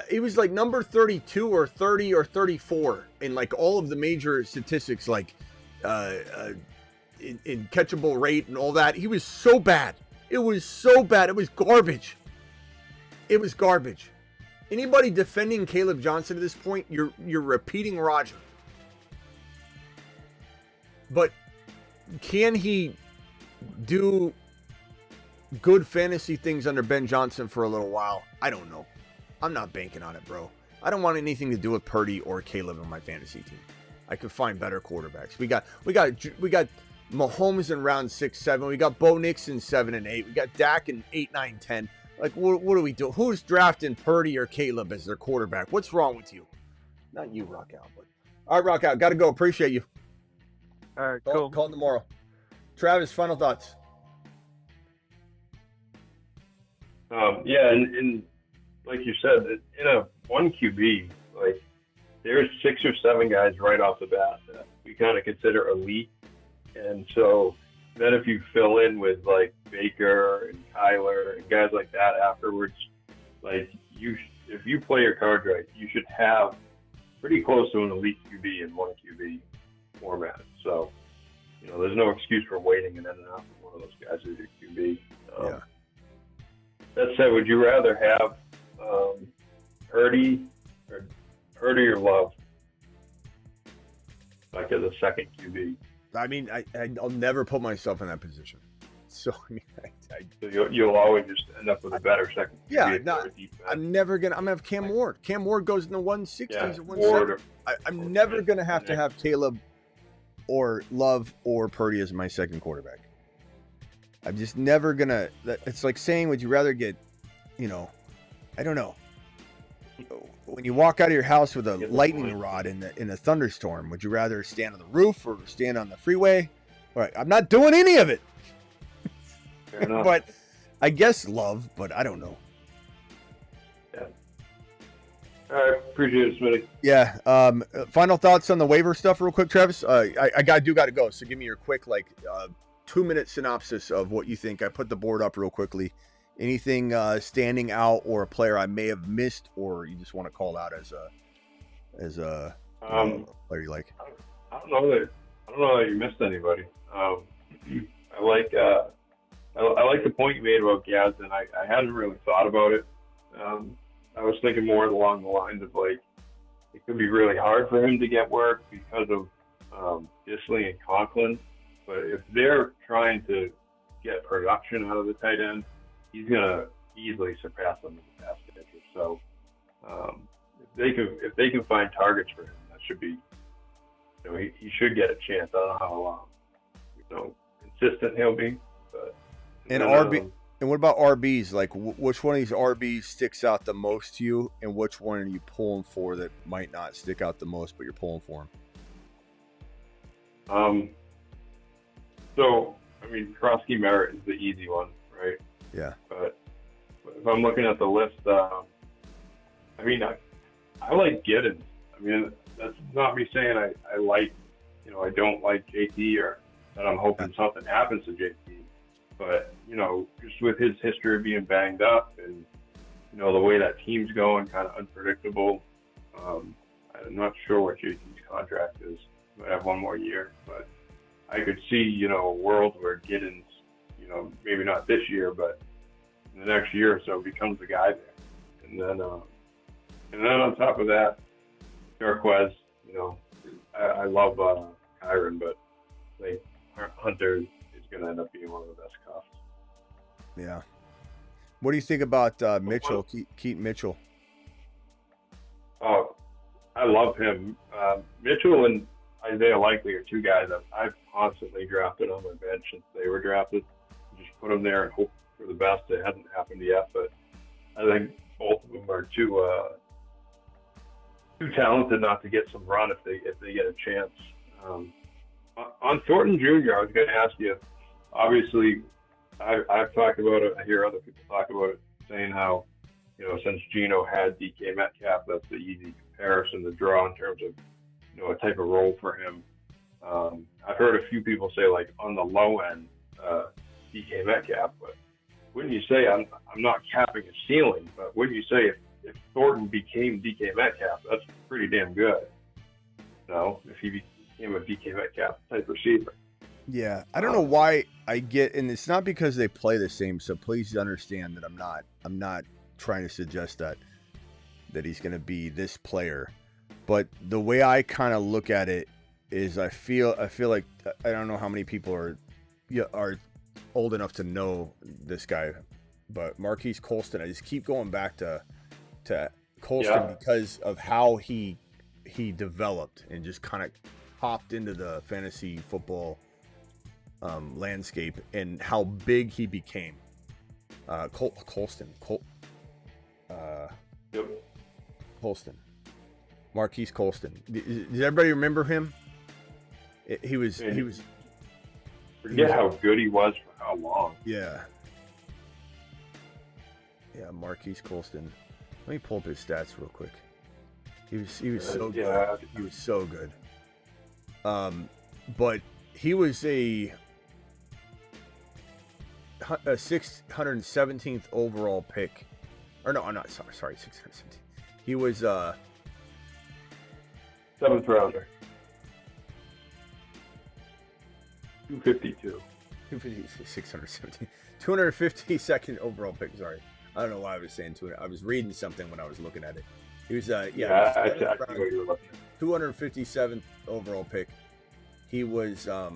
He was like number 32 or 30 or 34 in like all of the major statistics, like in catchable rate and all that. He was so bad. It was so bad. It was garbage. It was garbage. Anybody defending Caleb Johnson at this point, you're repeating Roger. But can he do good fantasy things under Ben Johnson for a little while? I don't know. I'm not banking on it, bro. I don't want anything to do with Purdy or Caleb on my fantasy team. I could find better quarterbacks. We got Mahomes in round 6, 7. We got Bo Nix in 7 and 8. We got Dak in 8, 9, 10. Like, what do we do? Who's drafting Purdy or Caleb as their quarterback? What's wrong with you? Not you, Rock Out. But all right, Rock Out. Got to go. Appreciate you. All right, cool. Call tomorrow. Travis, final thoughts. Yeah, and like you said, in a one QB like there's 6 or 7 guys right off the bat that we kind of consider elite, and so then if you fill in with like Baker and Kyler and guys like that afterwards, like if you play your cards right, you should have pretty close to an elite QB in one QB format. So, there's no excuse for waiting and ending up with one of those guys as your QB. Yeah. That said, would you rather have Purdy or Love, like as a second QB? I mean, I'll never put myself in that position. So, I mean, So you'll always just end up with a better second QB. Yeah, no, I'm never going to – I'm going to have Cam Ward. Cam Ward goes in the 160s or 170s. I'm never going to have Caleb or Love or Purdy as my second quarterback. I'm just never going to – it's like saying, would you rather get, I don't know. When you walk out of your house with a lightning rod in a thunderstorm, would you rather stand on the roof or stand on the freeway? All right, I'm not doing any of it. Fair enough. But I guess Love, but I don't know. Yeah. All right, appreciate it, Smitty. Yeah. Final thoughts on the waiver stuff, real quick, Travis. I got to go. So give me your quick 2-minute synopsis of what you think. I put the board up real quickly. Anything standing out, or a player I may have missed, or you just want to call out as a player you like? I don't know that you missed anybody. I like the point you made about Gadsden. I hadn't really thought about it. I was thinking more along the lines of it could be really hard for him to get work because of Disley and Conklin. But if they're trying to get production out of the tight end, he's going to easily surpass them in the pass catcher. So if they can find targets for him, that should be, he should get a chance. I don't know how consistent he'll be. But and what about RBs? Like, which one of these RBs sticks out the most to you, and which one are you pulling for that might not stick out the most, but you're pulling for him? So, I mean, Croskey-Merritt is the easy one, right? Yeah. But if I'm looking at the list, I like Giddens. I mean, that's not me saying I like, I don't like JT or that I'm hoping something happens to JT. But, just with his history of being banged up and, the way that team's going, kind of unpredictable. I'm not sure what JT's contract is. He might have one more year. But I could see, a world where Giddens, maybe not this year, but in the next year or so becomes the guy there. And then on top of that, Jarquez, I love Kyron, but I think Hunter is going to end up being one of the best cuffs. Yeah. What do you think about Mitchell, Keaton Mitchell? Oh, I love him. Mitchell and Isaiah Likely are two guys that I've constantly drafted on my bench since they were drafted. Just put them there and hope for the best. It hasn't happened yet, but I think both of them are too talented not to get some run if they get a chance. On Thornton Jr., I was going to ask you. Obviously, I've talked about it. I hear other people talk about it, saying how since Geno had DK Metcalf, that's the easy comparison to draw in terms of a type of role for him. I've heard a few people say on the low end, DK Metcalf, but wouldn't you say I'm not capping his ceiling, but wouldn't you say if Thornton became DK Metcalf, that's pretty damn good. If he became a DK Metcalf type receiver. Yeah, I don't know why I get, and it's not because they play the same. So please understand that I'm not trying to suggest that he's going to be this player. But the way I kind of look at it is I feel like I don't know how many people are old enough to know this guy, but Marquise Colston. I just keep going back to Colston because of how he developed and just kind of hopped into the fantasy football landscape and how big he became. Colston. Colston. Marquise Colston. Does everybody remember him? He was. Forget how good he was for how long. Yeah. Yeah, Marquise Colston. Let me pull up his stats real quick. He was so good. Yeah. He was so good. But he was a 617th overall pick. Or no, I'm not sorry, 617. He was 7th rounder. 252. 617. 252nd overall pick. Sorry. I don't know why I was saying 200. I was reading something when I was looking at it. He was I see what you were looking at. 257th overall pick. He was let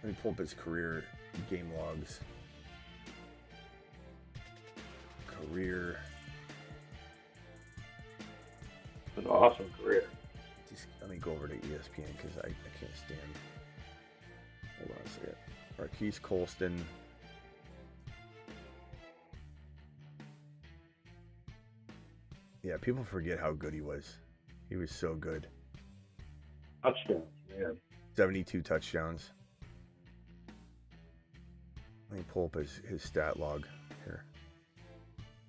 me pull up his career game logs. Career. It's an awesome career. Just let me go over to ESPN because I can't stand. Hold on a second. Marquise Colston. Yeah, people forget how good he was. He was so good. Touchdowns, man. 72 touchdowns. Let me pull up his stat log here.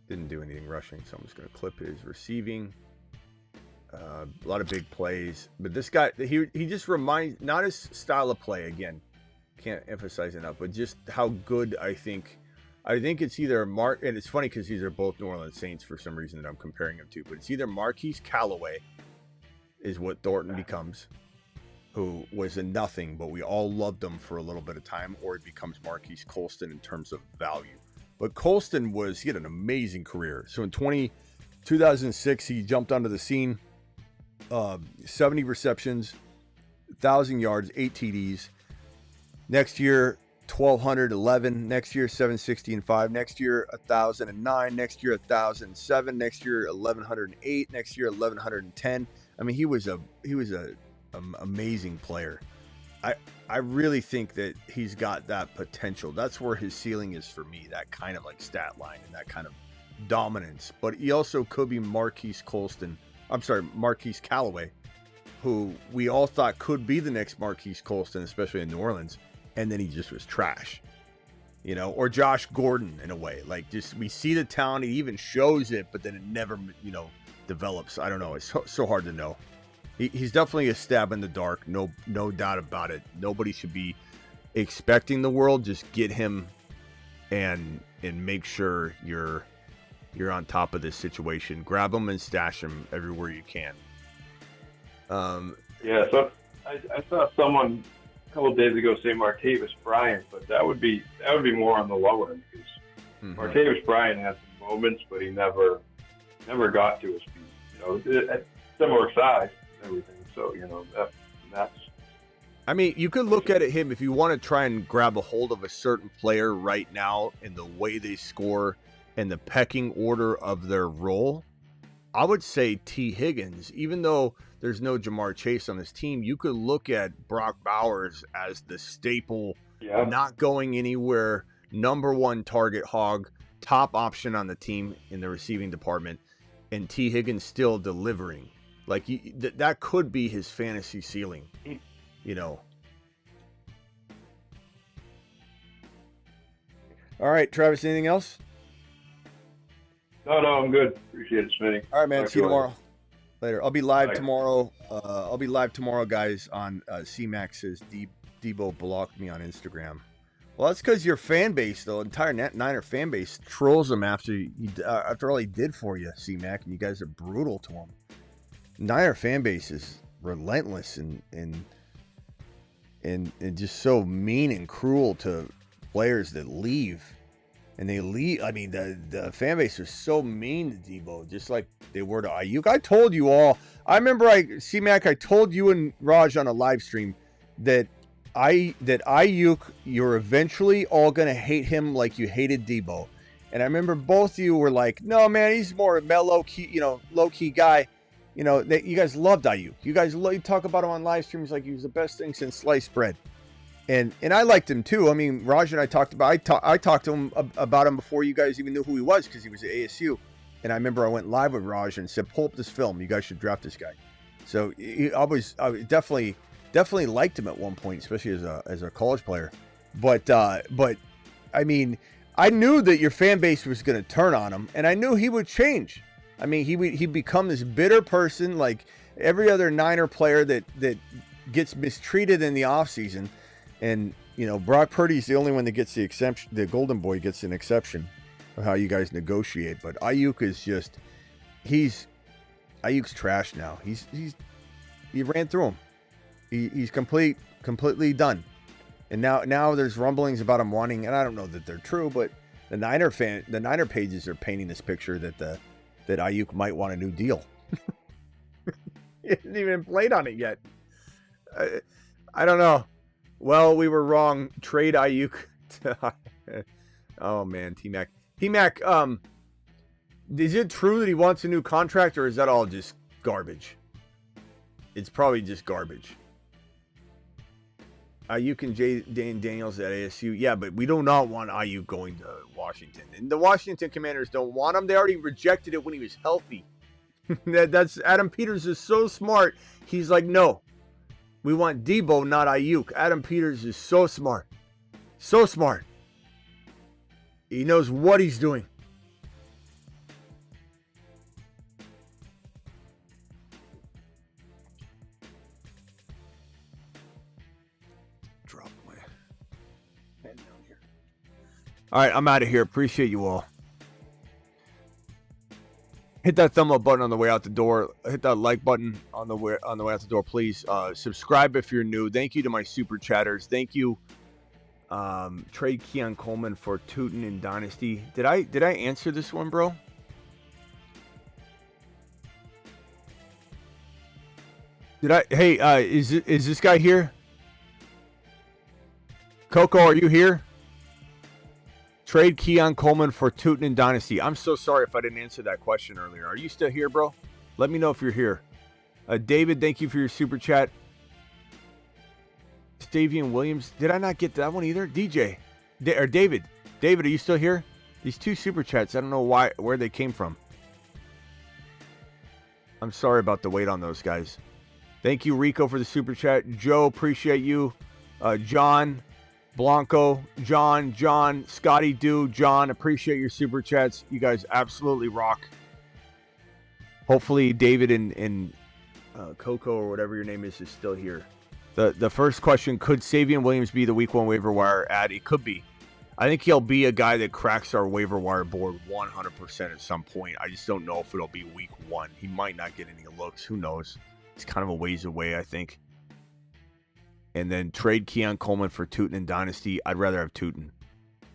Didn't do anything rushing, so I'm just going to clip his receiving. A lot of big plays. But this guy, he just reminds, not his style of play, again, can't emphasize enough, but just how good I think it's either Mark, and it's funny because these are both New Orleans Saints for some reason that I'm comparing them to, but it's either Marquise Callaway is what Thornton becomes, who was a nothing, but we all loved him for a little bit of time, or it becomes Marquise Colston in terms of value. But Colston he had an amazing career. So in 2006, he jumped onto the scene, 70 receptions, 1,000 yards, 8 TDs. Next year, 1,211. Next year, 760 and 5. Next year, 1,009. Next year, 1,007. Next year, 1,108. Next year, 1,110. I mean, he was a amazing player. I really think that he's got that potential. That's where his ceiling is for me. That kind of like stat line and that kind of dominance. But he also could be Marquise Callaway, who we all thought could be the next Marquise Colston, especially in New Orleans. And then he just was trash, or Josh Gordon in a way. Like, just we see the talent, he even shows it, but then it never, develops. I don't know. It's so hard to know. He's definitely a stab in the dark. No doubt about it. Nobody should be expecting the world. Just get him and make sure you're on top of this situation. Grab him and stash him everywhere you can. Yeah. So I saw someone a couple of days ago say Martavis Bryant, but that would be more on the low end because Martavis Bryant had some moments, but he never got to his feet. At similar size and everything. So that's. I mean, you could look at him if you want to try and grab a hold of a certain player right now and the way they score and the pecking order of their role. I would say T. Higgins, even though there's no Jamar Chase on this team, you could look at Brock Bowers as the staple, not going anywhere, number one target hog, top option on the team in the receiving department, and T. Higgins still delivering. Like, that could be his fantasy ceiling, All right, Travis, anything else? No, I'm good. Appreciate it, Smitty. All right, man. See you tomorrow. Later. I'll be live tomorrow. Guys, on C-Mac says Debo blocked me on Instagram. Well, that's because your fan base, the entire Niner fan base, trolls him after all he did for you, C-Mac, and you guys are brutal to him. Niner fan base is relentless and just so mean and cruel to players that leave. And they leave. I mean, the fan base is so mean to Debo, just like they were to Ayuk. I told you all. I remember, C-Mac, I told you and Raj on a live stream that Ayuk, you're eventually all gonna hate him like you hated Debo. And I remember both of you were like, "No, man, he's more a mellow key, low key guy." You guys loved Ayuk. You guys talk about him on live streams like he was the best thing since sliced bread. And I liked him too. I mean, Raj and I talked about. I talked to him about him before you guys even knew who he was because he was at ASU. And I remember I went live with Raj and said, "Pull up this film. You guys should draft this guy." So I definitely liked him at one point, especially as a college player. But I mean, I knew that your fan base was going to turn on him, and I knew he would change. I mean, he'd become this bitter person like every other Niner player that gets mistreated in the offseason. And, you know, Brock Purdy's the only one that gets the exception. The Golden Boy gets an exception of how you guys negotiate. But Ayuk is just, Ayuk's trash now. He ran through him. He's completely done. And now there's rumblings about him wanting, and I don't know that they're true, but the Niner pages are painting this picture that Ayuk might want a new deal. He hasn't even played on it yet. I don't know. Well, we were wrong. Trade Ayuk. Oh man, T-Mac. T-Mac, is it true that he wants a new contract, or is that all just garbage? It's probably just garbage. Ayuk and Dan Daniels at ASU. Yeah, but we do not want Ayuk going to Washington. And the Washington Commanders don't want him. They already rejected it when he was healthy. That's Adam Peters is so smart. He's like, no, we want Debo, not Ayuk. Adam Peters is so smart. So smart. He knows what he's doing. Drop my pen down here. All right, I'm out of here. Appreciate you all. Hit that thumb up button on the way out the door. Hit that like button on the way out the door, please. Subscribe if you're new. Thank you to my super chatters. Thank you. Trade Keon Coleman for Tootin in Dynasty. Did I answer this one, bro? Did I? Hey, is this guy here? Coco, are you here? Trade Keon Coleman for Tootin in Dynasty. I'm so sorry if I didn't answer that question earlier. Are you still here, bro? Let me know if you're here. David, thank you for your super chat. Stavian Williams. Did I not get that one either? DJ. Or David. David, are you still here? These two super chats, I don't know where they came from. I'm sorry about the wait on those guys. Thank you, Rico, for the super chat. Joe, appreciate you. John, Blanco, John, Scotty, John, appreciate your super chats. You guys absolutely rock. Hopefully David and Coco or whatever your name is still here. The first question, could Savion Williams be the week 1 waiver wire ad? It could be. I think he'll be a guy that cracks our waiver wire board 100% at some point. I just don't know if it'll be week 1. He might not get any looks. Who knows? It's kind of a ways away, I think. And then trade Keon Coleman for Tootin in Dynasty. I'd rather have Tootin.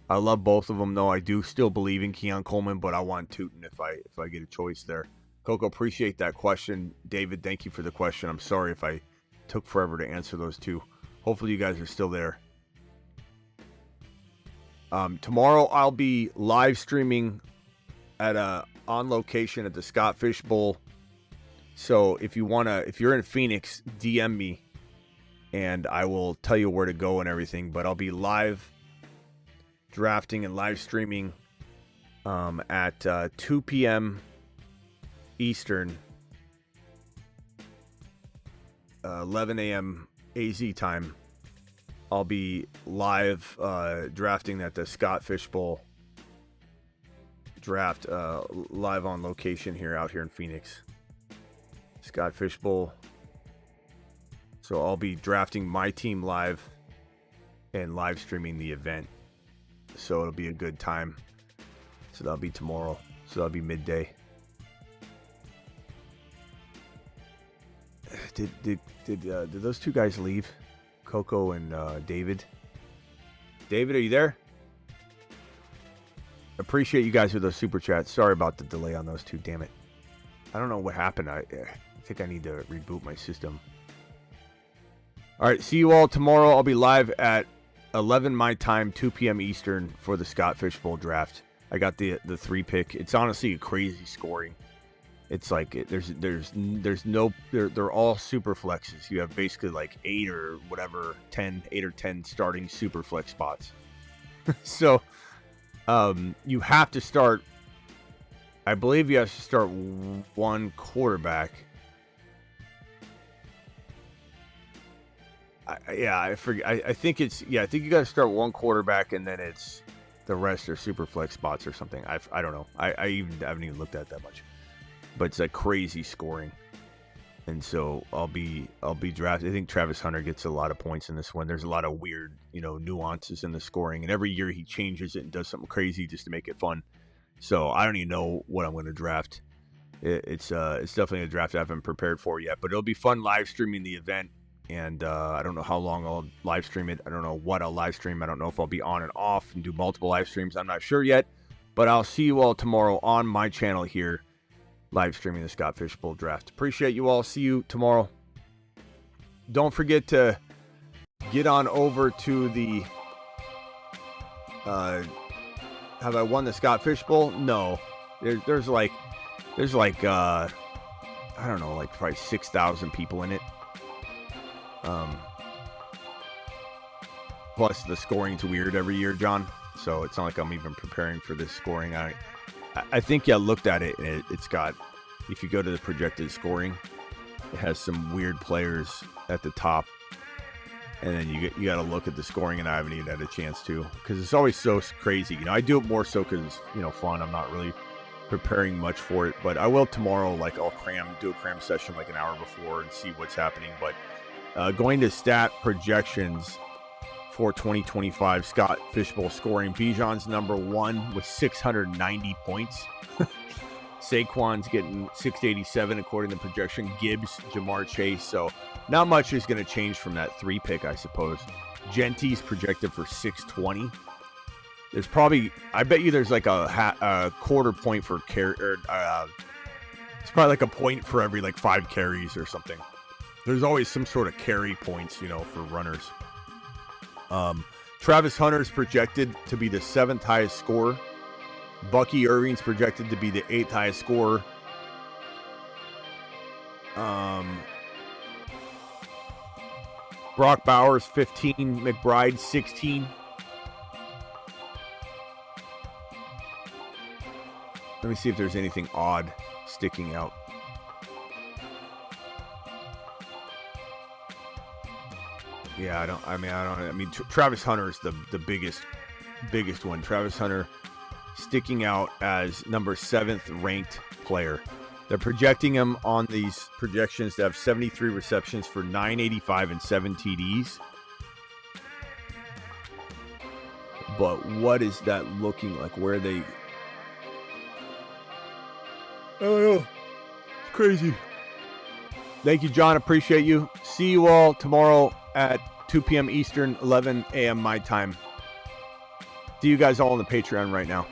I love both of them, though. I do still believe in Keon Coleman, but I want Tootin if I get a choice there. Coco, appreciate that question. David, thank you for the question. I'm sorry if I took forever to answer those two. Hopefully you guys are still there. Tomorrow I'll be live streaming at on location at the Scott Fish Bowl. So if you're in Phoenix, DM me and I will tell you where to go and everything. But I'll be live drafting and live streaming at 2 p.m. Eastern, 11 a.m. AZ time. I'll be live drafting at the Scott Fish Bowl draft live on location out here in Phoenix. Scott Fish Bowl. So I'll be drafting my team live and live streaming the event. So it'll be a good time. So that'll be tomorrow. So that'll be midday. Did those two guys leave? Coco and David? David, are you there? Appreciate you guys with those super chats. Sorry about the delay on those two. Damn it. I don't know what happened. I think I need to reboot my system. All right. See you all tomorrow. I'll be live at 11 my time, 2 p.m. Eastern for the Scott Fish Bowl draft. I got the 3 pick. It's honestly a crazy scoring. It's like there's no they're all super flexes. You have basically like 8 or 10 starting super flex spots. So you have to start. I believe you have to start one quarterback. I forget. I think it's I think you got to start one quarterback and then it's the rest are super flex spots or something. I don't know. I haven't even looked at that much. but it's a crazy scoring. And so I'll be drafted. I think Travis Hunter gets a lot of points in this one. There's a lot of weird, nuances in the scoring, and every year he changes it and does something crazy just to make it fun. So I don't even know what I'm going to draft. It's definitely a draft I haven't prepared for yet, but it'll be fun live streaming the event. And I don't know how long I'll live stream it. I don't know what I'll live stream. I don't know if I'll be on and off and do multiple live streams. I'm not sure yet, but I'll see you all tomorrow on my channel here, live streaming the Scott Fishbowl draft. Appreciate you all. See you tomorrow. Don't forget to get on over to the have I won the Scott Fishbowl? No. There's like I don't know, like probably 6,000 people in it. Plus the scoring's weird every year, John. So it's not like I'm even preparing for this scoring. I think I looked at it, and it's got, if you go to the projected scoring, it has some weird players at the top, and then you got to look at the scoring, and I haven't even had a chance to, because it's always so crazy. I do it more so because it's fun. I'm not really preparing much for it, but I will tomorrow. Like I'll do a cram session like an hour before and see what's happening. But going to stat projections for 2025 Scott Fishbowl scoring, Bijan's number 1 with 690 points. Saquon's getting 687 according to projection. Gibbs, Jamar Chase. So not much is going to change from that 3 pick, I suppose. Genty's projected for 620. There's probably, I bet you there's like a quarter point for carry. It's probably like a point for every like 5 carries or something. There's always some sort of carry points, for runners. Travis Hunter's projected to be the 7th highest scorer. Bucky Irving's projected to be the 8th highest scorer. Brock Bowers 15, McBride 16. Let me see if there's anything odd sticking out. Yeah, I mean, Travis Hunter is the biggest one. Travis Hunter sticking out as number 7th ranked player. They're projecting him on these projections to have 73 receptions for 985 and 7 TDs. But what is that looking like? Where are they? I don't know. It's crazy. Thank you, John. Appreciate you. See you all tomorrow at 2 p.m. Eastern, 11 a.m. my time. See you guys all on the Patreon right now.